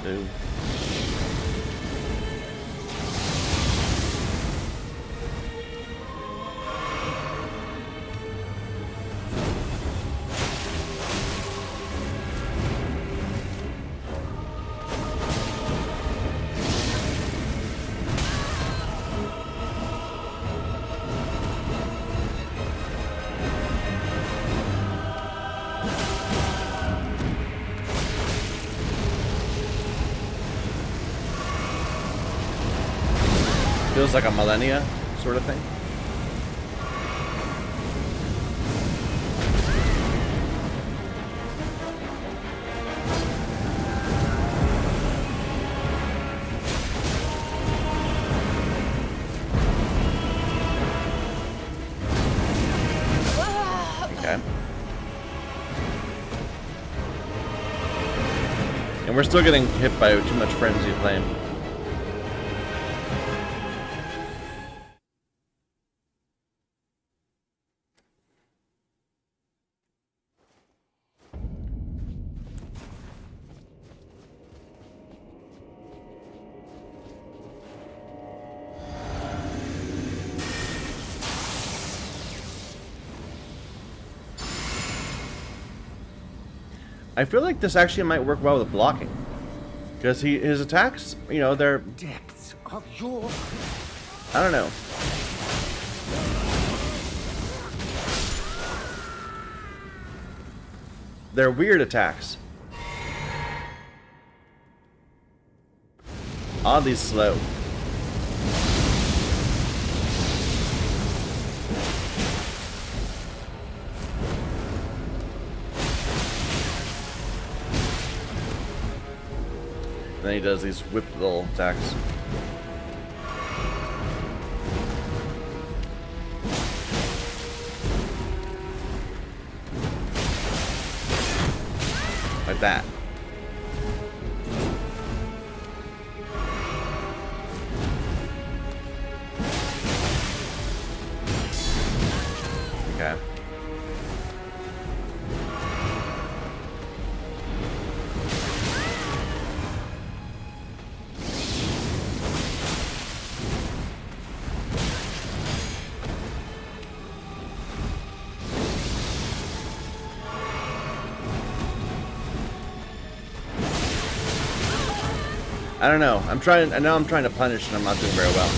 Ooh. Feels like a millennia sort of thing. Okay. And we're still getting hit by too much frenzy flame. I feel like this actually might work well with blocking. Because his attacks, you know, they're... Depths of your... I don't know. They're weird attacks. Oddly slow. Then he does these whipped little attacks. Like that. Okay. I don't know. I know I'm trying to punish and I'm not doing very well.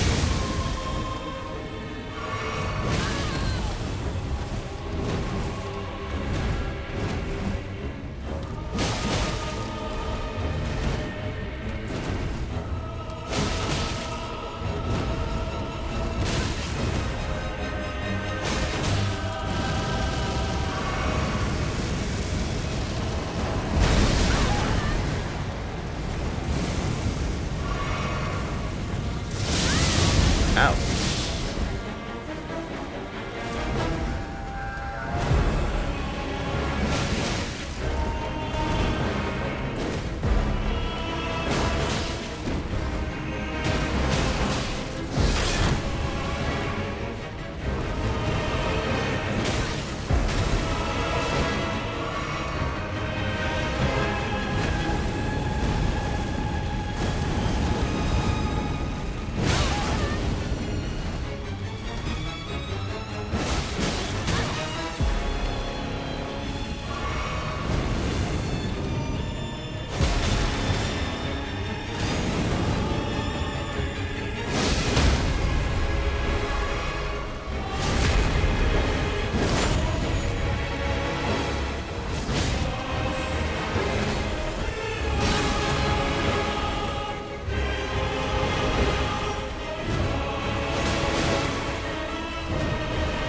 Ow.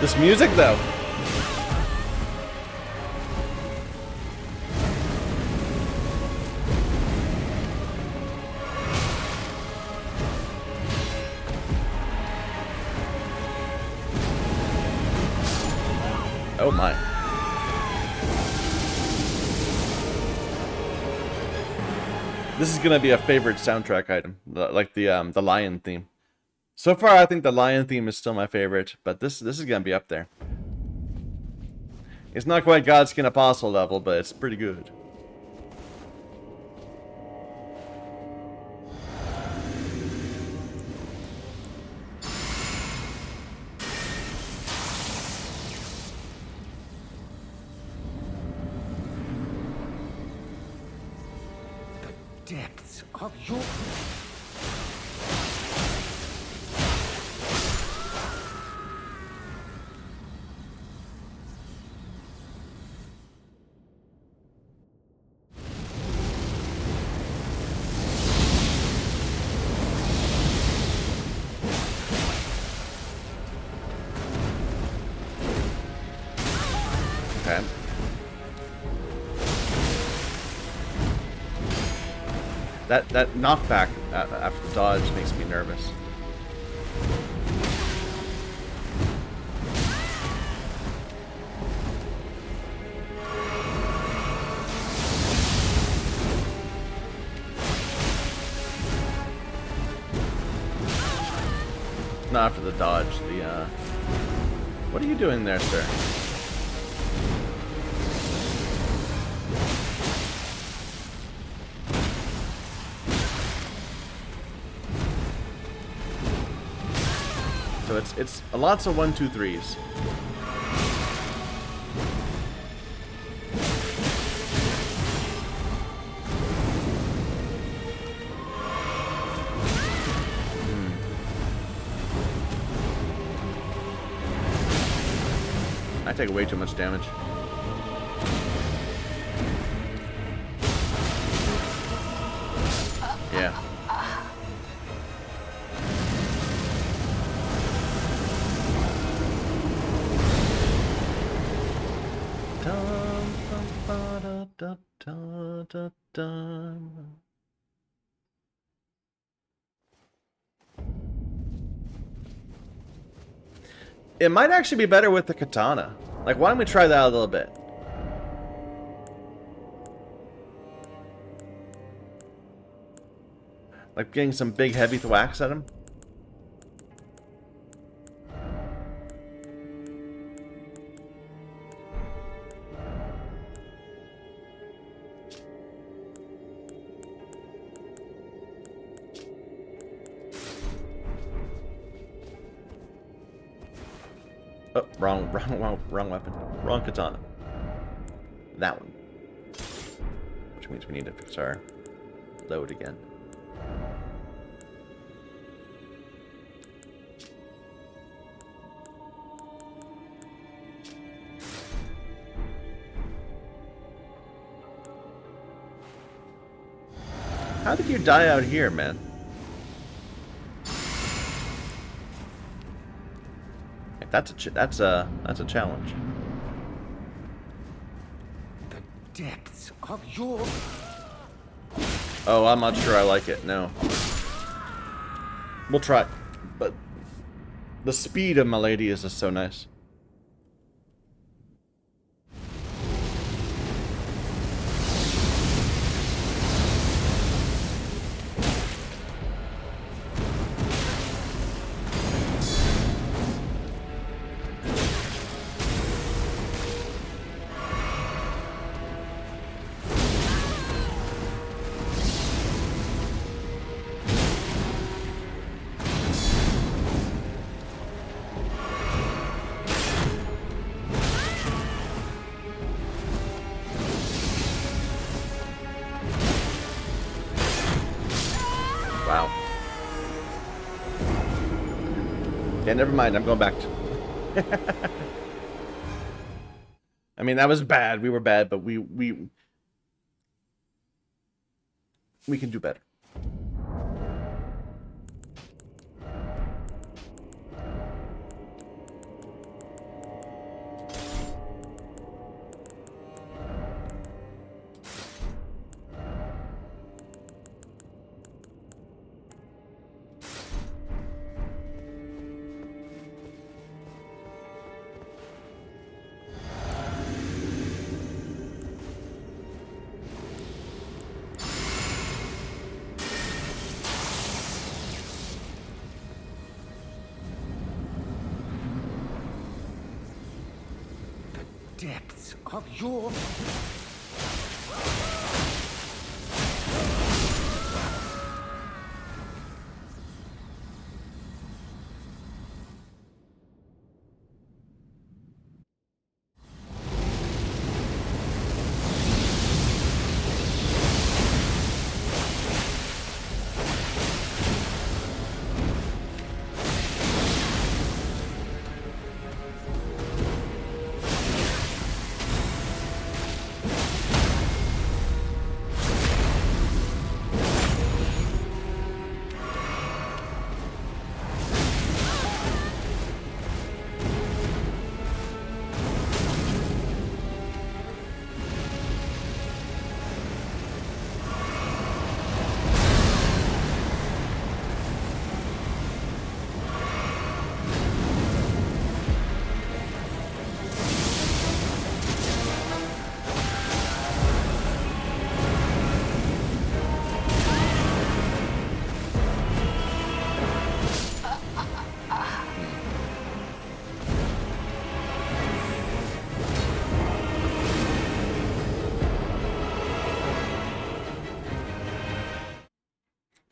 This music, though. Oh my. This is gonna be a favorite soundtrack item, like the lion theme. So far, I think the lion theme is still my favorite, but this is gonna be up there. It's not quite Godskin Apostle level, but it's pretty good. The depths of your... Okay. That knockback after the dodge makes me nervous. Not after the dodge, the what are you doing there, sir? So it's lots of 1, 2, 3s. I take way too much damage. Yeah. It might actually be better with the katana. Like, why don't we try that a little bit? Like getting some big heavy thwacks at him. Oh, wrong weapon. Wrong katana. That one. Which means we need to fix our load again. How did you die out here, man? That's a challenge. The depths of your... Oh, I'm not sure I like it. No. We'll try, but The speed of my lady is just so nice. Wow. Yeah, never mind. I'm going back to... I mean, that was bad. We were bad, but we can do better. Depths of your...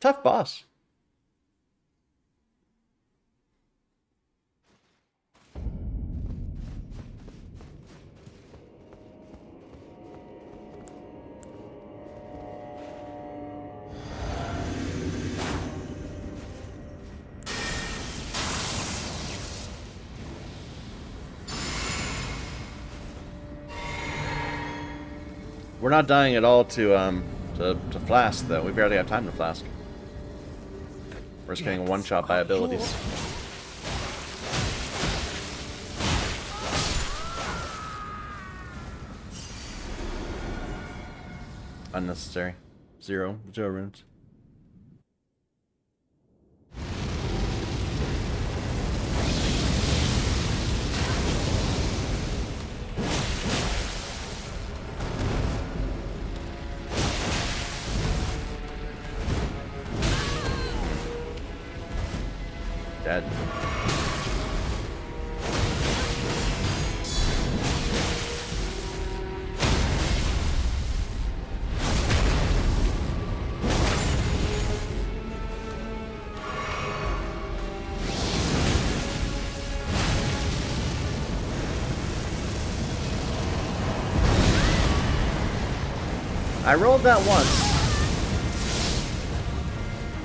Tough boss. We're not dying at all to flask though. We barely have time to flask. We're just getting a one-shot by abilities. Unnecessary. Zero runes. Dead. I rolled that once.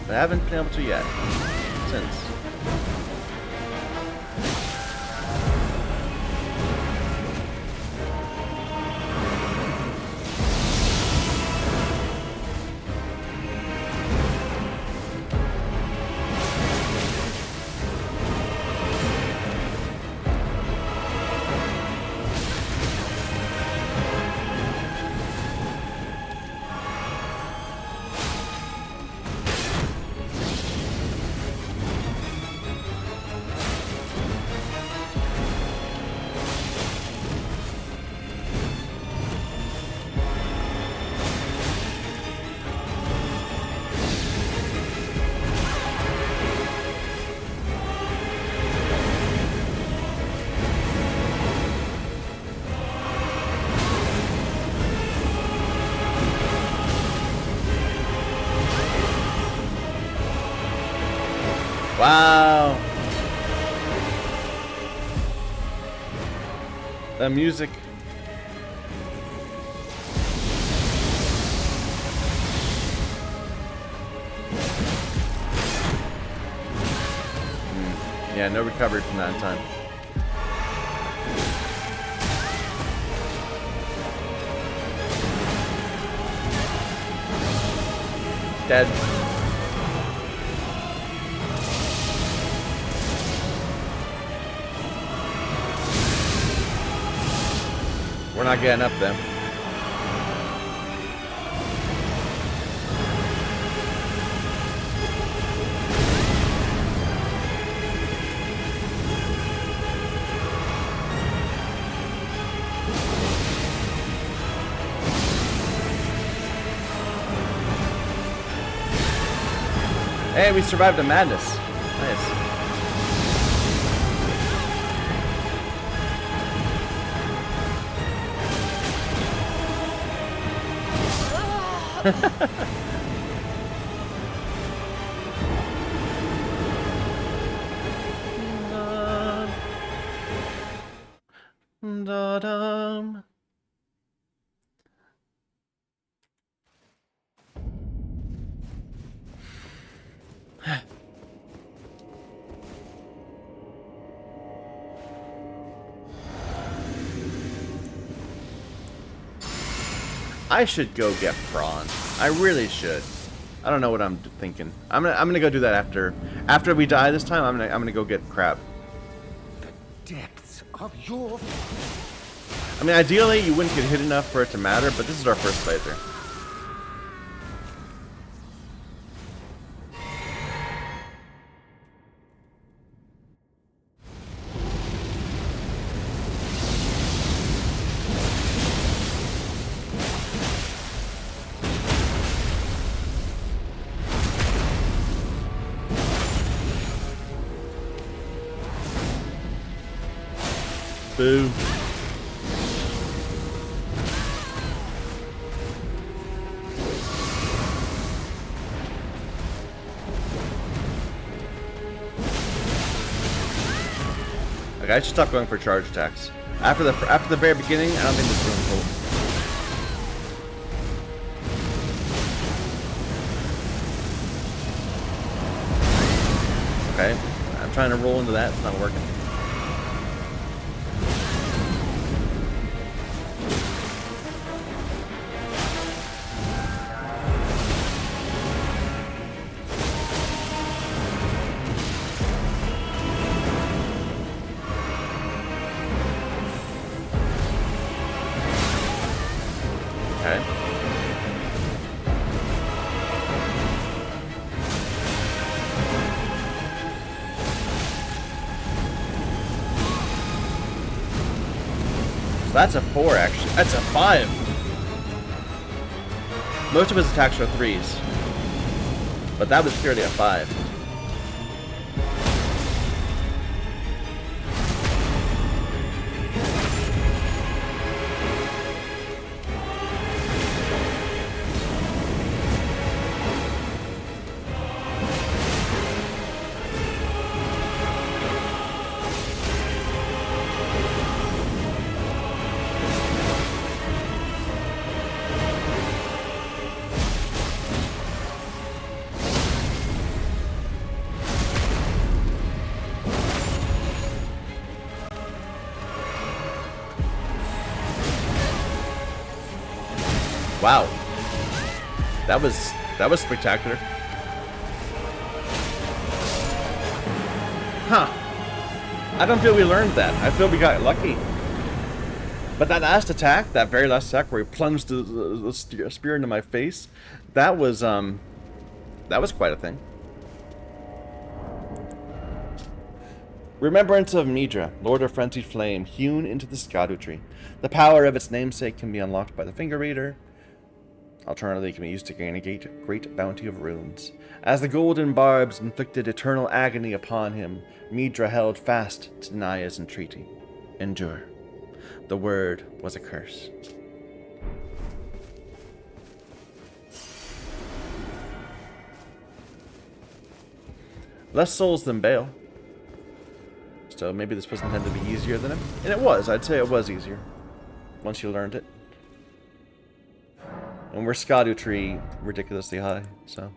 But I haven't been able to yet. Since. Wow. The music. Yeah, no recovery from that in time. Dead. We're not getting up then. Hey, we survived the madness. Nice. Da-dum. I should go get prawn. I really should. I don't know what I'm thinking. I'm gonna go do that after we die this time. I'm gonna go get crab. The depths of your... I mean, ideally you wouldn't get hit enough for it to matter, but this is our first playthrough. Boo. Okay, I should stop going for charge attacks. After the very beginning, I don't think this room full. Okay, I'm trying to roll into that. It's not working. Okay. So that's a 4, actually. That's a 5. Most of his attacks are 3s. But that was clearly a 5. Wow. That was spectacular. Huh. I don't feel we learned that. I feel we got lucky. But that last attack, that very last attack where he plunged the spear into my face, that was quite a thing. Remembrance of Midra, Lord of Frenzied Flame, hewn into the Erdtree. The power of its namesake can be unlocked by the finger reader. Alternatively, it can be used to gain a great bounty of runes. As the golden barbs inflicted eternal agony upon him, Midra held fast to Naya's entreaty. Endure. The word was a curse. Less souls than Bale. So maybe this was intended to be easier than him. And it was. I'd say it was easier. Once you learned it. And we're Erdtree ridiculously high, so.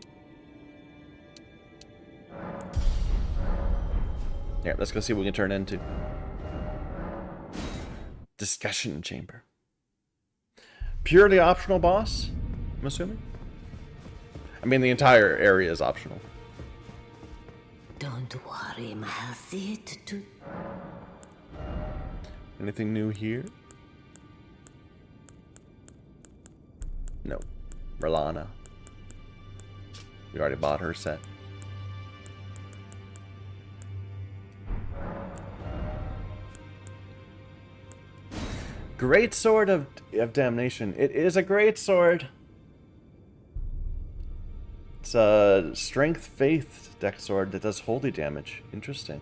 Yeah, let's go see what we can turn into. Discussion chamber. Purely optional boss, I'm assuming? I mean, the entire area is optional. Don't worry, Mahasith. Anything new here? No. Merlana. We already bought her set. Great Sword of Damnation. It is a great sword. It's a Strength Faith deck sword that does holy damage. Interesting.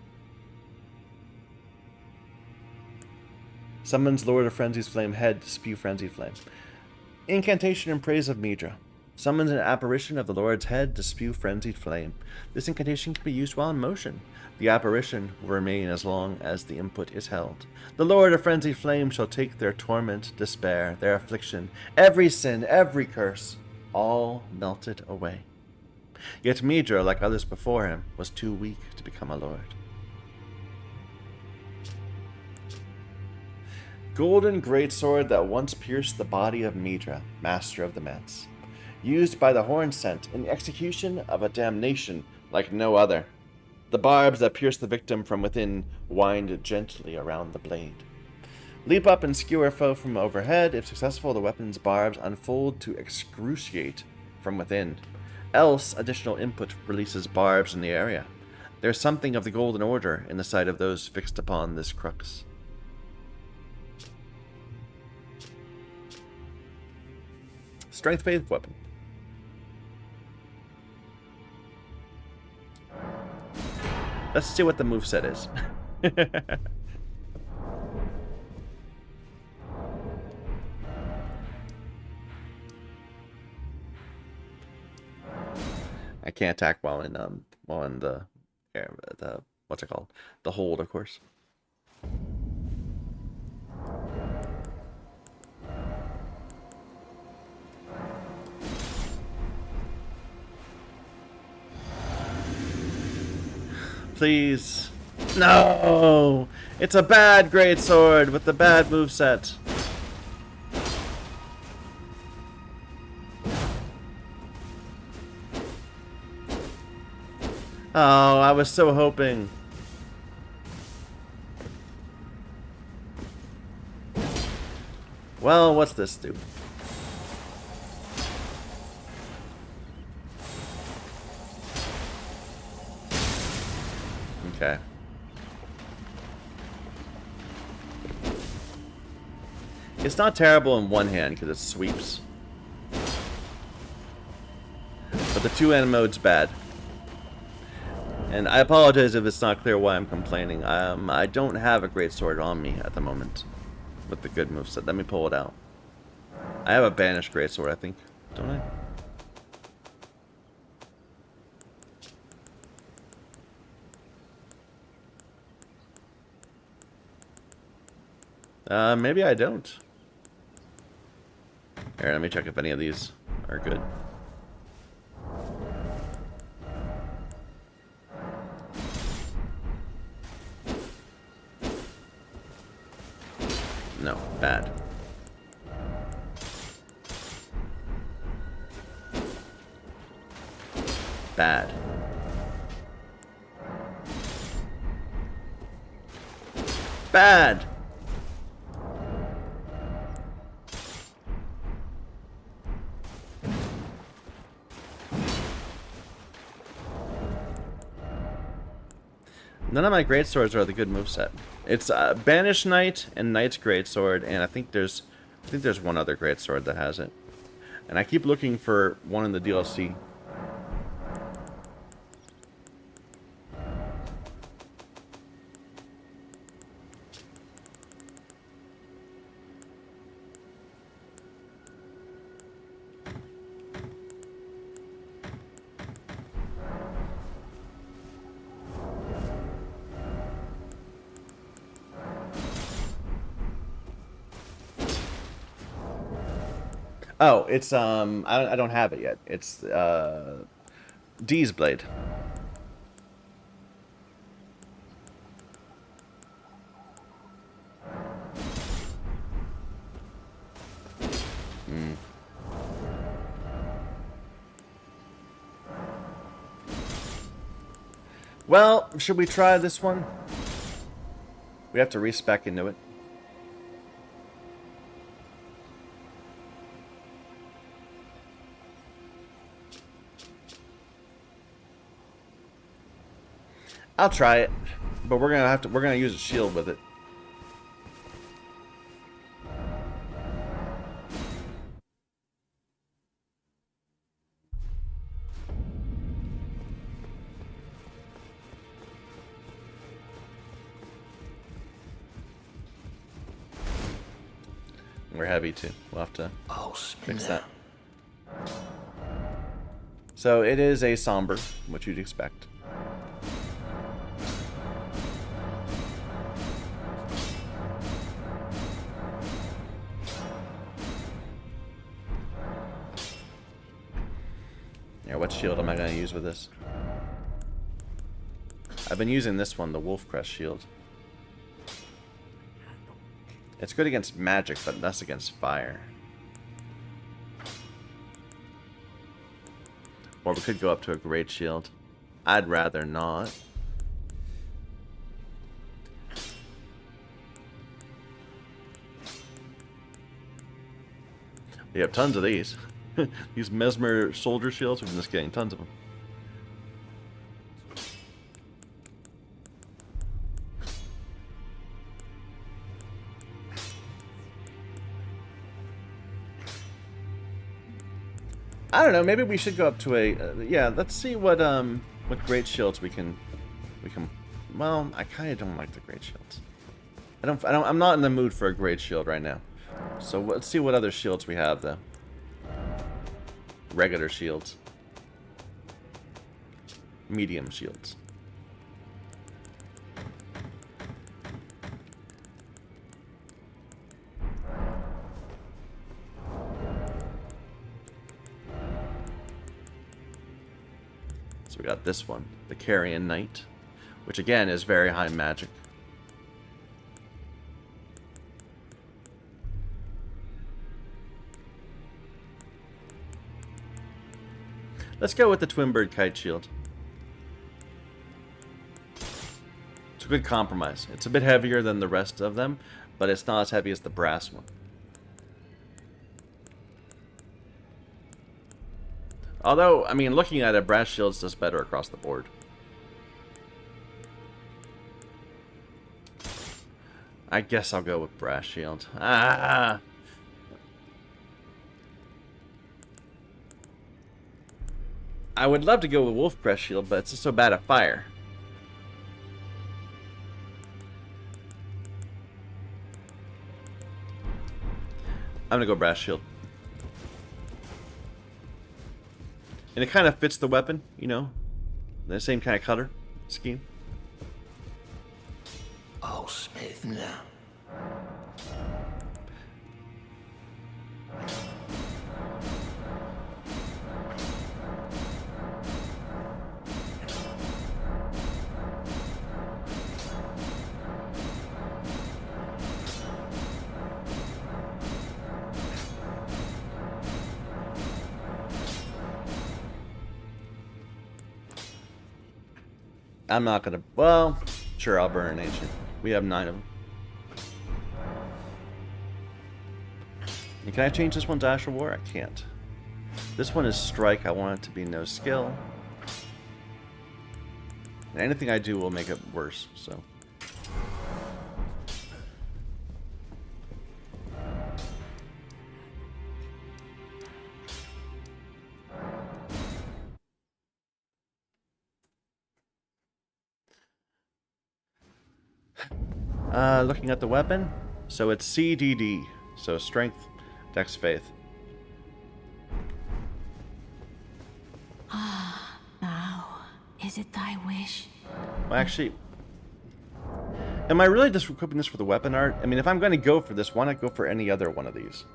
Summons Lord of Frenzy's Flame head to spew Frenzied Flame. Incantation in praise of Midra. Summons an apparition of the Lord's head to spew Frenzied Flame. This incantation can be used while in motion. The apparition will remain as long as the input is held. The Lord of Frenzied Flame shall take their torment, despair, their affliction, every sin, every curse, all melted away. Yet Midra, like others before him, was too weak to become a lord. Golden greatsword that once pierced the body of Midra, master of the Mets. Used by the Horn Scent in the execution of a damnation like no other. The barbs that pierce the victim from within wind gently around the blade. Leap up and skewer foe from overhead. If successful, the weapon's barbs unfold to excruciate from within. Else, additional input releases barbs in the area. There's something of the Golden Order in the sight of those fixed upon this crux. Strength Faith weapon. Let's see what the moveset is. I can't attack while in the what's it called? The hold, of course. Please. No! It's a bad greatsword with the bad moveset. Oh, I was so hoping. Well, what's this do? Okay. It's not terrible in one hand because it sweeps. But the two-hand mode's bad. And I apologize if it's not clear why I'm complaining. I don't have a greatsword on me at the moment with the good moveset. Let me pull it out. I have a banished greatsword, I think. Don't I? Maybe I don't. Here, let me check if any of these are good. No, bad. Bad. Bad! None of my greatswords are the good moveset. It's Banish Knight and Knight's Greatsword, and I think there's one other greatsword that has it. And I keep looking for one in the DLC. Oh, it's I don't have it yet. It's D's blade. Hmm. Well, should we try this one? We have to respec into it. I'll try it, but we're gonna use a shield with it. We're heavy too. We'll have to fix that. So it is a somber, what you'd expect. Yeah, what shield am I going to use with this? I've been using this one, the Wolf Crest shield. It's good against magic, but less against fire. Or we could go up to a great shield. I'd rather not. We have tons of these. These Mesmer soldier shields, we've been just getting tons of them. I don't know. Maybe we should go up to a yeah. Let's see what great shields we can. Well, I kind of don't like the great shields. I'm not in the mood for a great shield right now. So let's see what other shields we have though. Regular shields. Medium shields. So we got this one, the Carrion Knight, which again is very high magic. Let's go with the Twin Bird Kite Shield. It's a good compromise. It's a bit heavier than the rest of them, but it's not as heavy as the brass one. Although, I mean, looking at it, brass shields does better across the board. I guess I'll go with brass shield. Ah! I would love to go with Wolf Crest Shield, but it's just so bad at fire. I'm gonna go Brass Shield. And it kind of fits the weapon, you know? The same kind of color scheme. Oh, Smith, now. I'm not gonna... Well, sure, I'll burn an ancient. We have 9 of them. And can I change this one to Astral War? I can't. This one is Strike. I want it to be no skill. And anything I do will make it worse, so... Looking at the weapon, so it's CDD, so Strength, Dex, Faith. Ah, now, is it thy wish? Well, actually, am I really just equipping this for the weapon art? I mean, if I'm going to go for this, why not go for any other one of these?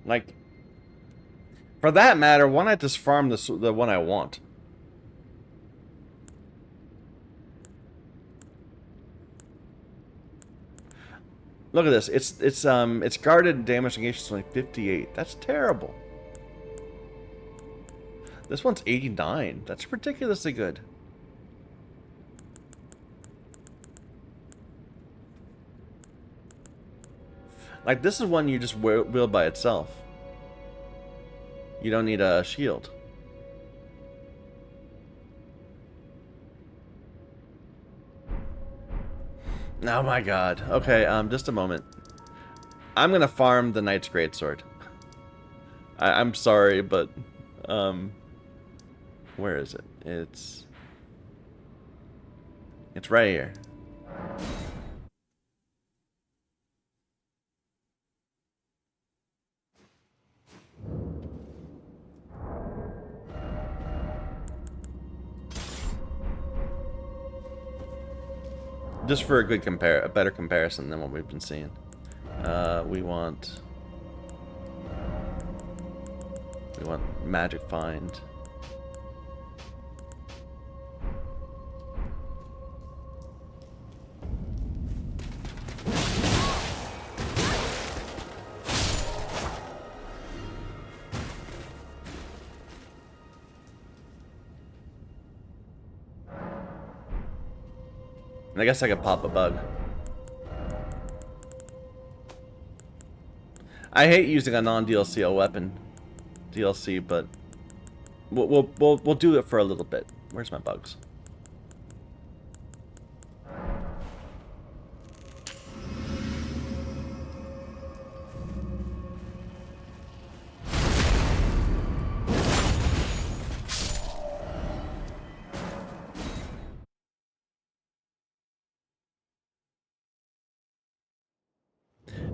Like, for that matter, why not just farm the one I want? Look at this. It's guarded and damage negation is only 58. That's terrible. This one's 89. That's ridiculously good. Like, this is one you just wield by itself. You don't need a shield. Oh my god. Okay, just a moment. I'm gonna farm the Knight's Greatsword. I'm sorry, but, where is it? It's right here. Just for a better comparison than what we've been seeing. We want Magic Find. And I guess I could pop a bug. I hate using a non-DLC weapon, DLC, but we'll do it for a little bit. Where's my bugs?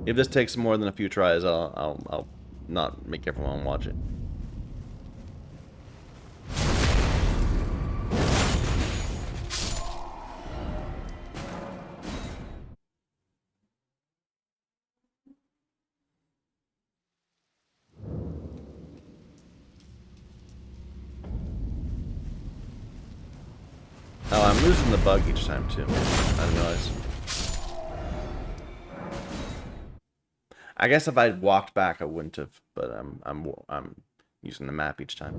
If this takes more than a few tries, I'll not make everyone watch it. Oh, I'm losing the bug each time too. I didn't realize. I guess if I'd walked back, I wouldn't have. But I'm using the map each time.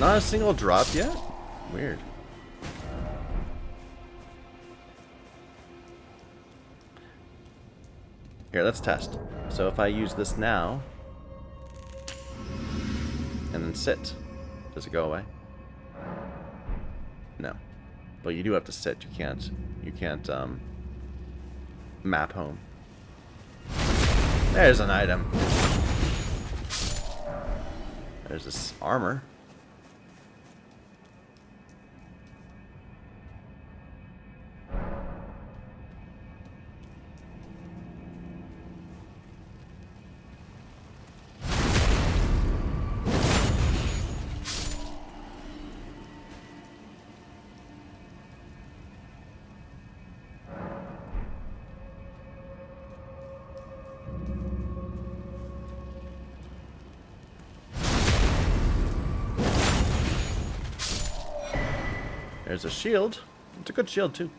Not a single drop yet? Weird. Here, let's test. So if I use this now, and then sit, does it go away? No. But you do have to sit. You can't map home. There's an item. There's this armor. There's a shield. It's a good shield, too.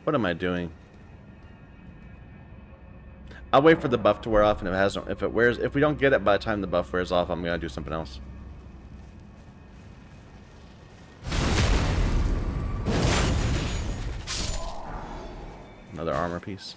What am I doing? I'll wait for the buff to wear off, and if we don't get it by the time the buff wears off, I'm gonna do something else. Another armor piece.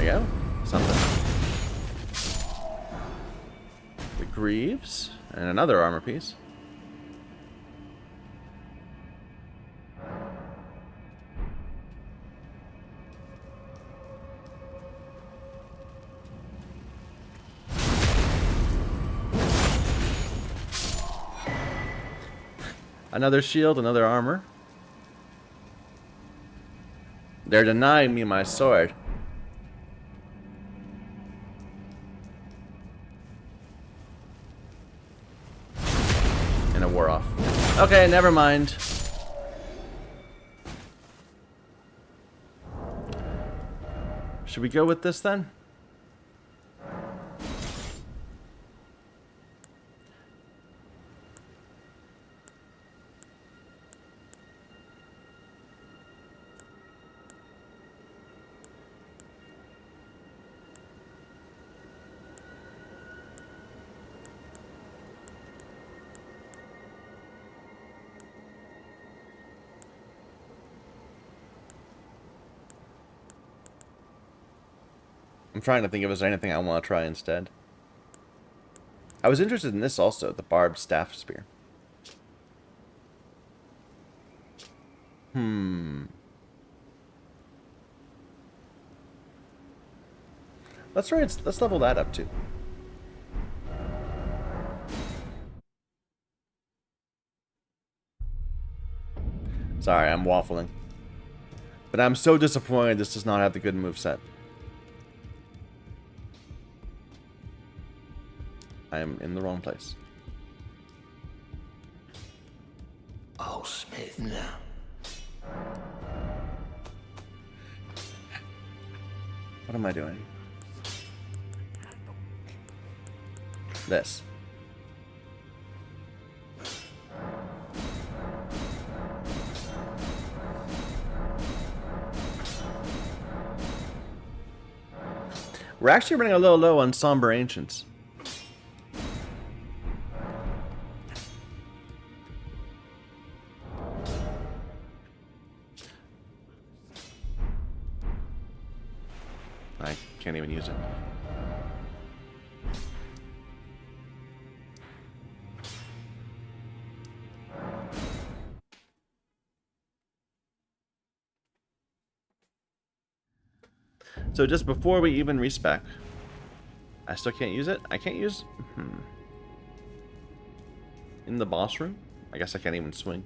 There you go. Something. The greaves. And another armor piece. Another shield, another armor. They're denying me my sword. And it wore off. Okay, never mind. Should we go with this then? I'm trying to think if there's anything I want to try instead. I was interested in this also, the barbed staff spear. Let's level that up too. Sorry, I'm waffling. But I'm so disappointed this does not have the good moveset. I am in the wrong place. Oh, Smith now. What am I doing? This. We're actually running a little low on Somber Ancients. I can't even use it. So just before we even respec, I still can't use it? I can't use... In the boss room? I guess I can't even swing.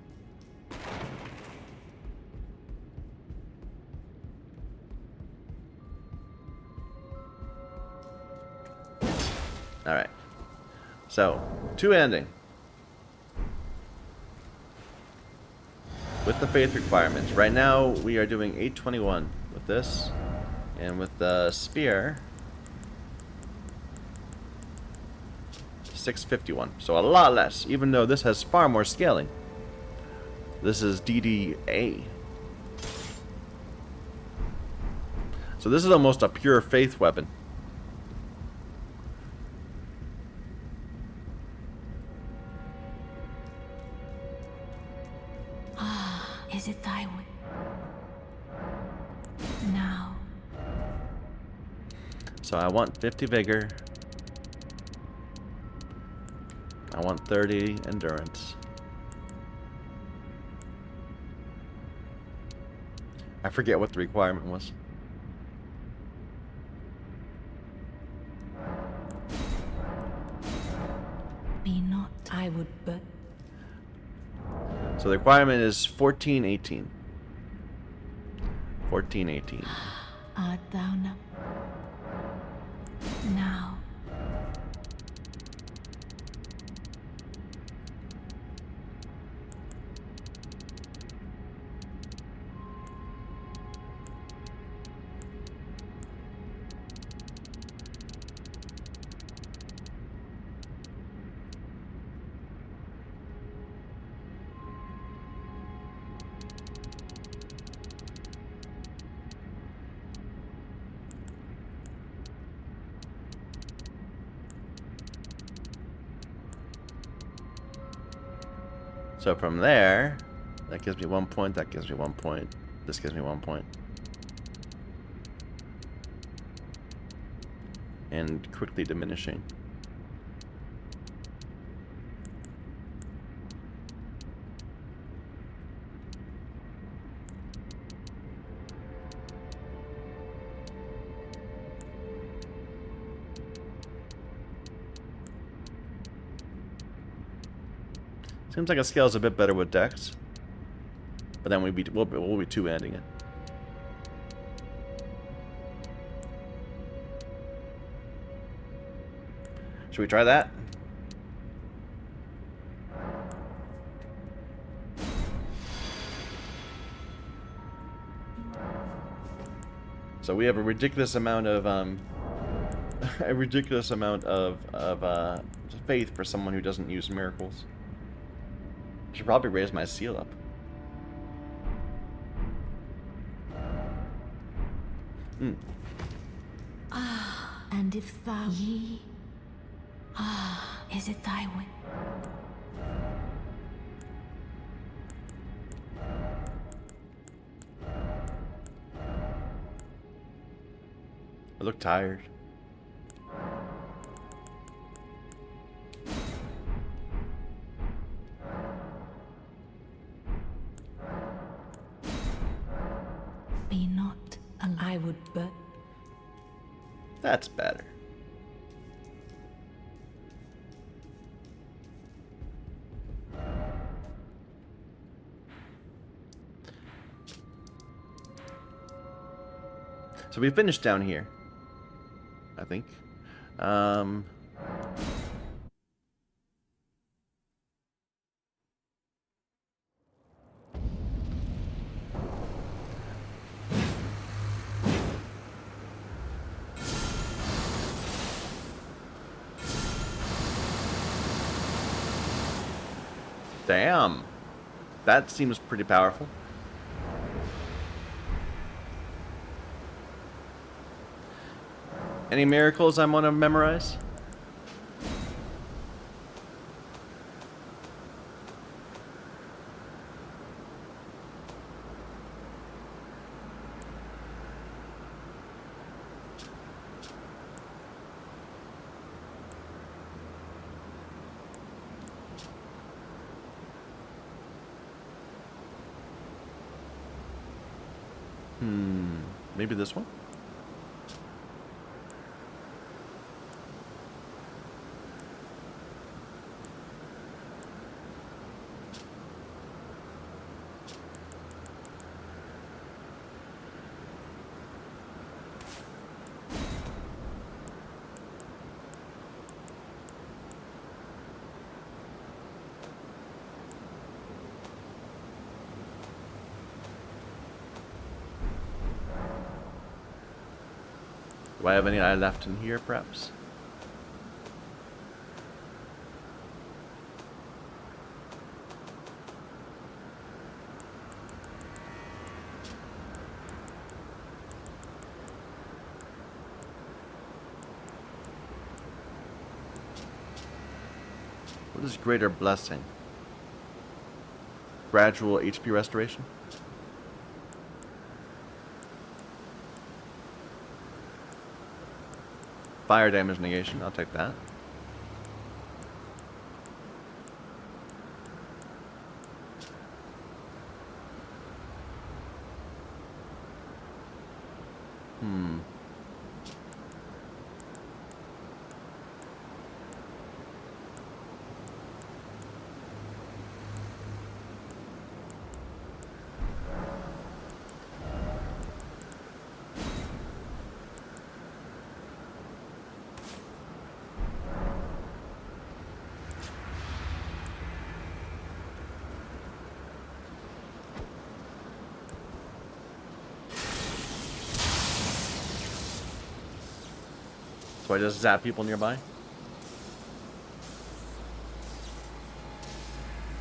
Alright. So, 2 ending. With the faith requirements. Right now, we are doing 821 with this. And with the spear, 651. So a lot less, even though this has far more scaling. This is DDA. So this is almost a pure faith weapon. Is it thy way? Now. So I want 50 vigor. I want 30 endurance. I forget what the requirement was. Be not, I would but. So the requirement is 1418. 1418. Art thou not? Now. So from there, that gives me 1 point, that gives me 1 point, this gives me 1 point. and quickly diminishing. Seems like a scale's a bit better with Dex, but then we'll be two-handing it. Should we try that? So we have a ridiculous amount of faith for someone who doesn't use miracles. I should probably raise my seal up. And if thou ye, is it thy will? I look tired. Be not I would but That's better. So we finished down here, I think. Damn. That seems pretty powerful. Any miracles I want to memorize? Maybe this one? Do I have any eye left in here, perhaps? What is Greater Blessing? Gradual HP restoration? Fire damage negation, I'll take that. So I just zap people nearby?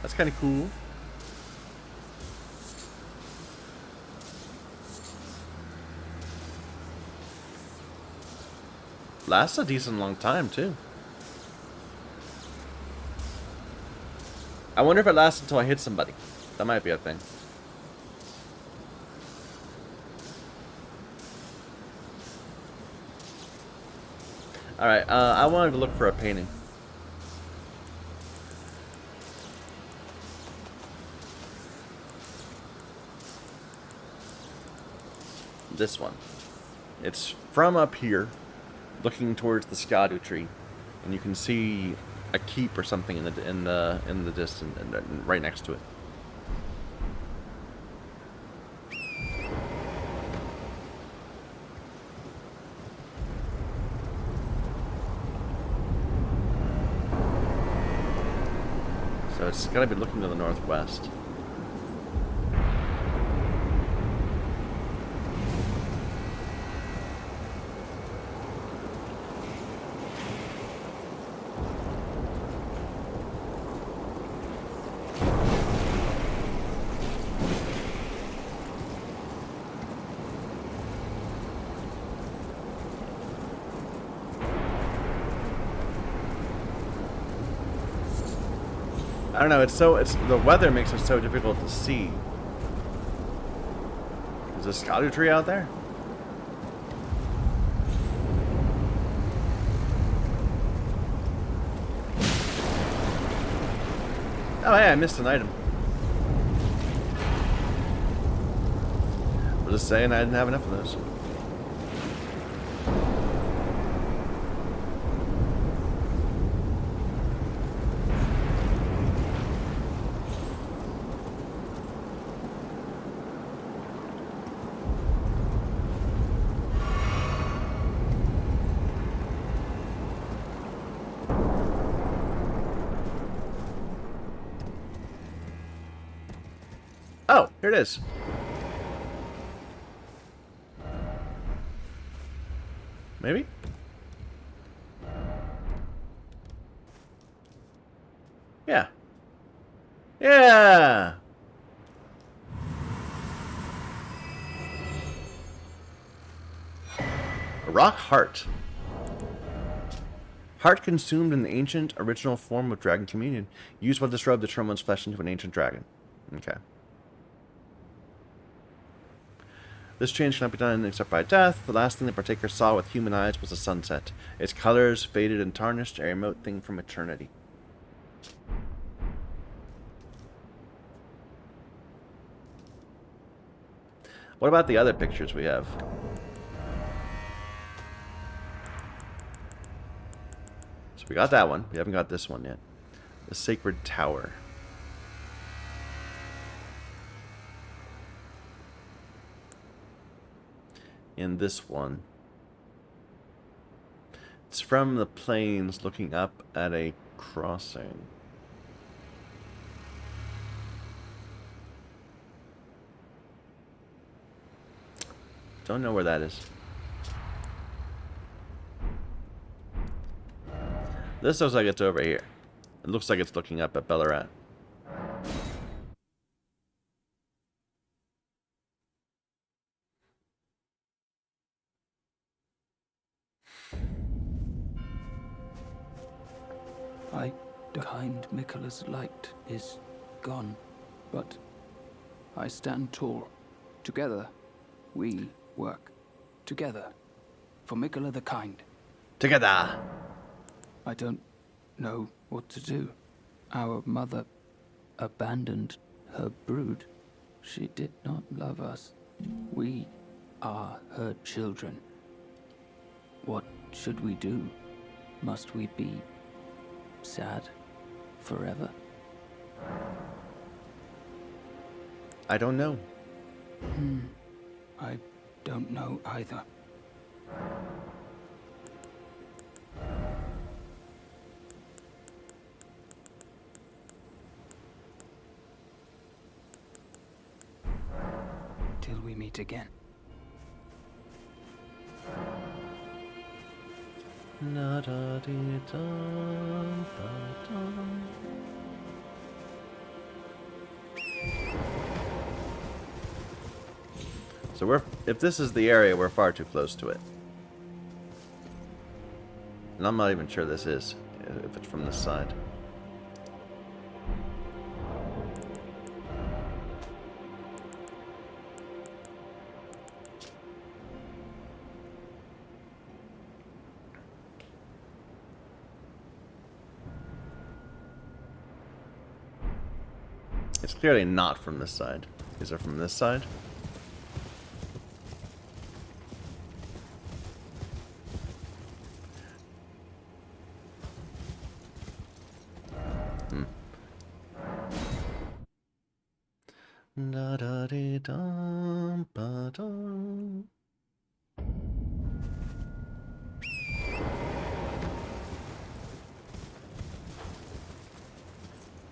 That's kind of cool. Lasts a decent long time, too. I wonder if it lasts until I hit somebody. That might be a thing. Alright, I wanted to look for a painting. This one. It's from up here, looking towards the Erdtree, and you can see a keep or something in the distance, and right next to it. So it's got to be looking to the northwest. I don't know, it's the weather makes it so difficult to see. Is a Erdtree out there? Oh hey, I missed an item. I was just saying I didn't have enough of those. Oh, here it is. Maybe? Yeah. Yeah! A rock heart. Heart consumed in the ancient original form of dragon communion. Used what disrobed to turn one's flesh into an ancient dragon. Okay. This change cannot be done except by death. The last thing the partaker saw with human eyes was the sunset. Its colors faded and tarnished, a remote thing from eternity. What about the other pictures we have? So we got that one. We haven't got this one yet. The Sacred Tower. In this one, it's from the plains looking up at a crossing. Don't know where that is. This looks like it's over here. It looks like it's looking up at Ballarat. The kind Miquella's light is gone, but I stand tall. Together, we work. Together, for Miquella the Kind. Together! I don't know what to do. Our mother abandoned her brood. She did not love us. We are her children. What should we do? Must we be sad forever? I don't know. I don't know either. Till we meet again. So if this is the area, we're far too close to it. And I'm not even sure this is, if it's from this side. It's clearly not from this side. Is it from this side? Da da dee dum ba dum.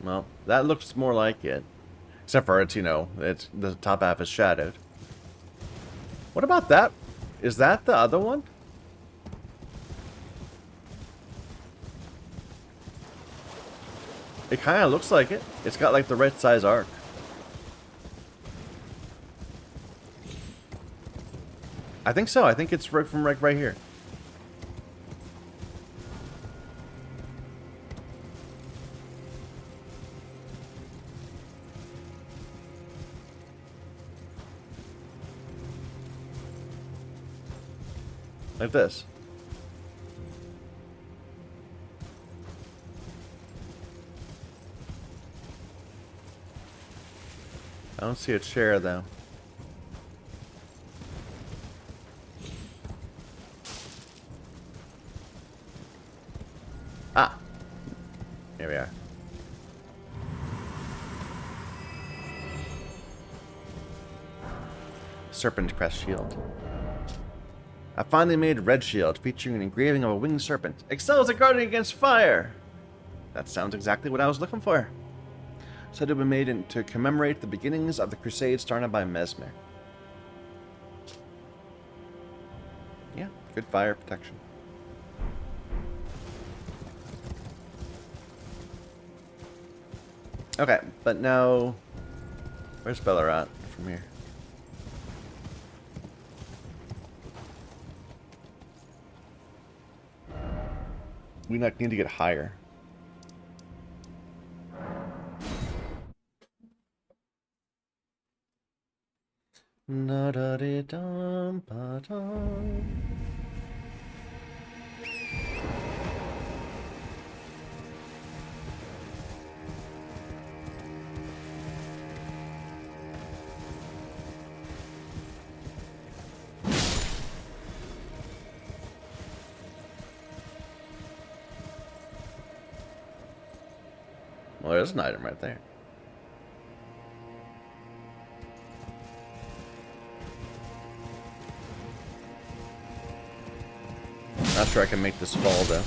Well, that looks more like it. Except for it's, you know, it's the top half is shadowed. What about that? Is that the other one? It kind of looks like it. It's got like the right size arc. I think so. I think it's right from right here. Like this. I don't see a chair though. Ah! Here we are. Serpent crest shield. I finally made a red shield featuring an engraving of a winged serpent. Excels at guarding against fire! That sounds exactly what I was looking for. Said it had been made to commemorate the beginnings of the crusade started by Mesmer. Yeah, good fire protection. Okay, but now... Where's Bellarat from here? We need to get higher. Na da dee dum ba dum. Well, there's an item right there. Not sure I can make this fall, though.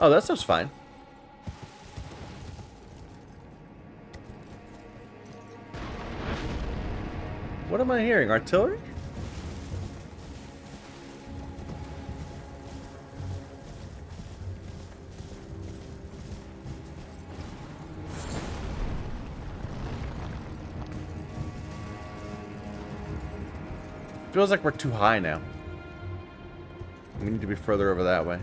Oh, that stuff's fine. What am I hearing? Artillery? Feels like we're too high now. We need to be further over that way.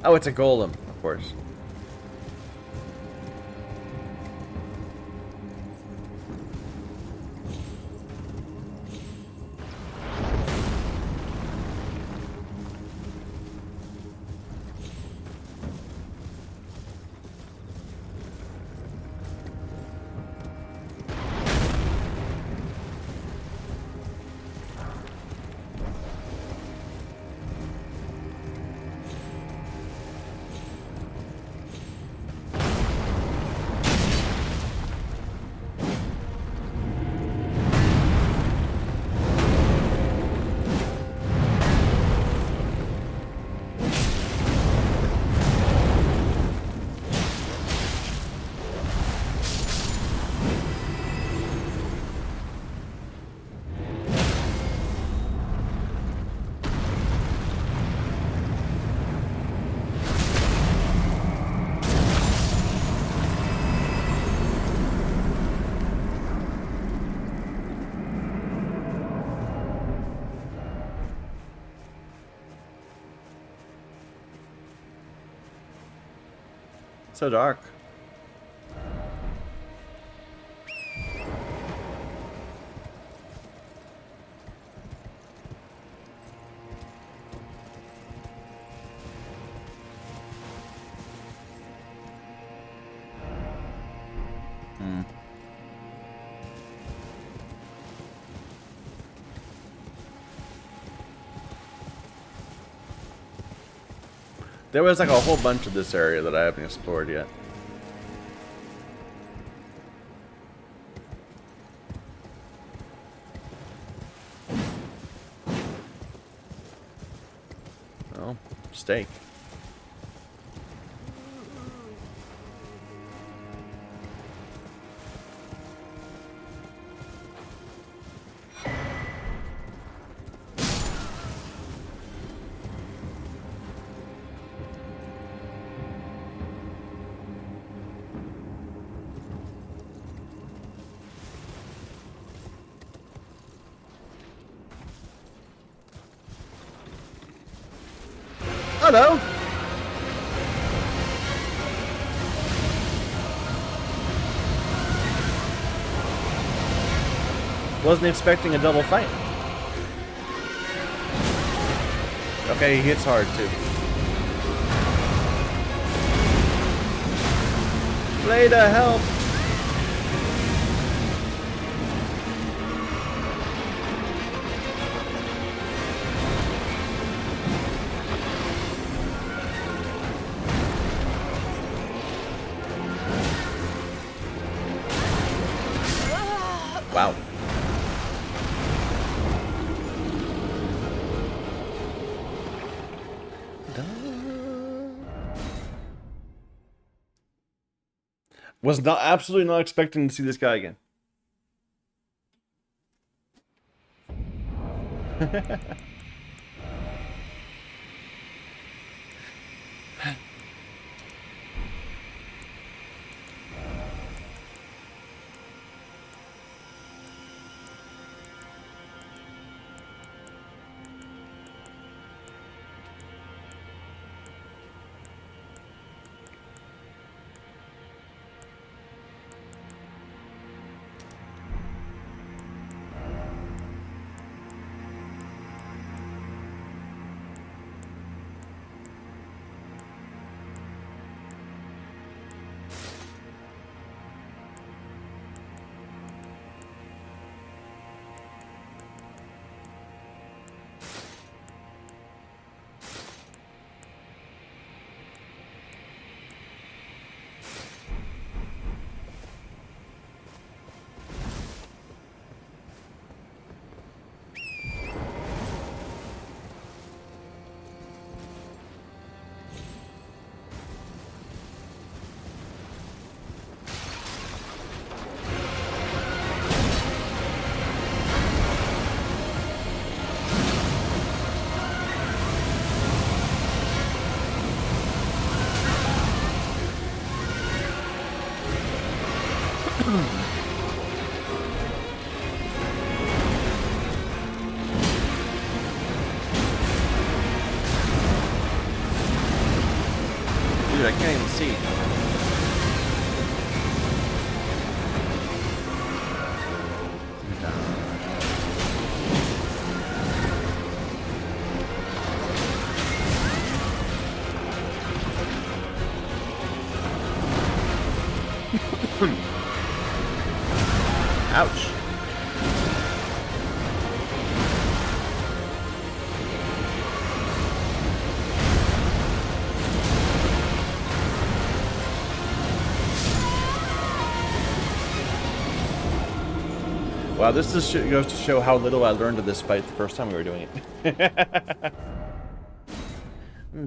Oh, it's a golem, of course. So dark. There was like a whole bunch of this area that I haven't explored yet. Well, steak. Hello. Wasn't expecting a double fight. Okay, he hits hard too. Play to help. Wow. Was not absolutely not expecting to see this guy again. Dude, I can't even see. Ouch. Wow, this just goes to show how little I learned of this fight the first time we were doing it.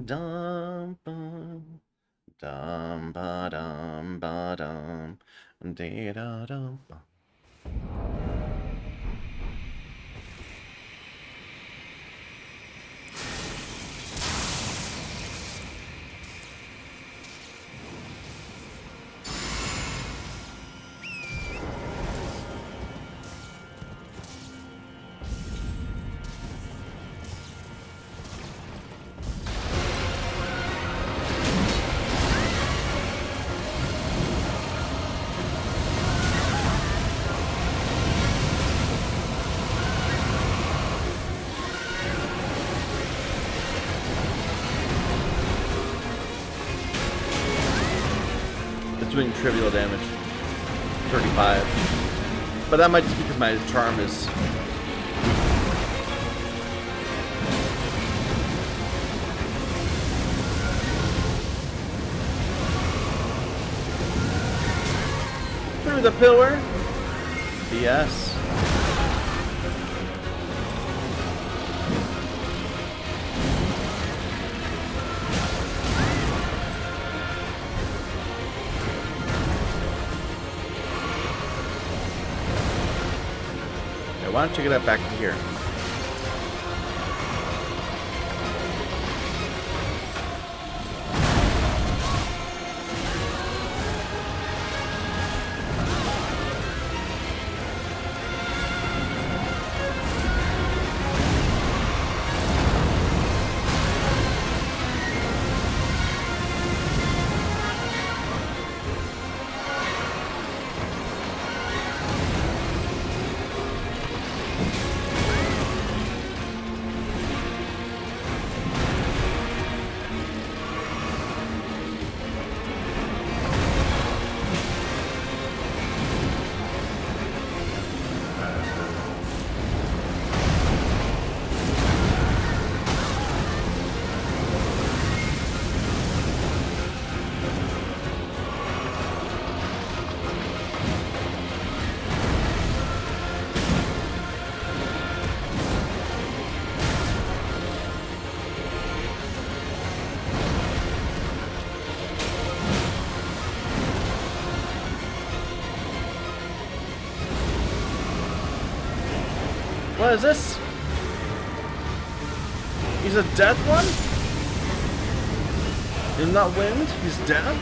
Dum bum, dum ba dum ba dum, dee da dum. Doing trivial damage. 35. But that might just be because my charm is... through the pillar. BS. Okay, why don't you get that back to here? What is this? He's a death one? He's not wind, he's death?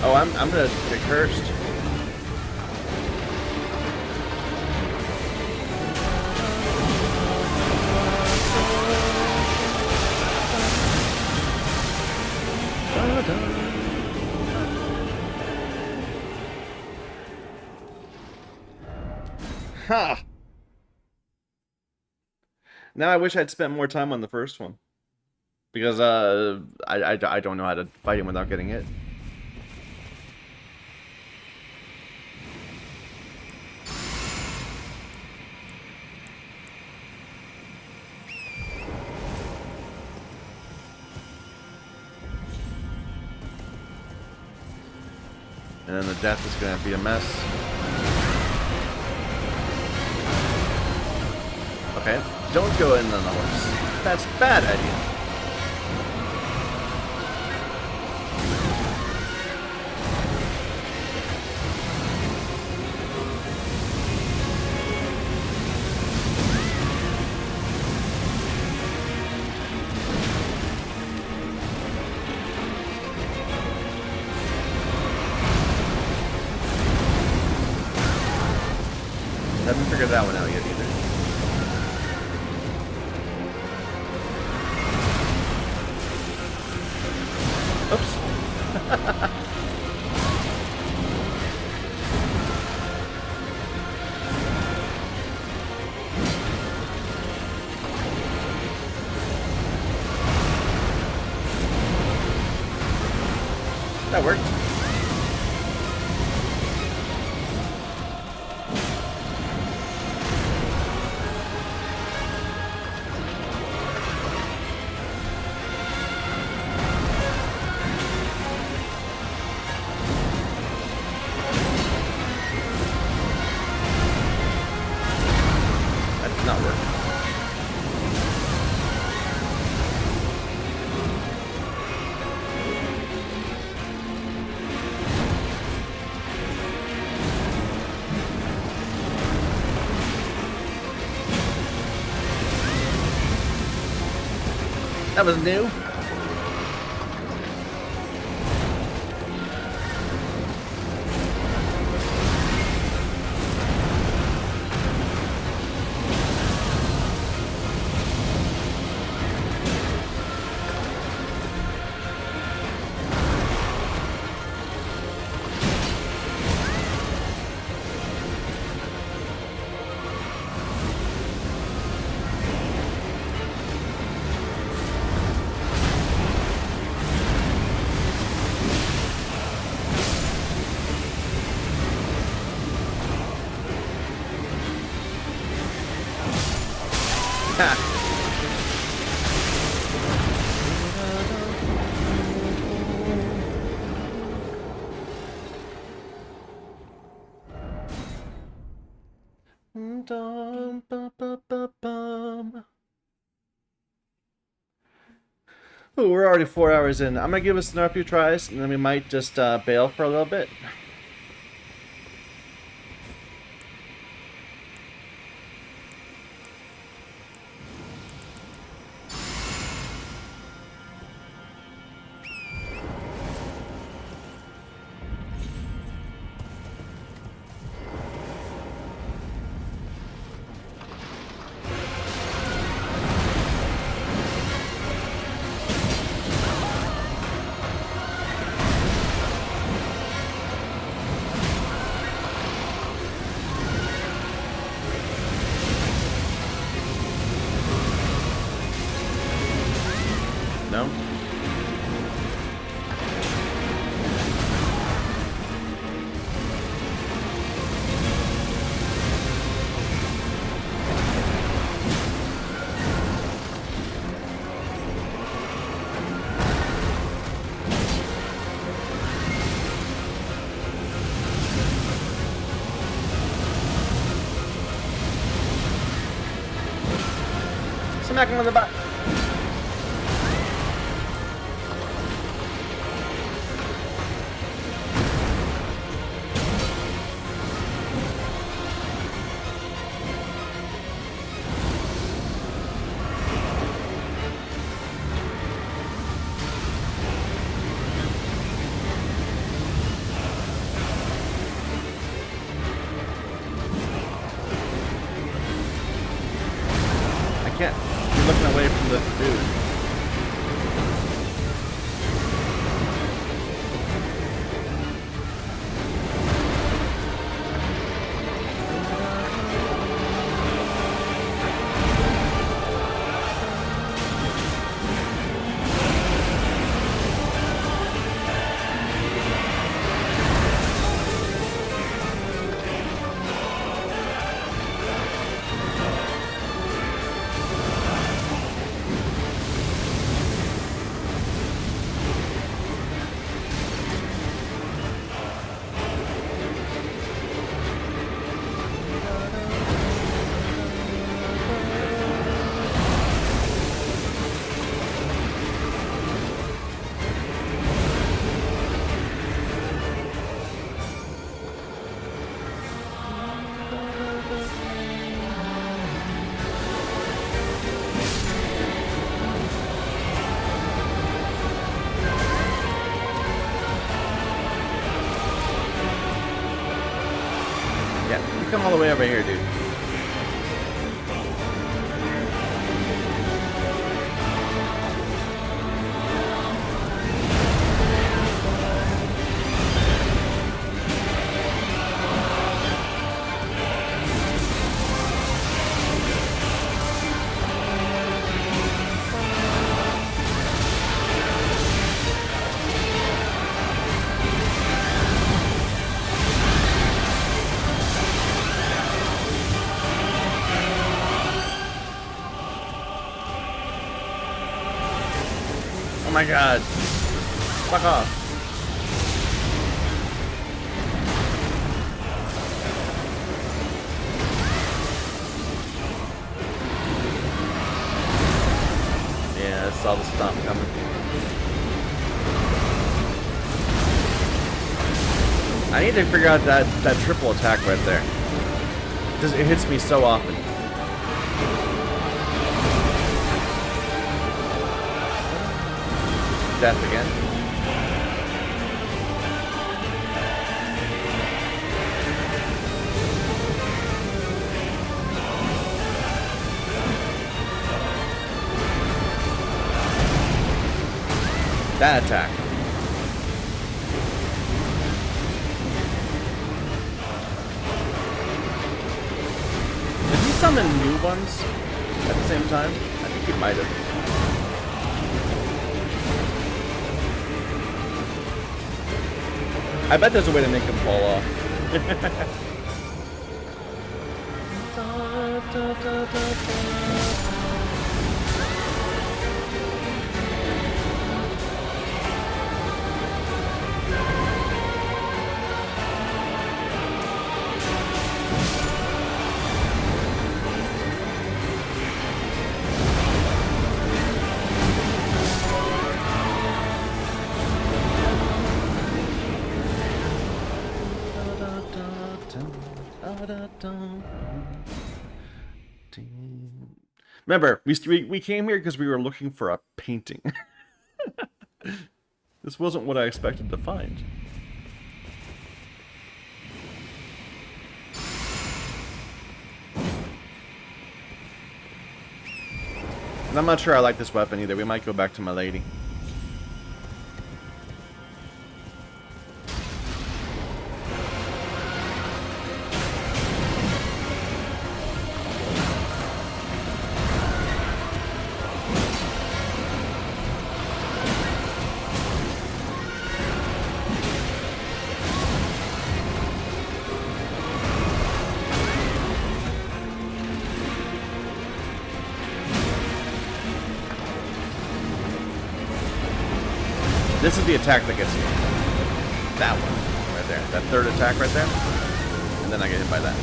Oh, I'm gonna get cursed. Ha! Now I wish I'd spent more time on the first one. Because, I don't know how to fight him without getting hit. And then the death is gonna be a mess. Okay, don't go in on the horse. That's a bad idea. Haven't figured that one out yet either. Oops. That worked. That did not work. That was new. Ooh, we're already 4 hours in. I'm gonna give us another few tries, and then we might just bail for a little bit. No? Smack him on the butt. I can't. You're looking away from the food. Yeah, you come all the way over here, dude. Oh my god. Fuck off. Yeah, I saw the stomp coming. I need to figure out that triple attack right there. It hits me so often. Death again. That attack. Did he summon new ones at the same time? I think he might have. I bet there's a way to make him fall off. Remember, we came here because we were looking for a painting. This wasn't what I expected to find. And I'm not sure I like this weapon either. We might go back to my lady. This is the attack that gets me. That one. Right there. That third attack right there. And then I get hit by that.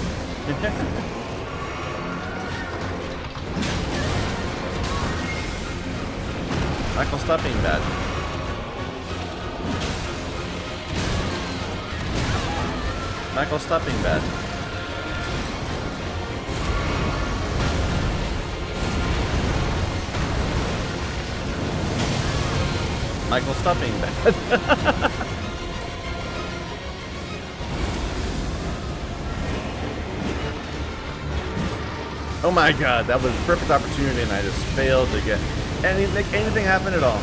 Michael, stop being bad. Michael, stop being bad. Michael, stop being bad. Oh my god, that was a perfect opportunity and I just failed to get anything happen at all.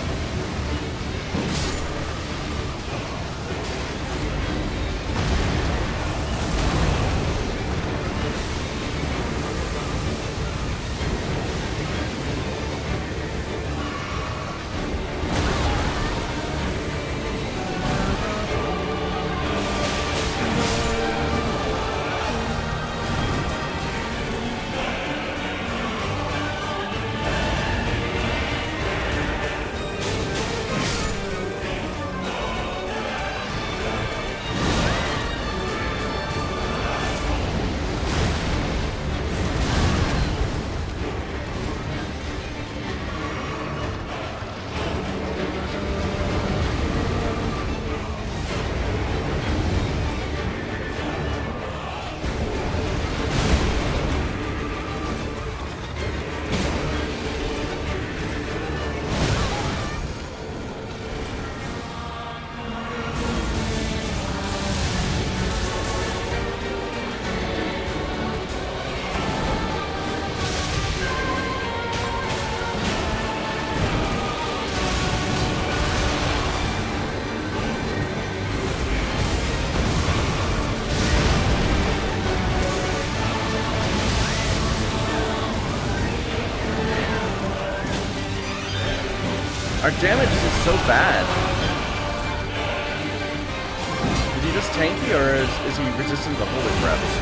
Our damage is so bad. Is he just tanky or is he resistant to holy breaths?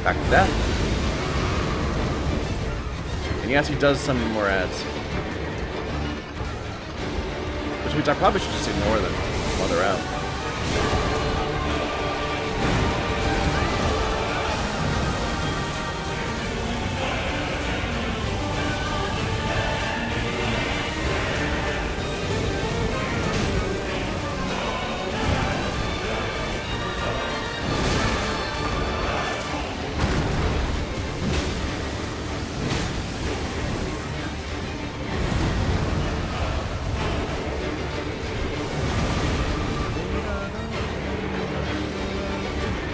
Back to death. And yes, he does summon more ads. Which means I probably should just ignore them while they're out.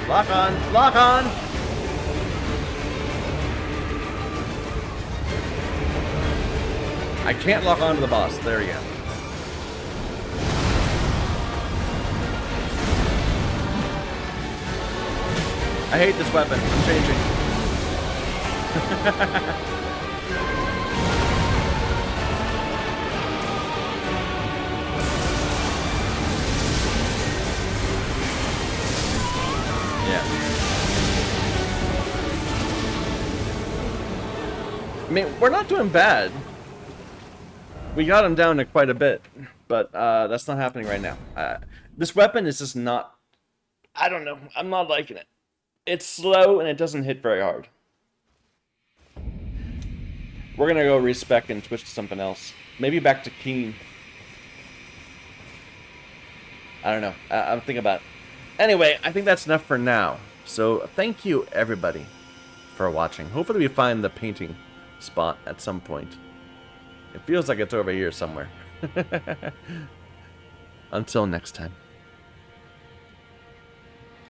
Lock on! Lock on! I can't lock on to the boss. There we go. I hate this weapon. I'm changing. Yeah. I mean, we're not doing bad. We got him down to quite a bit, but that's not happening right now. This weapon is just not... I don't know. I'm not liking it. It's slow and it doesn't hit very hard. We're gonna go respec and switch to something else. Maybe back to Keen. I don't know. I'm thinking about it. Anyway, I think that's enough for now. So thank you everybody for watching. Hopefully we find the painting spot at some point. It feels like it's over here somewhere. Until next time.